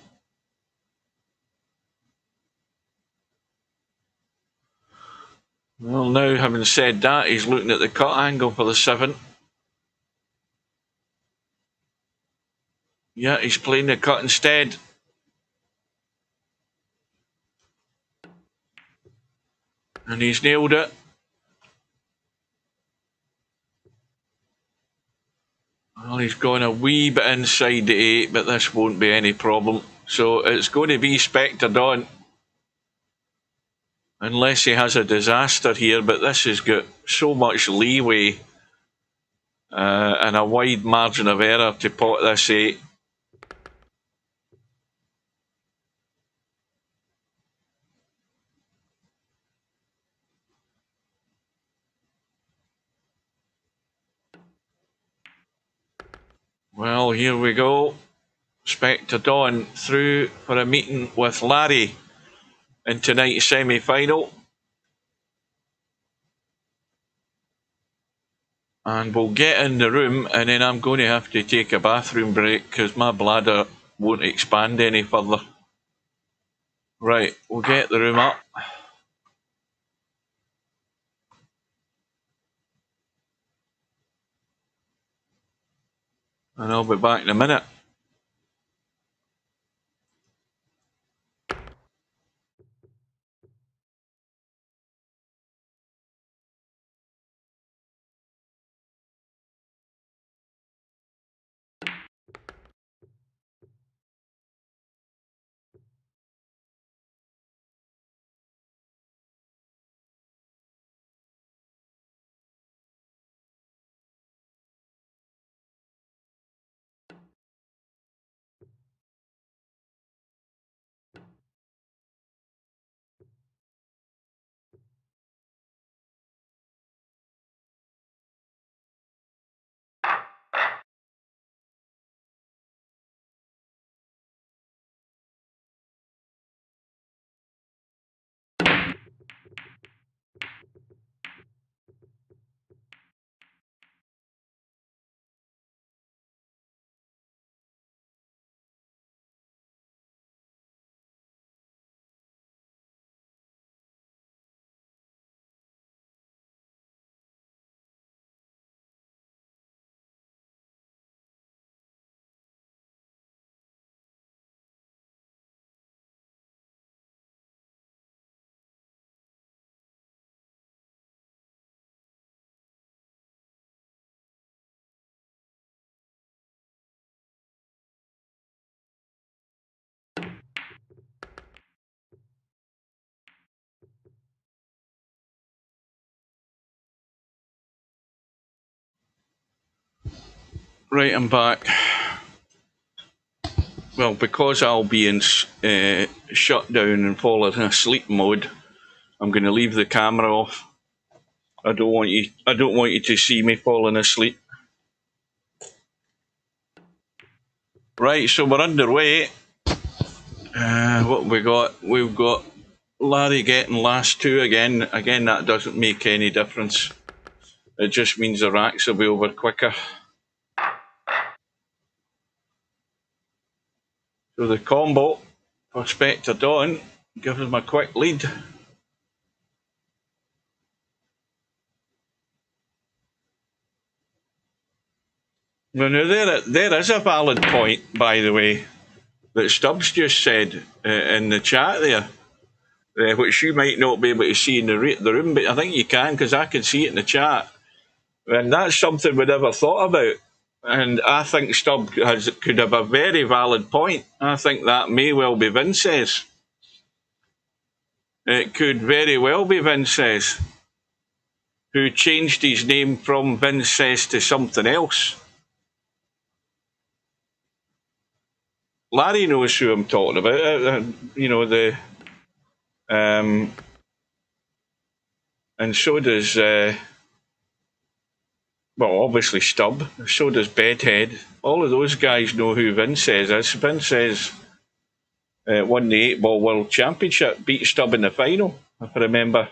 Well, now, having said that, he's looking at the cut angle for the 7. Yeah, he's playing the cut instead. And he's nailed it. Well, he's gone a wee bit inside the 8, but this won't be any problem. So it's going to be Spectre Dawn. Unless he has a disaster here, but this has got so much leeway and a wide margin of error to pot this 8. Well, here we go. Spectre Dawn through for a meeting with Larry in tonight's semi-final. And we'll get in the room, and then I'm going to have to take a bathroom break because my bladder won't expand any further. Right, we'll get the room up. and I'll be back in a minute. Right, I'm back. Well, because I'll be in shutdown and falling asleep mode, I'm going to leave the camera off. I don't want you to see me falling asleep. Right, so we're underway. What have we got? We've got Larry getting last two again. Again, that doesn't make any difference. It just means the racks will be over quicker. So the combo for Spectre Dawn gives him a quick lead. Now there is a valid point, by the way, that Stubbs just said in the chat there, which you might not be able to see in the room, but I think you can, because I can see it in the chat. And that's something we never thought about. And I think Stubb could have a very valid point. I think that may well be Vince's. It could very well be Vince's, who changed his name from Vince's to something else. Larry knows who I'm talking about. And so does, obviously Stubb. So does Bedhead. All of those guys know who Vince's is. Vince's won the 8-Ball World Championship, beat Stubb in the final, if I remember.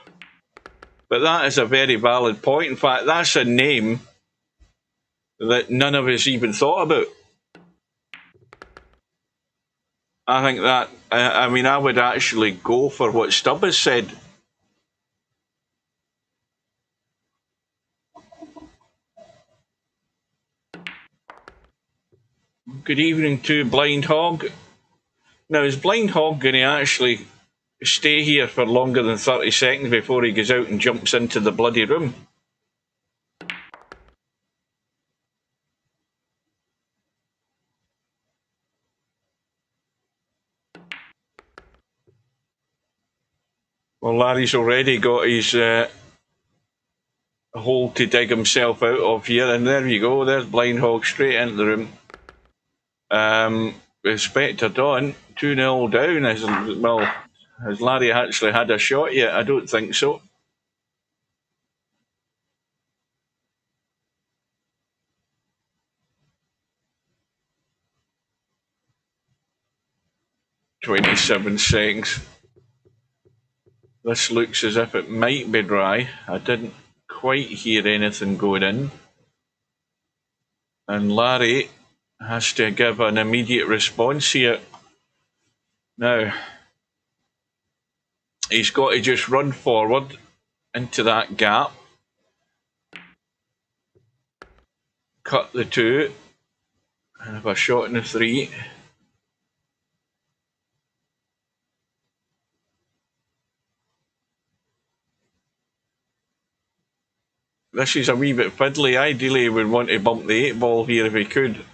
But that is a very valid point. In fact, that's a name that none of us even thought about. I think that, I would actually go for what Stubb has said. Good evening to Blind Hog. Now, is Blind Hog going to actually stay here for longer than 30 seconds before he goes out and jumps into the bloody room? Well, Larry's already got his hole to dig himself out of here, and there you go. There's Blind Hog straight into the room. Spectre Dawn 2-0 down. Has Larry actually had a shot yet? I don't think so. "27 seconds. This looks as if it might be dry. I didn't quite hear anything going in. And Larry has to give an immediate response here. Now, he's got to just run forward into that gap, cut the two, And have a shot in the 3. This is a wee bit fiddly. Ideally, he would want to bump the 8 ball here if he could.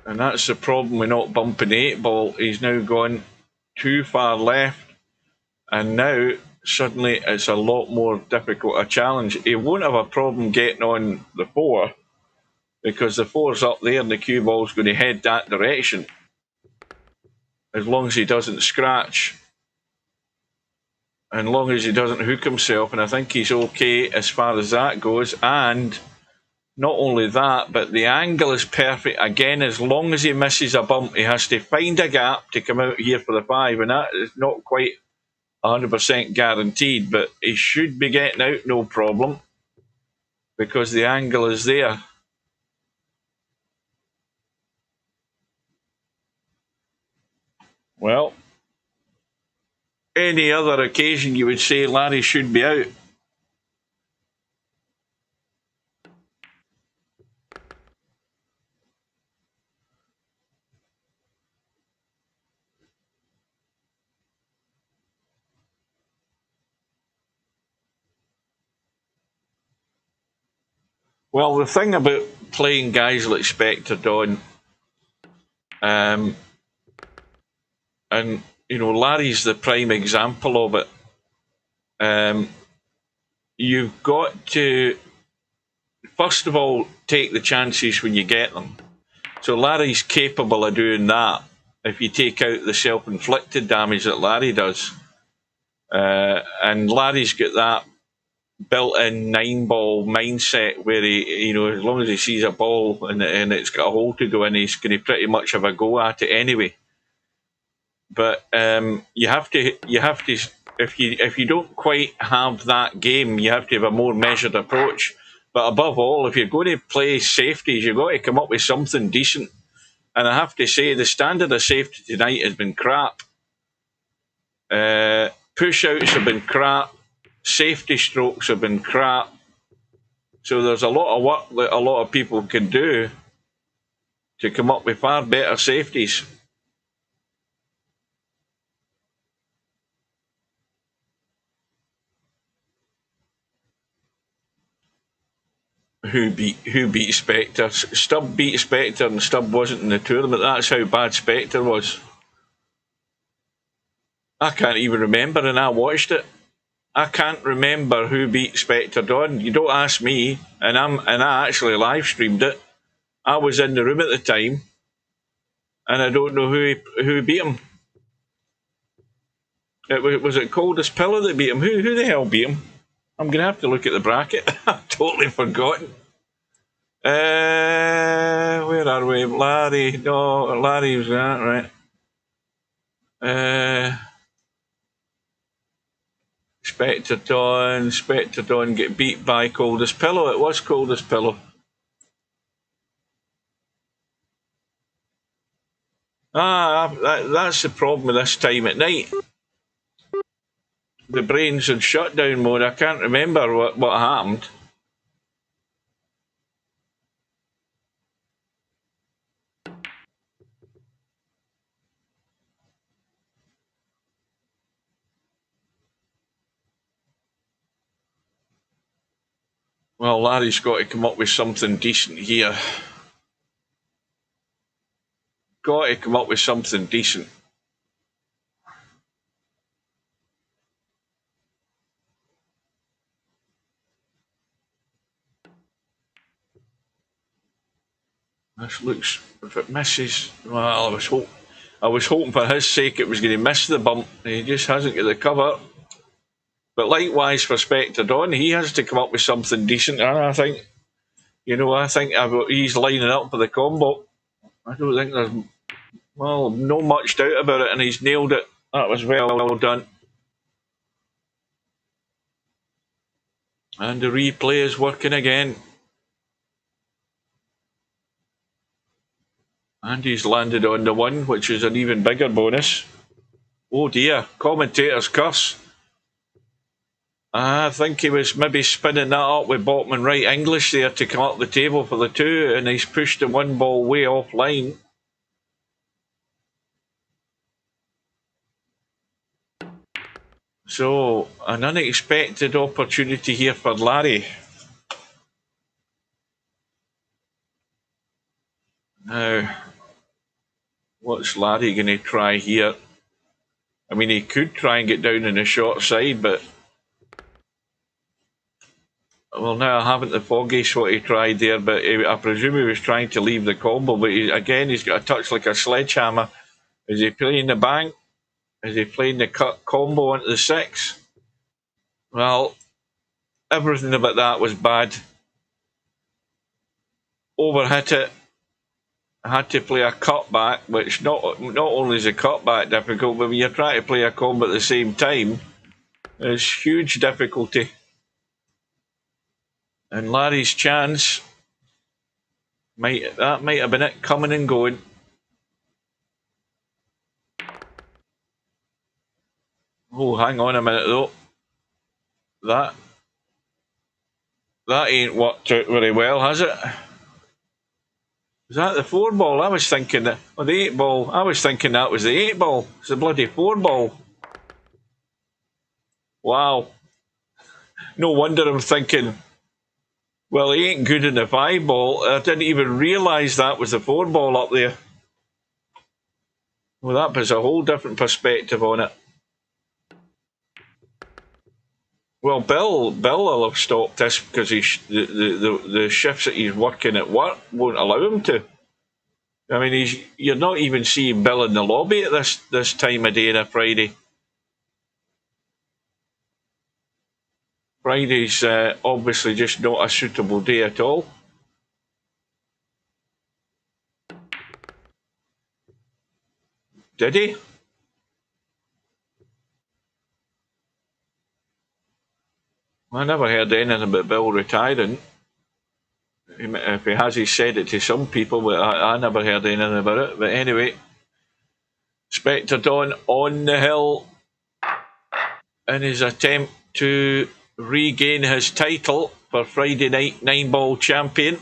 And that's the problem with not bumping the 8 ball. He's now gone too far left. And now, suddenly, it's a lot more difficult a challenge. He won't have a problem getting on the 4, because the 4's up there and the cue ball's going to head that direction. As long as he doesn't scratch. And long as he doesn't hook himself. And I think he's okay as far as that goes. And not only that, but the angle is perfect. Again, as long as he misses a bump, he has to find a gap to come out here for the 5. And that is not quite 100% guaranteed, but he should be getting out no problem, because the angle is there. Well, any other occasion you would say Larry should be out. Well, the thing about playing guys like Spectre Dawn, and you know, Larry's the prime example of it. You've got to, first of all, take the chances when you get them. So Larry's capable of doing that if you take out the self-inflicted damage that Larry does. And Larry's got that built-in 9-ball mindset where he, you know, as long as he sees a ball and it's got a hole to go in, he's going to pretty much have a go at it anyway. But you have to, if you don't quite have that game, you have to have a more measured approach. But above all, if you're going to play safeties, you've got to come up with something decent. And I have to say, the standard of safety tonight has been crap. Push-outs have been crap. Safety strokes have been crap. So there's a lot of work that a lot of people can do to come up with far better safeties. Who beat Spectre? Stubb beat Spectre, and Stubb wasn't in the tournament. That's how bad Spectre was. I can't even remember, and I watched it. I can't remember who beat Spectre Dawn. You don't ask me, and I actually live streamed it. I was in the room at the time, and I don't know who beat him. Was it Coldest Pillow that beat him? Who the hell beat him? I'm gonna have to look at the bracket. I've totally forgotten. Where are we? Larry. No, Larry was that, right? Spectre Dawn get beat by Coldest Pillow. It was Coldest Pillow. That's the problem with this time at night. The brain's in shutdown mode. I can't remember what happened. Well, Larry's got to come up with something decent here. Got to come up with something decent. This looks, if it misses, well, I was hoping for his sake it was going to miss the bump. He just hasn't got the cover. But likewise for Spectre Dawn, he has to come up with something decent. And I think, he's lining up for the combo. I don't think there's, well, no much doubt about it, and he's nailed it. That was well done. And the replay is working again. And he's landed on the 1, which is an even bigger bonus. Oh dear, commentator's curse. I think he was maybe spinning that up with Botman right English there to come up the table for the two, and he's pushed the one ball way offline. So, an unexpected opportunity here for Larry. Now, what's Larry going to try here? I mean, he could try and get down in the short side, but well, now I haven't the foggiest what he tried there, but I presume he was trying to leave the combo. But again, he's got a touch like a sledgehammer. Is he playing the bank? Is he playing the cut combo into the 6? Well, everything about that was bad. Overhit it. Had to play a cutback, which not only is a cutback difficult, but when you're trying to play a combo at the same time, there's huge difficulty. And Larry's chance might have been it, coming and going. Oh, hang on a minute though. That ain't worked out very well, has it? Was that the 4 ball? I was thinking that, or the 8 ball. I was thinking that was the 8 ball. It's the bloody 4 ball. Wow. No wonder I'm thinking, well, he ain't good in the 5 ball. I didn't even realise that was the 4 ball up there. Well, that puts a whole different perspective on it. Well, Bill will have stopped this because the shifts that he's working at work won't allow him to. I mean, you're not even seeing Bill in the lobby at this time of day on a Friday. Friday's obviously just not a suitable day at all. Did he? I never heard anything about Bill retiring. If he has, he said it to some people, but I never heard anything about it. But anyway, Spectre Don on the hill in his attempt to regain his title for Friday Night 9-ball champion.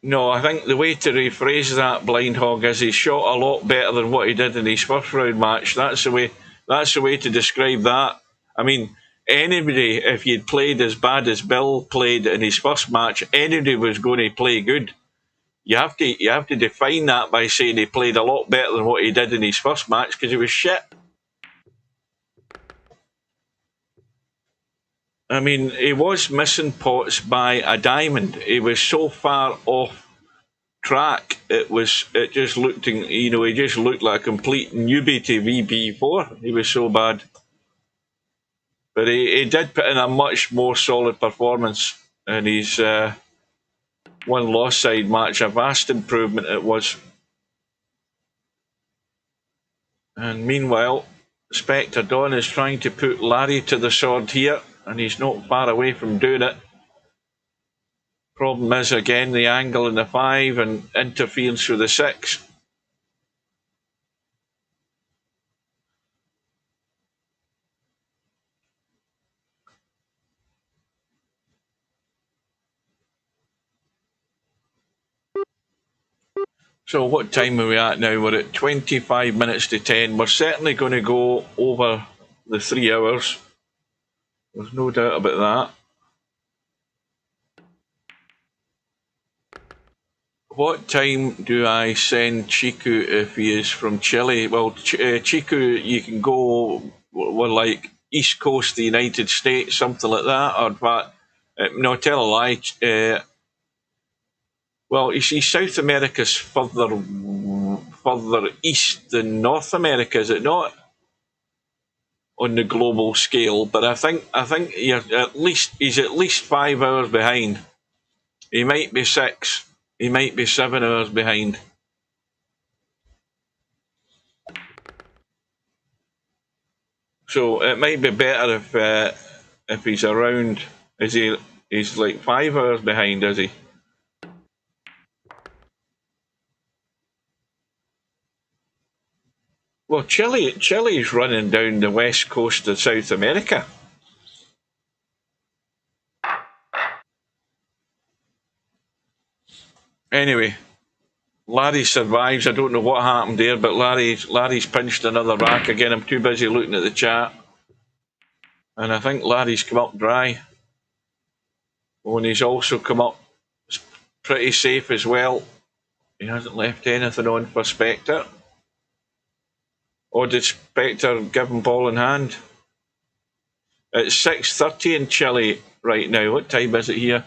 No, I think the way to rephrase that, Blind Hog, is he shot a lot better than what he did in his first round match. That's the way to describe that. I mean, anybody, if you'd played as bad as Bill played in his first match, anybody was going to play good. You have to define that by saying he played a lot better than what he did in his first match, because he was shit. I mean, he was missing pots by a diamond. He was so far off track. He just looked like a complete newbie to VP4. He was so bad. But he did put in a much more solid performance in his one loss side match. A vast improvement it was. And meanwhile, Spectre Don is trying to put Larry to the sword here, and he's not far away from doing it. Problem is, again, the angle in the 5 and interference with the 6. So what time are we at now? We're at 25 minutes to 10. We're certainly going to go over the 3 hours. There's no doubt about that. What time do I send Chiku if he is from Chile? Well, Chiku, you can go, we're like East Coast of the United States, something like that. Or no, tell a lie. Well, you see, South America's further east than North America, is it not? On the global scale, but I think he's at least 5 hours behind. He might be 6. He might be 7 hours behind. So it might be better if he's around. He's like 5 hours behind, is he? Well, Chile's running down the west coast of South America. Anyway, Larry survives. I don't know what happened there, but Larry's pinched another rack again. I'm too busy looking at the chat. And I think Larry's come up dry. Oh, and he's also come up pretty safe as well. He hasn't left anything on for Spectre. Or did Spectre give him ball in hand? It's 6:30 in Chile right now. What time is it here?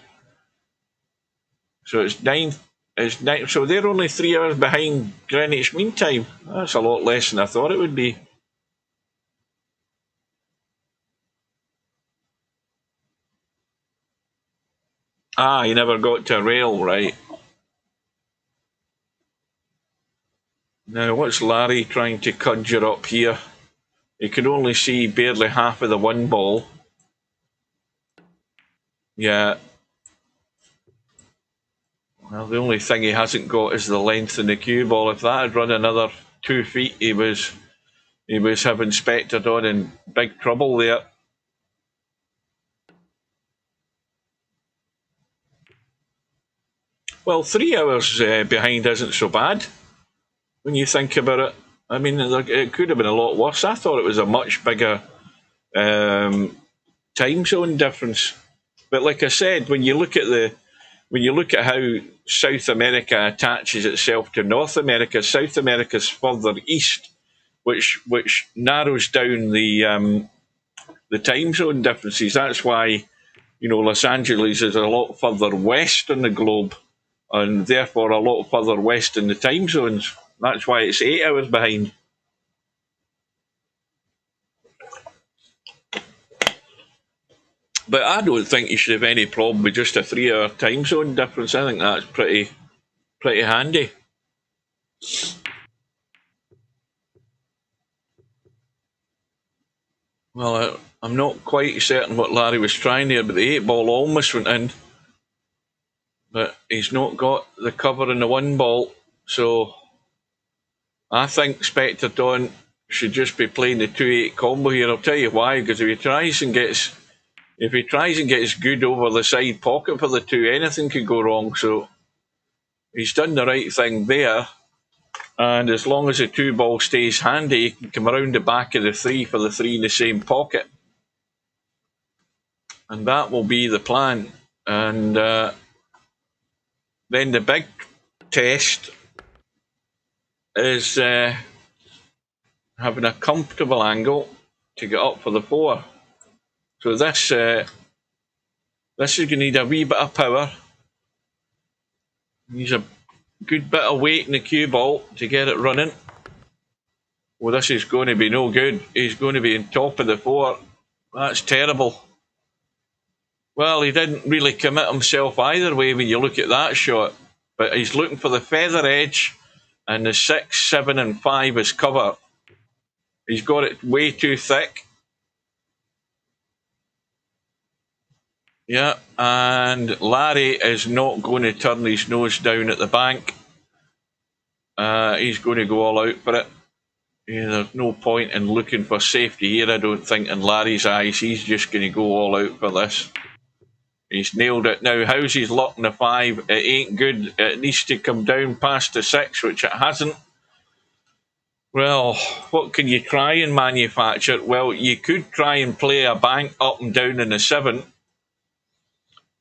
So it's 9. It's 9. So they're only 3 hours behind Greenwich Mean Time. That's a lot less than I thought it would be. Ah, he never got to a rail, right. Now, what's Larry trying to conjure up here? He can only see barely half of the one ball. Yeah. Well, the only thing he hasn't got is the length in the cue ball. If that had run another 2 feet, he was having Spectre on in big trouble there. Well, 3 hours behind isn't so bad when you think about it. I mean, it could have been a lot worse. I thought it was a much bigger time zone difference. But like I said, when you look at how South America attaches itself to North America, South America's further east, which narrows down the time zone differences. That's why, Los Angeles is a lot further west on the globe, and therefore a lot further west in the time zones. That's why it's 8 hours behind. But I don't think you should have any problem with just a 3 hour time zone difference. I think that's pretty handy. Well, I'm not quite certain what Larry was trying there, but the 8 ball almost went in. But he's not got the cover in the 1 ball, so I think Spectre Dawn should just be playing the 2-8 combo here. I'll tell you why, because if he tries and gets good over the side pocket for the 2, anything could go wrong. So he's done the right thing there. And as long as the 2 ball stays handy, he can come around the back of the 3 for the 3 in the same pocket. And that will be the plan. And then the big test is having a comfortable angle to get up for the 4. So this is going to need a wee bit of power. Needs a good bit of weight in the cue ball to get it running. Well, this is going to be no good. He's going to be on top of the 4. That's terrible. Well, he didn't really commit himself either way when you look at that shot. But he's looking for the feather edge, and the 6, 7, and 5 is cover. He's got it way too thick. Yeah, and Larry is not going to turn his nose down at the bank. He's going to go all out for it. Yeah, there's no point in looking for safety here, I don't think, in Larry's eyes. He's just going to go all out for this. He's nailed it. Now, how's his luck in the 5? It ain't good. It needs to come down past the 6, which it hasn't. Well, what can you try and manufacture? Well, you could try and play a bank up and down in the 7.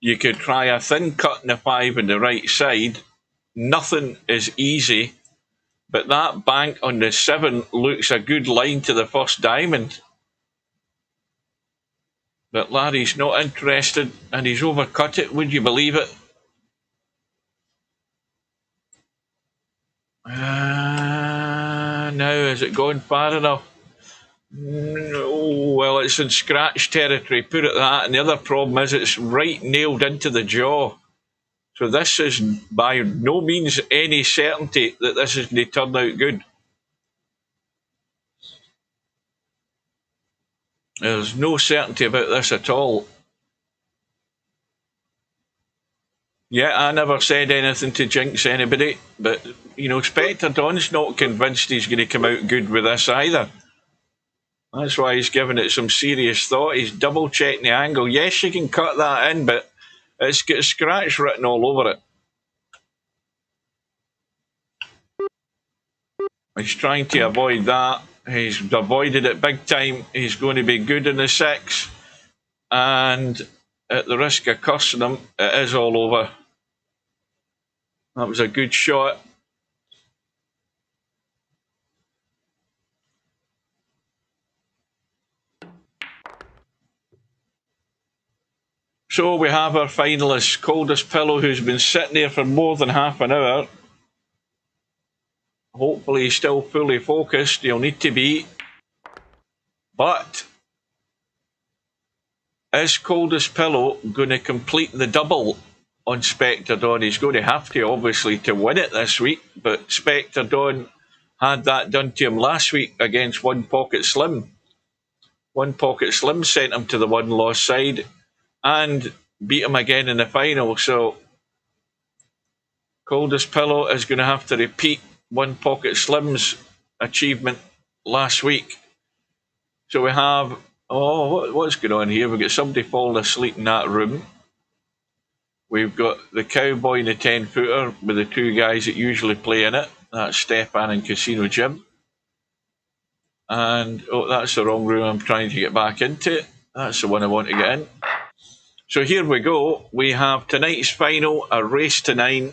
You could try a thin cut in the 5 on the right side. Nothing is easy, but that bank on the 7 looks a good line to the first diamond. But Larry's not interested, and he's overcut it. Would you believe it? Now, has it gone far enough? No, well, it's in scratch territory, put it that. And the other problem is it's right nailed into the jaw. So this is by no means any certainty that this is going to turn out good. There's no certainty about this at all. Yeah, I never said anything to jinx anybody, but, you know, Spectre Don's not convinced he's going to come out good with this either. That's why he's giving it some serious thought. He's double-checking the angle. Yes, you can cut that in, but it's got a scratch written all over it. He's trying to avoid that. He's avoided it big time. He's going to be good in the 6. And at the risk of cursing him, it is all over. That was a good shot. So we have our finalist, Coldest Pillow, who's been sitting there for more than half an hour. Hopefully he's still fully focused. He'll need to be. But is Coldest Pillow going to complete the double on Spectre Dawn? He's going to have to, obviously, to win it this week. But Spectre Dawn had that done to him last week against One Pocket Slim. One Pocket Slim sent him to the one-loss side and beat him again in the final. So Coldest Pillow is going to have to repeat One Pocket Slim's achievement last week. So we have, what's going on here? We've got somebody falling asleep in that room. We've got the cowboy in the 10-footer with the 2 guys that usually play in it. That's Stefan and Casino Jim. And, that's the wrong room I'm trying to get back into. That's the one I want to get in. So here we go. We have tonight's final, a race to 9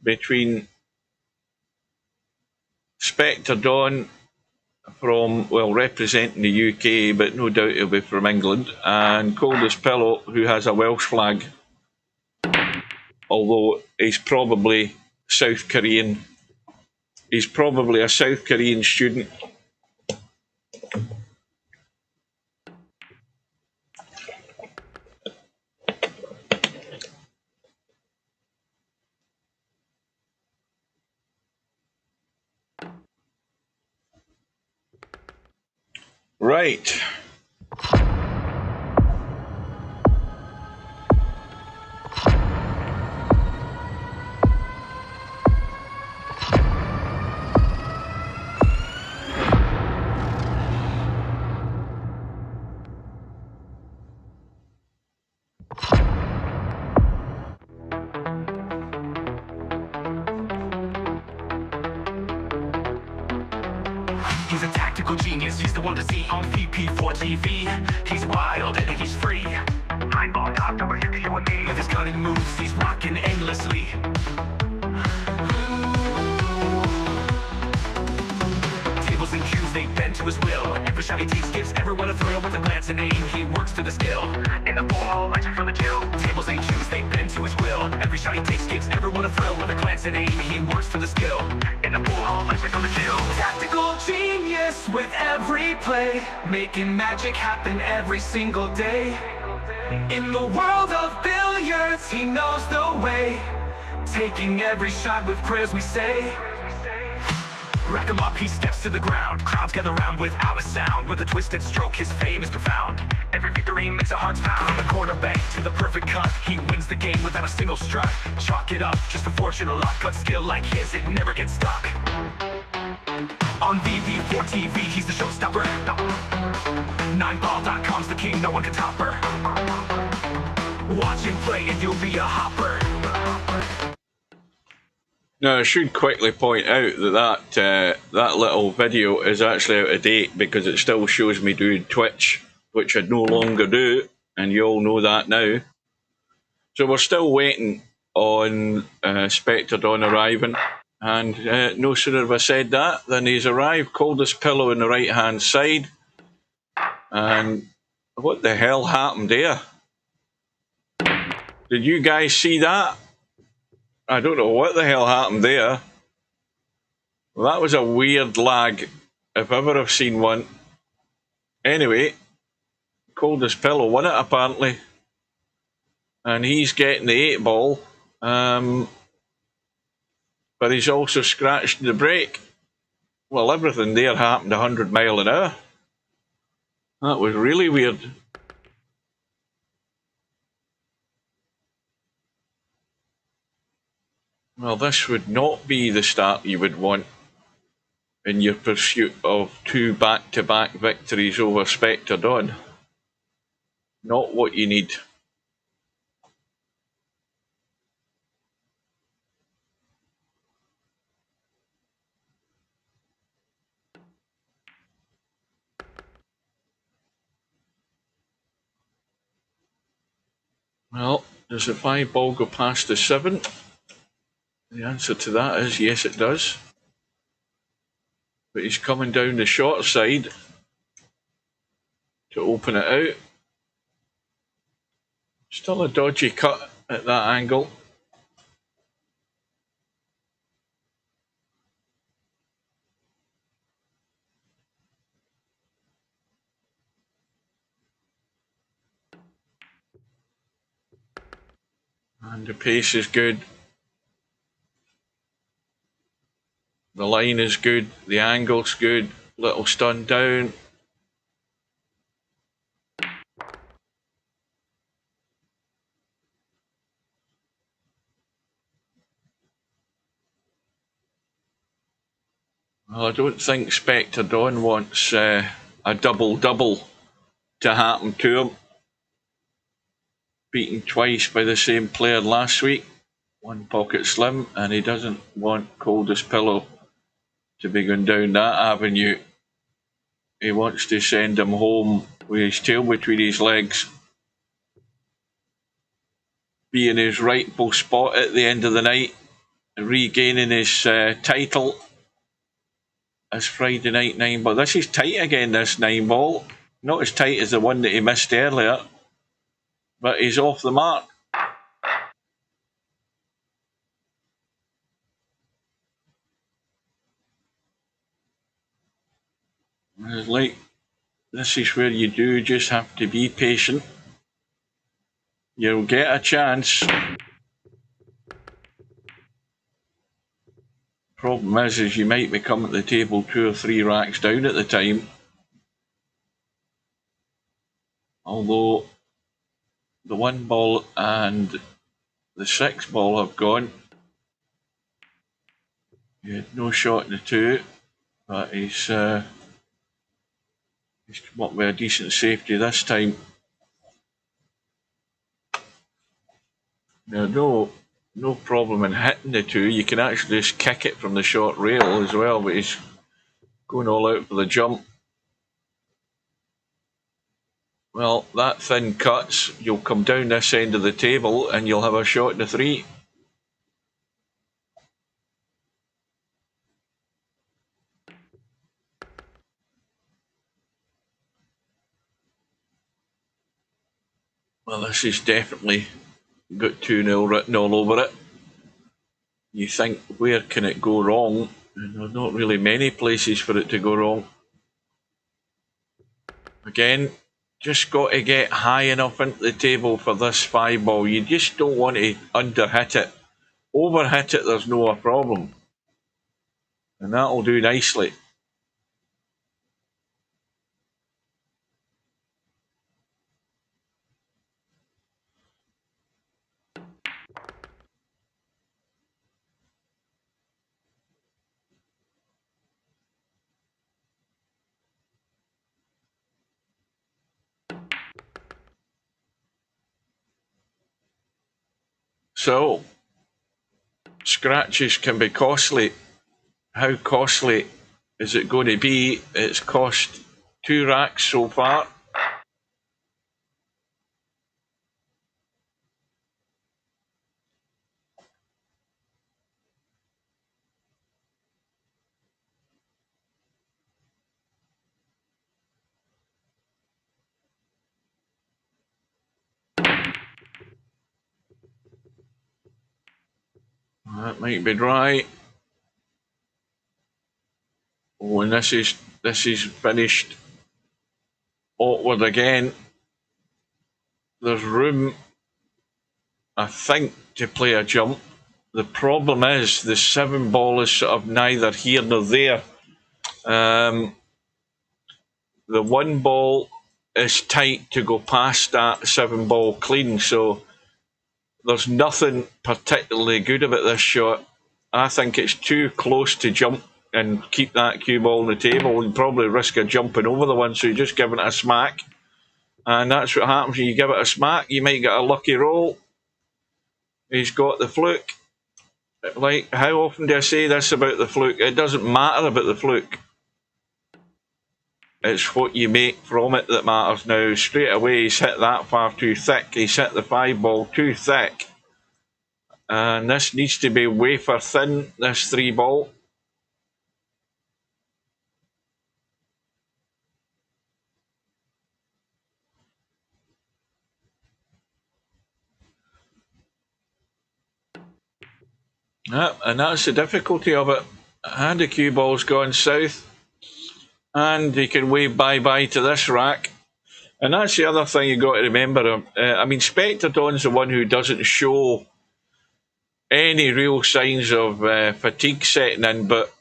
between Spectre Dawn from, representing the UK, but no doubt he'll be from England, and Coldest Pillow, who has a Welsh flag, although he's probably South Korean. He's probably a South Korean student. Right. He's a tactical genius, he's the one to see on VP4TV. He's wild and he's free. Eyeball doctor, we're here to you and me. With his cunning moves, he's rocking endlessly. Tables and cues, they bend to his will. Every shot he takes gives everyone a thrill. With a glance and aim, he works to the skill. In the ball, lights from the chill. Tables and cues, they bend to his will. Every shot he takes gives everyone a thrill. With a glance and aim, he works to the skill. In the ball, lights from the chill. Tactical genius with every play, making magic happen every single day. In the world of billiards, he knows the way, taking every shot with prayers we say. Rack him up, he steps to the ground. Crowds gather round without a sound. With a twisted stroke, his fame is profound. Every victory makes a heart's pound. From the corner bank to the perfect cut, he wins the game without a single strut. Chalk it up, just a fortune of luck. But skill like his, it never gets stuck. On VP4TV, he's the showstopper. 9ball.com's the king, no one can top her. Watch him play and you'll be a hopper. Now, I should quickly point out that little video is actually out of date because it still shows me doing Twitch, which I no longer do, and you all know that now. So we're still waiting on Spectre Dawn arriving, and no sooner have I said that than he's arrived. Coldest Pillow on the right-hand side. And what the hell happened there? Did you guys see that? I don't know what the hell happened there. Well, that was a weird lag, if ever I've seen one. Anyway, Coldest Pillow won it apparently. And he's getting the 8 ball. But he's also scratched the brake. Well, everything there happened 100 miles an hour. That was really weird. Well, this would not be the start you would want in your pursuit of 2 back-to-back victories over Spectre Dawn. Not what you need. Well, does the 5 ball go past the 7? The answer to that is yes, it does. But he's coming down the short side to open it out. Still a dodgy cut at that angle. And the pace is good. The line is good. The angle's good. Little stun down. Well, I don't think Spectre Dawn wants a double-double to happen to him. Beaten twice by the same player last week. One pocket slim, and he doesn't want Coldest Pillow to be going down that avenue. He wants to send him home with his tail between his legs. Be in his rightful spot at the end of the night, regaining his title as Friday Night 9 ball. This is tight again, this 9 ball. Not as tight as the one that he missed earlier, but he's off the mark. It's like, this is where you do just have to be patient. You'll get a chance. Problem is you might be coming to the table 2 or 3 racks down at the time. Although the 1 ball and the 6 ball have gone. He had no shot in the 2, but he's come up with a decent safety this time. Now, no problem in hitting the 2. You can actually just kick it from the short rail as well, but he's going all out for the jump. Well, that thin cuts. You'll come down this end of the table and you'll have a shot in the 3. Well, this is definitely got 2-0 written all over it. You think, where can it go wrong? And there's not really many places for it to go wrong. Again, just got to get high enough into the table for this 5 ball. You just don't want to underhit it. Overhit it, there's no problem. And that'll do nicely. So, scratches can be costly. How costly is it going to be? It's cost 2 racks so far. That might be dry. Oh, and this is finished awkward again. There's room, I think, to play a jump. The problem is the 7 ball is sort of neither here nor there. The 1 ball is tight to go past that 7 ball clean, so there's nothing particularly good about this shot. I think it's too close to jump and keep that cue ball on the table and probably risk of jumping over the one, so you just give it a smack. And that's what happens when you give it a smack. You might get a lucky roll. He's got the fluke. Like, how often do I say this about the fluke? It doesn't matter about the fluke. It's what you make from it that matters. Now, straight away, he's hit that far too thick. He's hit the 5 ball too thick. And this needs to be wafer thin, this 3 ball. Yeah, and that's the difficulty of it. And the cue ball's gone south. And he can wave bye-bye to this rack. And that's the other thing you've got to remember. I mean, Spectre Dawn's the one who doesn't show any real signs of fatigue setting in, but,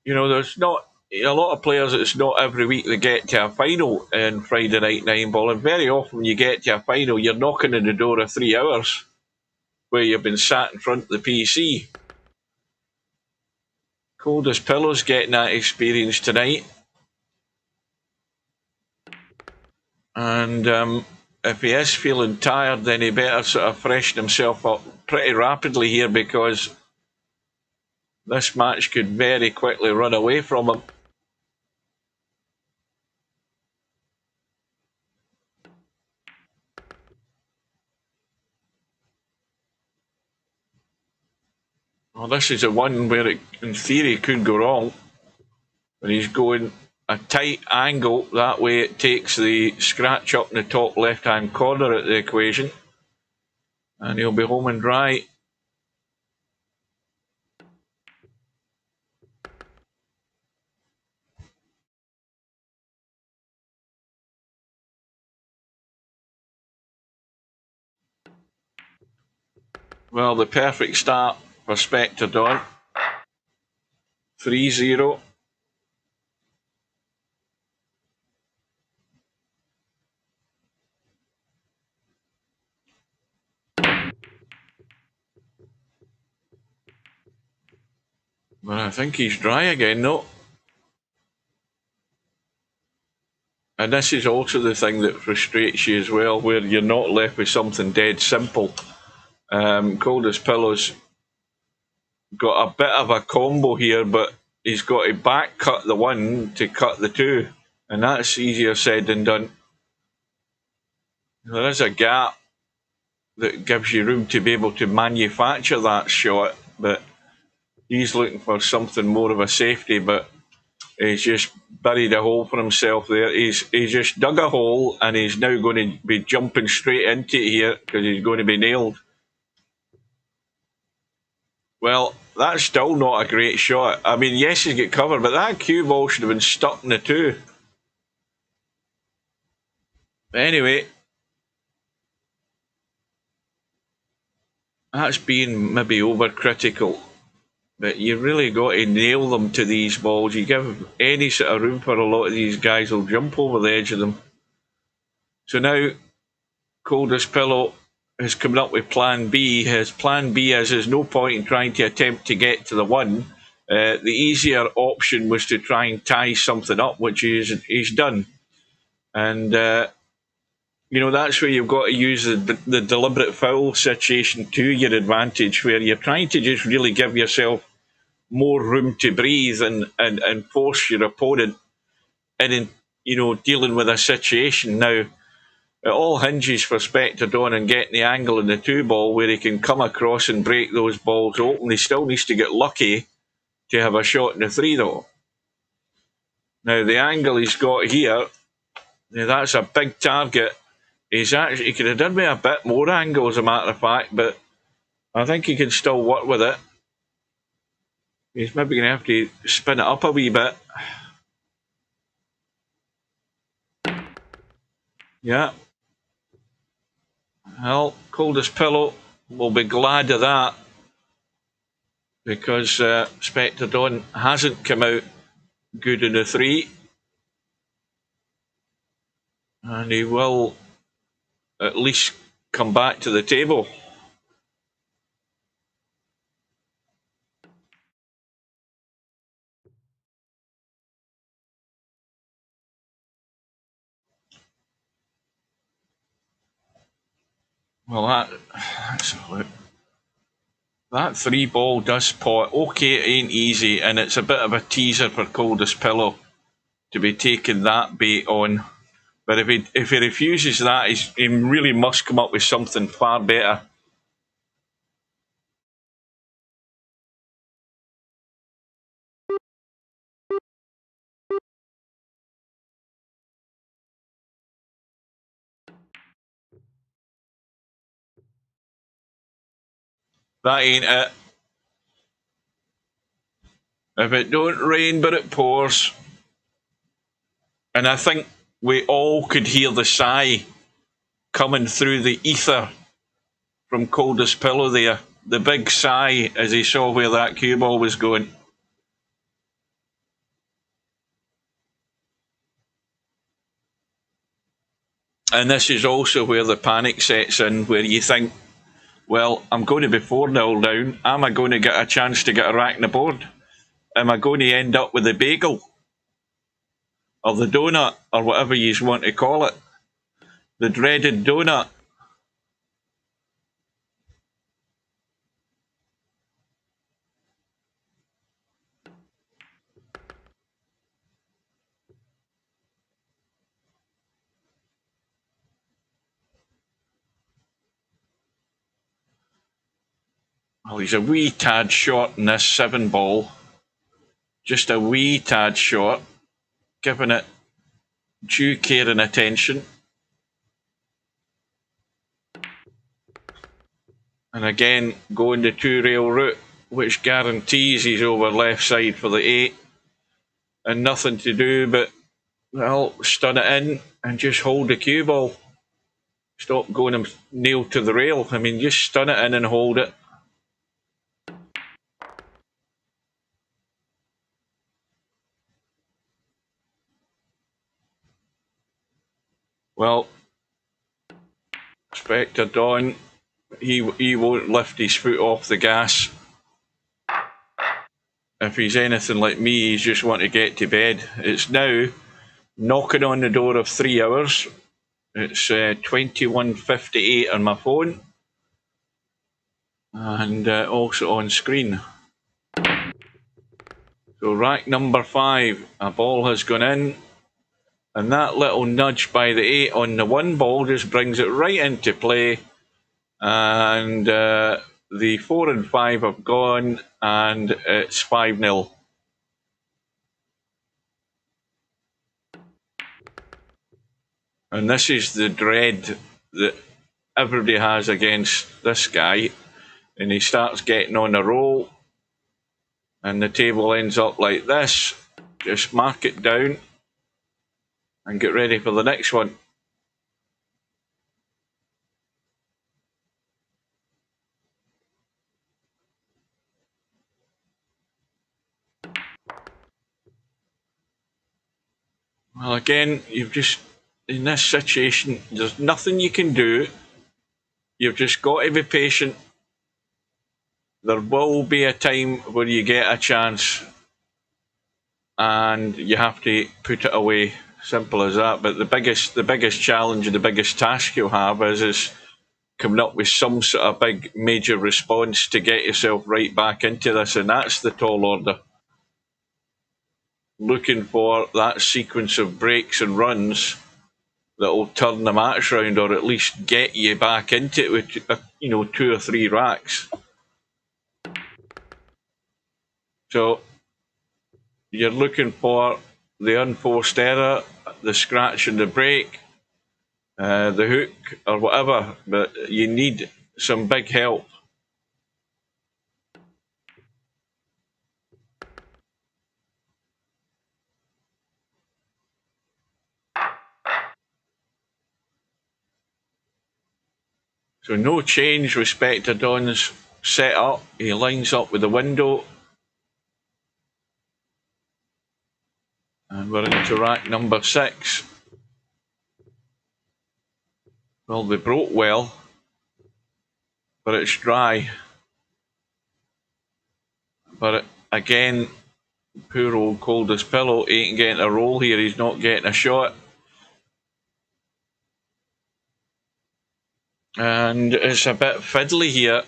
you know, there's not a lot of players, it's not every week they get to a final in Friday Night 9 Ball, and very often when you get to a final, you're knocking on the door of 3 hours where you've been sat in front of the PC. Cold as Pillows getting that experience tonight. And if he is feeling tired, then he better sort of freshen himself up pretty rapidly here, because this match could very quickly run away from him. Well, this is the one where it, in theory, could go wrong. When he's going a tight angle, that way it takes the scratch up in the top left-hand corner at the equation. And he'll be home and dry. Well, the perfect start for Spectre Dawn. 3-0. But I think he's dry again, though. And this is also the thing that frustrates you as well, where you're not left with something dead simple. Cold as Pillows got a bit of a combo here, but he's got to back cut the 1 to cut the 2. And that's easier said than done. There is a gap that gives you room to be able to manufacture that shot, but he's looking for something more of a safety, but he's just buried a hole for himself there. He's just dug a hole, and he's now going to be jumping straight into it here because he's going to be nailed. Well, that's still not a great shot. I mean, yes, he's got cover, but that cue ball should have been stuck in the 2. But anyway, that's being maybe overcritical. But you really got to nail them to these balls. You give any sort of room for a lot of these guys will jump over the edge of them. So now, Coldest Pillow is coming up with plan B. His plan B is there's no point in trying to attempt to get to the 1. The easier option was to try and tie something up, which he's done. And, you know, that's where you've got to use the deliberate foul situation to your advantage, where you're trying to just really give yourself more room to breathe and force your opponent in, you know, dealing with a situation. Now, it all hinges for Spectre Dawn and getting the angle in the 2 ball where he can come across and break those balls open. He still needs to get lucky to have a shot in the 3, though. Now, the angle he's got here, that's a big target. He could have done with a bit more angle, as a matter of fact, but I think he can still work with it. He's maybe going to have to spin it up a wee bit. Yeah. Well, Coldest Pillow will be glad of that, because Spectre Dawn hasn't come out good in the 3. And he will at least come back to the table. Well, let's have a look. That 3-ball does pot. Okay, it ain't easy, and it's a bit of a teaser for Coldest Pillow to be taking that bait on. But if he refuses that, he really must come up with something far better. That ain't it. If it don't rain but it pours. And I think we all could hear the sigh coming through the ether from Coldest Pillow there. The big sigh as he saw where that cue ball was going. And this is also where the panic sets in, where you think, well, I'm going to be 4-0 down. Am I going to get a chance to get a rack on the board? Am I going to end up with the bagel? Or the donut? Or whatever you want to call it. The dreaded donut. Well, he's a wee tad short in this 7-ball. Just a wee tad short. Giving it due care and attention. And again, going the 2-rail route, which guarantees he's over left side for the 8. And nothing to do but, well, stun it in and just hold the cue ball. Stop going him nailed to the rail. I mean, just stun it in and hold it. Well, Spectre Dawn, he won't lift his foot off the gas. If he's anything like me, he's just want to get to bed. It's now knocking on the door of 3 hours. It's 21:58 on my phone. And also on screen. So rack number 5, a ball has gone in. And that little nudge by the 8 on the 1 ball just brings it right into play. And the 4 and 5 have gone, and it's 5-0. And this is the dread that everybody has against this guy. And he starts getting on a roll. And the table ends up like this. Just mark it down. And get ready for the next one. Well, again, you've just, in this situation, there's nothing you can do. You've just got to be patient. There will be a time where you get a chance and you have to put it away. Simple as that. But the biggest challenge and the biggest task you'll have is coming up with some sort of big major response to get yourself right back into this, and that's the tall order. Looking for that sequence of breaks and runs that will turn the match round, or at least get you back into it with 2 or 3 racks. So you're looking for the unforced error, the scratch and the break, the hook or whatever, but you need some big help. So no change with Spectre Dawn's set up. He lines up with the window. And we're into rack number 6. Well, they broke well. but it's dry. But again, poor old Coldest Pillow ain't getting a roll here. He's not getting a shot. And it's a bit fiddly here.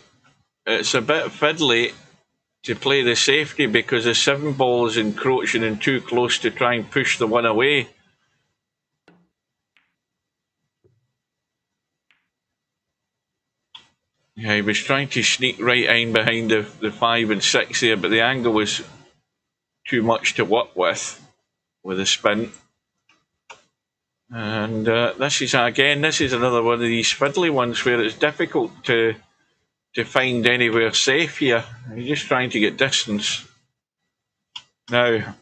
It's a bit fiddly to play the safety because the 7-ball is encroaching in too close to try and push the one away. Yeah, he was trying to sneak right in behind the 5 and 6 there, but the angle was too much to work with the spin. And this is another one of these fiddly ones where it's difficult to find anywhere safe here. You're just trying to get distance. Now,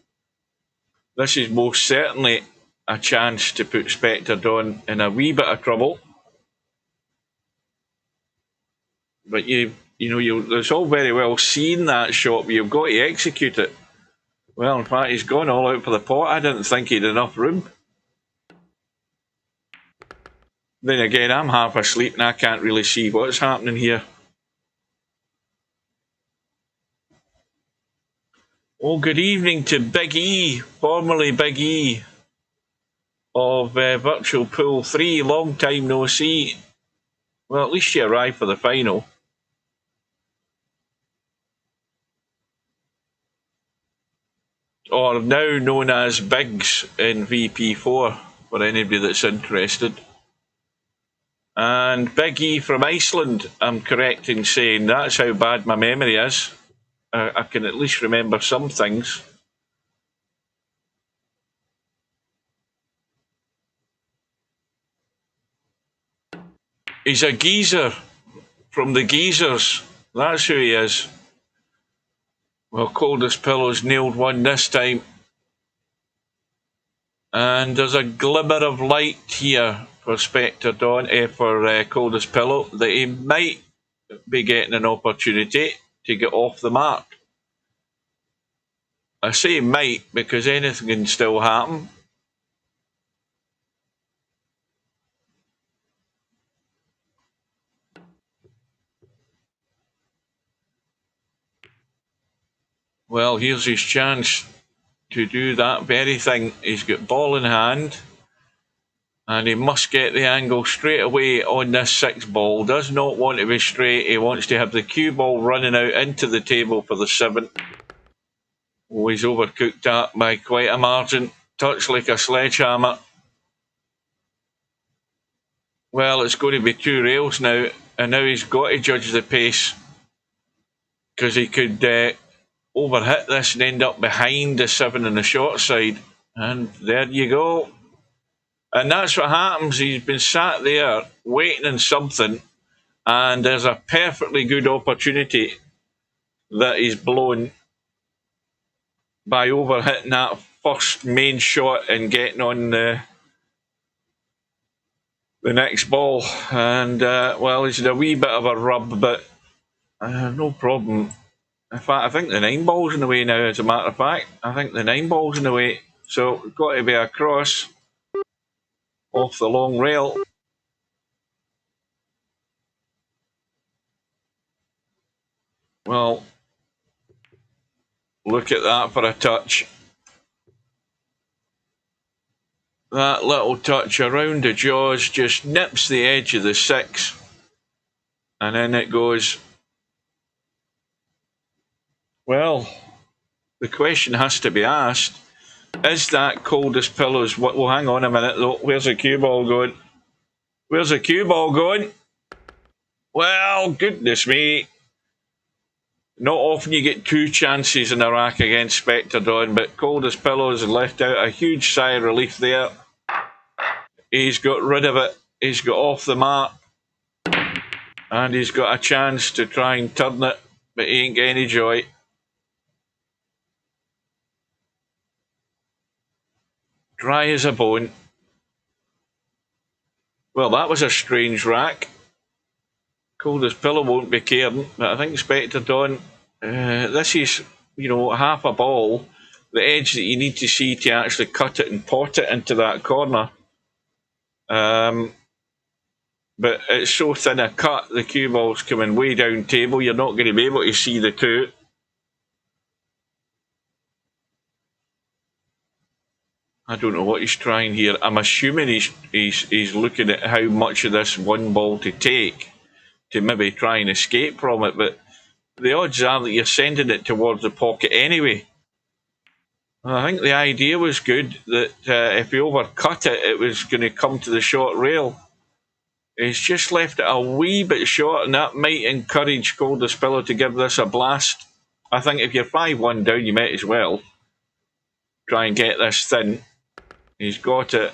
this is most certainly a chance to put Spectre Dawn in a wee bit of trouble. But it's all very well seeing that shot, but you've got to execute it. Well, in fact, he's gone all out for the pot. I didn't think he'd enough room. Then again, I'm half asleep and I can't really see what's happening here. Oh, good evening to Big E, formerly Big E of Virtual Pool 3. Long time no see. Well, at least you arrived for the final. Or now known as Biggs in VP4, for anybody that's interested. And Big E from Iceland, I'm correct in saying. That's how bad my memory is. I can at least remember some things. He's a geezer from the Geezers. That's who he is. Well, Coldest Pillow's nailed one this time. And there's a glimmer of light here for Spectre Dawn, for Coldest Pillow, that he might be getting an opportunity to get off the mark. I say might because anything can still happen. Well, here's his chance to do that very thing. He's got ball in hand and he must get the angle straight away on this 6-ball. Does not want to be straight. He wants to have the cue ball running out into the table for the 7. Oh, he's overcooked that by quite a margin. Touch like a sledgehammer. Well, it's going to be 2 rails now, and now he's got to judge the pace because he could overhit this and end up behind the 7 on the short side. And there you go. And that's what happens. He's been sat there waiting on something, and there's a perfectly good opportunity that he's blown by overhitting that first main shot and getting on the next ball. And, well, he's had a wee bit of a rub, but no problem. In fact, I think the 9-ball's in the way now, as a matter of fact. I think the 9-ball's in the way. So, it's got to be across off the long rail. Well, look at that for a touch. That little touch around the jaws just nips the edge of the 6. And then it goes. Well, the question has to be asked. Is that Coldest Pillow's... Well, hang on a minute though. Where's the cue ball going? Where's the cue ball going? Well, goodness me. Not often you get 2 chances in a rack against Spectre Dawn, but Coldest Pillow has left out a huge sigh of relief there. He's got rid of it. He's got off the mark. And he's got a chance to try and turn it, but he ain't got any joy. Dry as a bone. Well, that was a strange rack. Coldest Pillow won't be caring, but I think Spectre Dawn, this is, half a ball. The edge that you need to see to actually cut it and pot it into that corner. but it's so thin a cut, the cue ball's coming way down table, you're not going to be able to see the two. I don't know what he's trying here. I'm assuming he's looking at how much of this one ball to take to maybe try and escape from it, but the odds are that you're sending it towards the pocket anyway. I think the idea was good, that if he overcut it, it was going to come to the short rail. He's just left it a wee bit short, and that might encourage Coldespillo to give this a blast. I think if you're 5-1 down, you might as well try and get this thin. He's got it.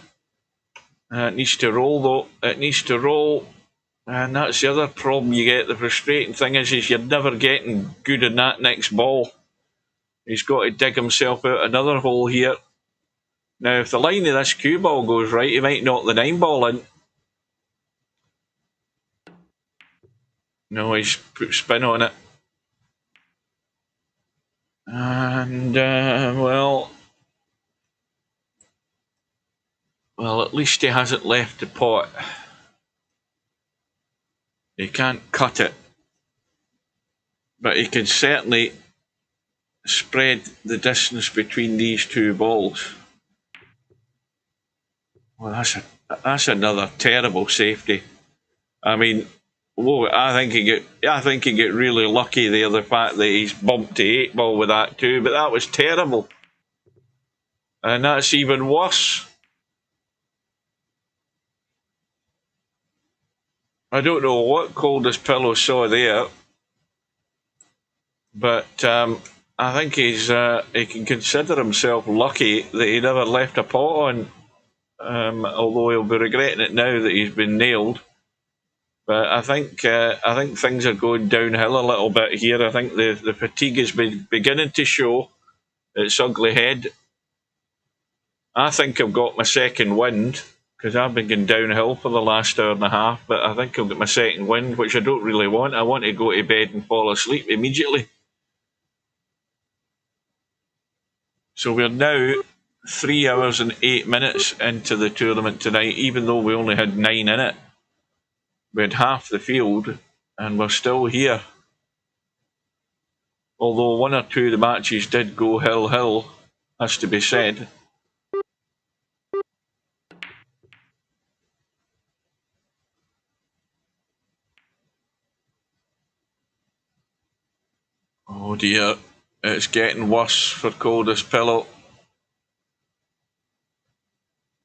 It needs to roll, though. It needs to roll. And that's the other problem you get. The frustrating thing is you're never getting good in that next ball. He's got to dig himself out another hole here. Now, if the line of this cue ball goes right, he might knock the 9 ball in. No, he's put spin on it. And, well, at least he hasn't left the pot. He can't cut it. But he can certainly spread the distance between these two balls. Well, that's another terrible safety. I mean, I think he get really lucky there, the fact that he's bumped the 8 ball with that too, but that was terrible. And that's even worse. I don't know what Coldespillo saw there, but I think he can consider himself lucky that he never left a pot on, although he'll be regretting it now that he's been nailed. But I think things are going downhill a little bit here. I think the fatigue is beginning to show its ugly head. I think I've got my second wind, because I've been going downhill for the last hour and a half, but I think I'll get my second wind, which I don't really want. I want to go to bed and fall asleep immediately. So we're now 3 hours and 8 minutes into the tournament tonight, even though we only had 9 in it. We had half the field, and we're still here. Although 1 or 2 of the matches did go hill, has to be said. Oh dear, it's getting worse for Coldespillo.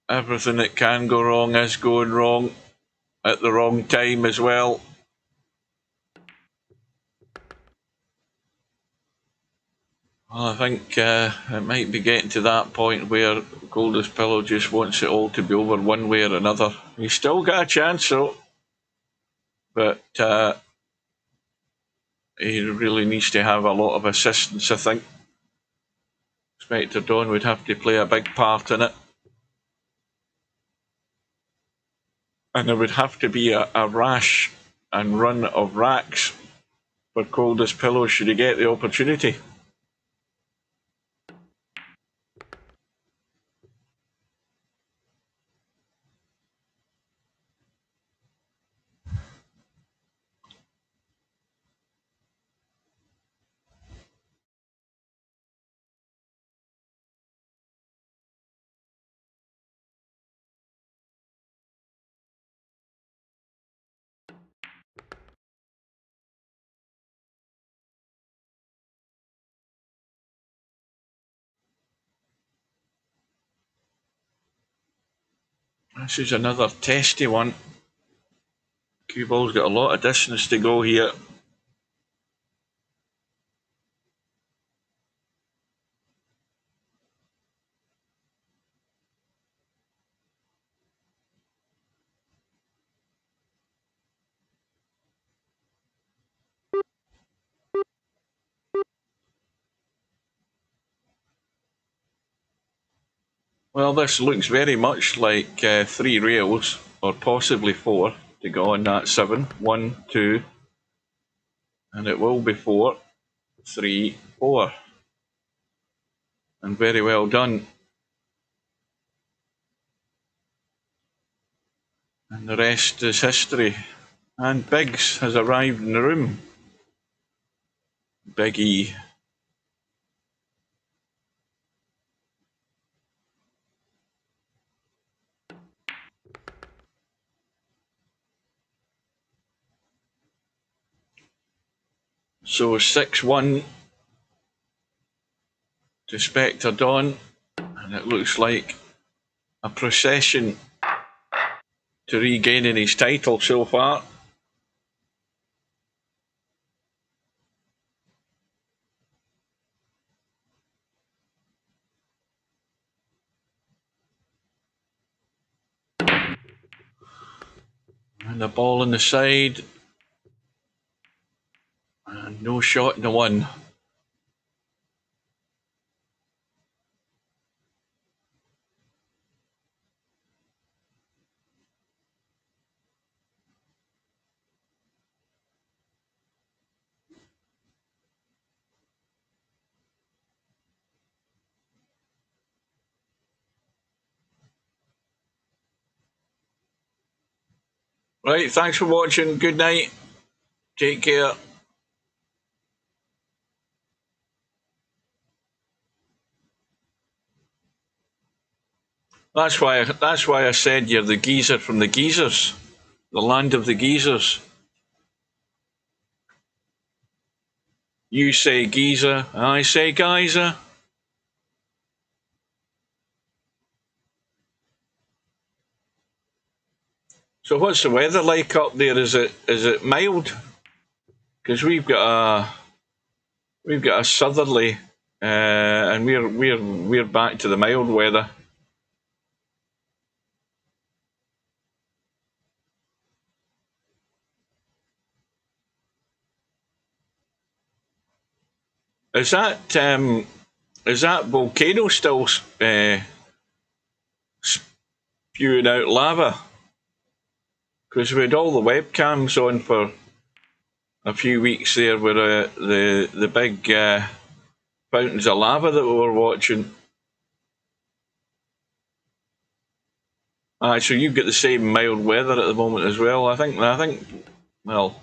Everything that can go wrong is going wrong at the wrong time as well. Well, I think it might be getting to that point where Coldespillo just wants it all to be over one way or another. He's still got a chance, though, but he really needs to have a lot of assistance, I think. Inspector Don would have to play a big part in it. And there would have to be a rash and run of racks for Coldespillo should he get the opportunity. This is another testy one. Cue ball's got a lot of distance to go here. Well, this looks very much like 3 rails, or possibly 4, to go on that 7. 1, 2, and it will be 4, 3, 4. And very well done. And the rest is history. And Biggs has arrived in the room. Biggie. So 6-1 to Spectre Dawn. And it looks like a procession to regaining his title so far. And the ball on the side. And no shot in the one. Right, thanks for watching. Good night. Take care. That's why I said you're the geezer from the geezers. The land of the geezers. You say geezer, I say geyser. So what's the weather like up there? Is it mild? Because we've got a southerly, and we're back to the mild weather. Is that volcano still spewing out lava? Because we had all the webcams on for a few weeks there with the big fountains of lava that we were watching. So you've got the same mild weather at the moment as well. I think. Well,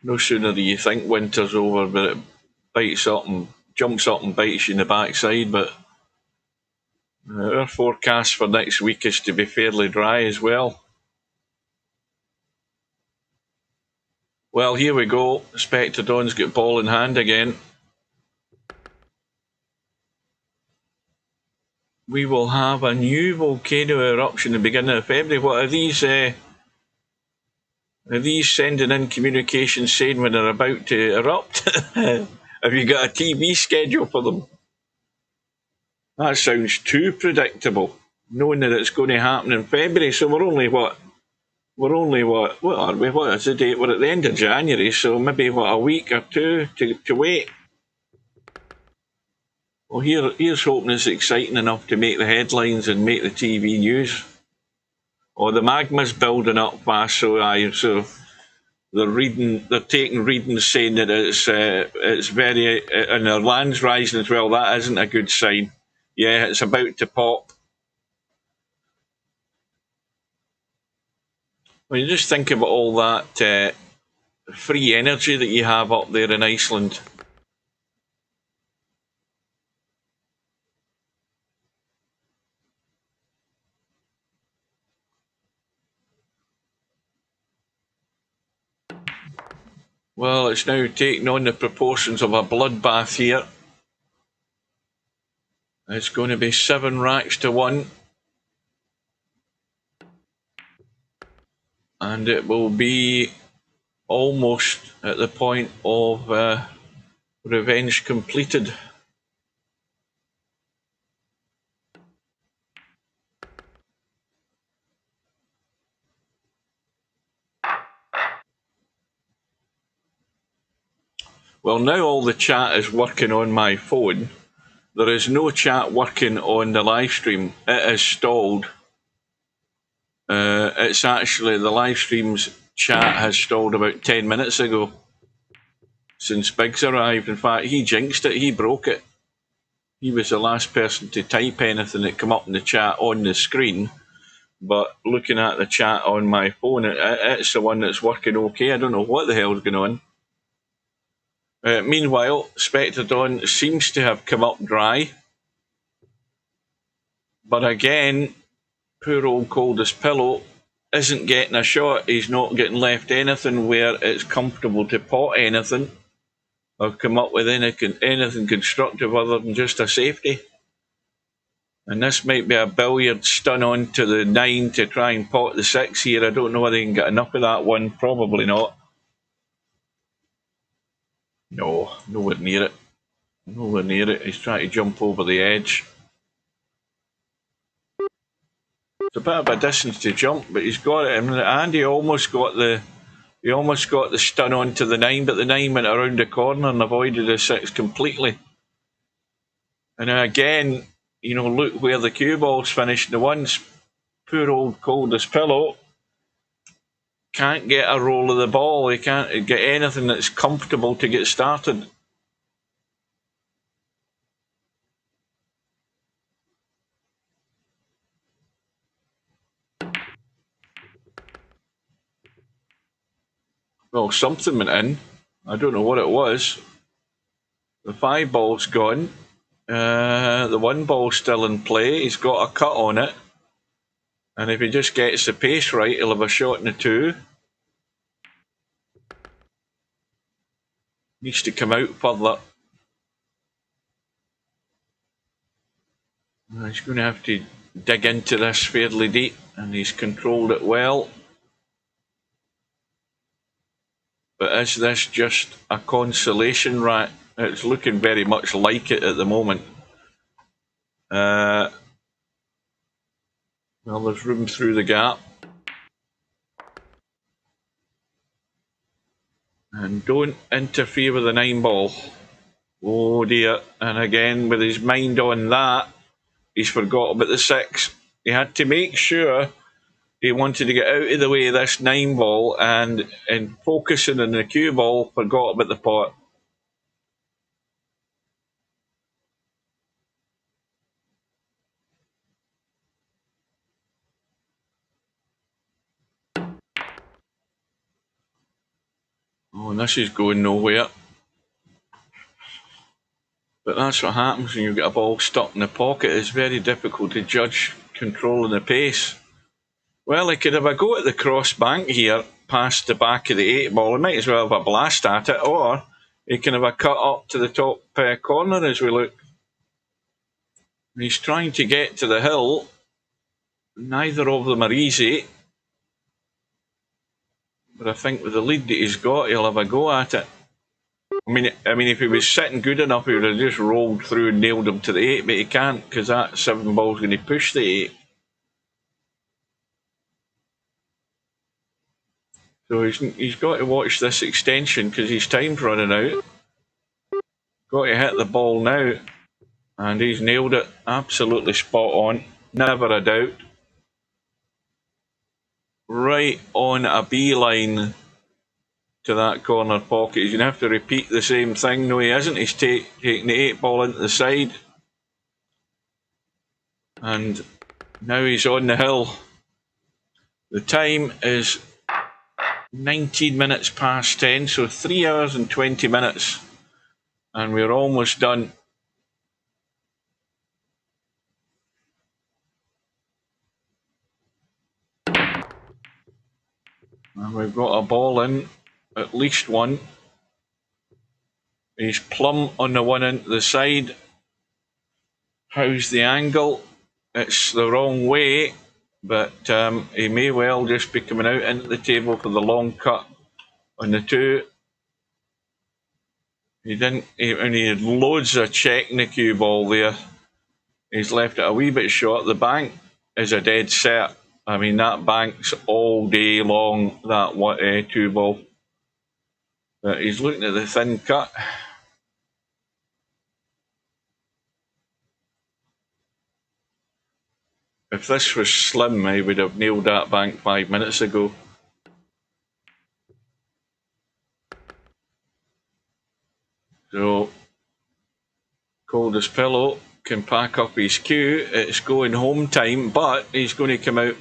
no sooner do you think winter's over, but it bites up and jumps up and bites you in the backside. But our forecast for next week is to be fairly dry as well. Well, here we go. Spectre Dawn's got ball in hand again. We will have a new volcano eruption at the beginning of February. What are these? Are these sending in communications saying when they're about to erupt? Have you got a TV schedule for them? That sounds too predictable, knowing that it's going to happen in February. So what are we? What is the date? We're at the end of January, so maybe a week or two to wait. Well, here's hoping it's exciting enough to make the headlines and make the TV news. The magma's building up fast, so they're taking readings saying that it's very, and their land's rising as well. That isn't a good sign. Yeah, it's about to pop. When you just think about all that free energy that you have up there in Iceland. Well, it's now taking on the proportions of a bloodbath here. It's going to be 7 racks to 1. And it will be almost at the point of revenge completed. Well, now all the chat is working on my phone. There is no chat working on the live stream. It is stalled. It's actually, the live stream's chat has stalled about 10 minutes ago since Biggs arrived. In fact, he jinxed it. He broke it. He was the last person to type anything that came up in the chat on the screen. but looking at the chat on my phone, it's the one that's working okay. I don't know what the hell's going on. Meanwhile, Spectre Dawn seems to have come up dry. But again, poor old Coldest Pillow isn't getting a shot. He's not getting left anything where it's comfortable to pot anything or come up with anything constructive other than just a safety. And this might be a billiard stun on to the 9 to try and pot the 6 here. I don't know whether he can get enough of that one. Probably not. No, nowhere near it. Nowhere near it. He's trying to jump over the edge. It's a bit of a distance to jump, but he's got it. And he almost got the stun onto the 9, but the 9 went around the corner and avoided the 6 completely. And again, look where the cue ball's finished. The ones, poor old Coldest Pillow, can't get a roll of the ball. He can't get anything that's comfortable to get started. Well, something went in. I don't know what it was. The 5 ball's gone. The 1 ball's still in play. He's got a cut on it. And if he just gets the pace right, he'll have a shot in the 2. Needs to come out further. He's going to have to dig into this fairly deep, and he's controlled it well. But is this just a consolation rat? It's looking very much like it at the moment. Well, there's room through the gap. And don't interfere with the 9 ball. Oh dear. And again, with his mind on that, he's forgot about the 6. He had to make sure he wanted to get out of the way of this 9 ball, and in focusing on the cue ball, forgot about the pot. Oh, and this is going nowhere. But that's what happens when you get a ball stuck in the pocket. It's very difficult to judge controlling the pace. Well, he could have a go at the cross bank here, past the back of the 8 ball. He might as well have a blast at it, or he can have a cut up to the top corner as we look. He's trying to get to the hill. Neither of them are easy. But I think with the lead that he's got, he'll have a go at it. I mean, if he was sitting good enough, he would have just rolled through and nailed him to the 8, but he can't, because that 7 ball's going to push the 8. So he's got to watch this extension, because his time's running out. Got to hit the ball now. And he's nailed it. Absolutely spot on. Never a doubt. Right on a beeline to that corner pocket. He's going to have to repeat the same thing. No, he isn't. He's taking the 8 ball into the side. And now he's on the hill. The time is 19 minutes past 10, so 3 hours and 20 minutes. And we're almost done. And we've got a ball in, at least one. He's plumb on the one into the side. How's the angle? It's the wrong way, but he may well just be coming out into the table for the long cut on the 2. He had loads of checking the cue ball there. He's left it a wee bit short. The bank is a dead set. I mean, that bank's all day long, that 2 ball. But he's looking at the thin cut. If this was slim, I would have nailed that bank 5 minutes ago. So, Coldest Pillow can pack up his cue. It's going home time, but he's going to come out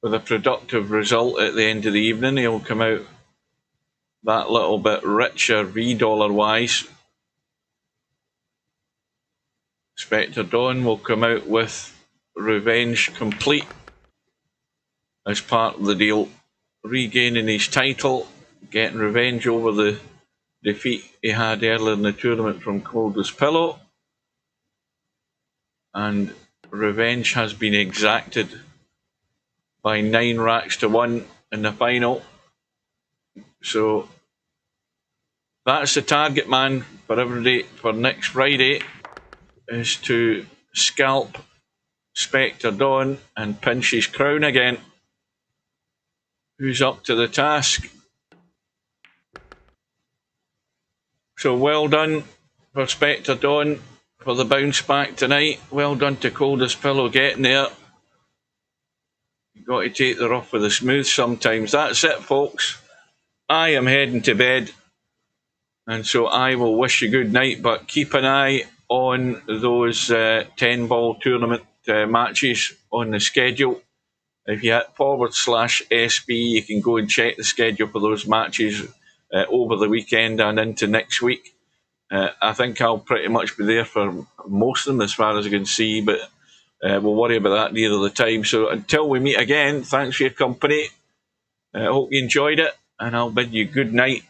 with a productive result at the end of the evening. He'll come out that little bit richer V-dollar wise. Spectre Dawn will come out with Revenge Complete as part of the deal, regaining his title, getting revenge over the defeat he had earlier in the tournament from Coldest Pillow, and revenge has been exacted by 9 racks to 1 in the final. So that's the target man for everybody for next Friday, is to scalp Spectre Dawn and pinch his crown again. Who's up to the task? So well done for Spectre Dawn for the bounce back tonight. Well done to Coldest Pillow getting there. You've got to take the rough with the smooth sometimes. That's it, folks. I am heading to bed, and so I will wish you good night, but keep an eye on those 10-ball tournament matches on the schedule. If you hit /SB, you can go and check the schedule for those matches over the weekend and into next week. I think I'll pretty much be there for most of them as far as I can see, but we'll worry about that nearer the time. So until we meet again, thanks for your company. I hope you enjoyed it, and I'll bid you good night,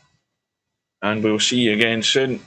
and we'll see you again soon.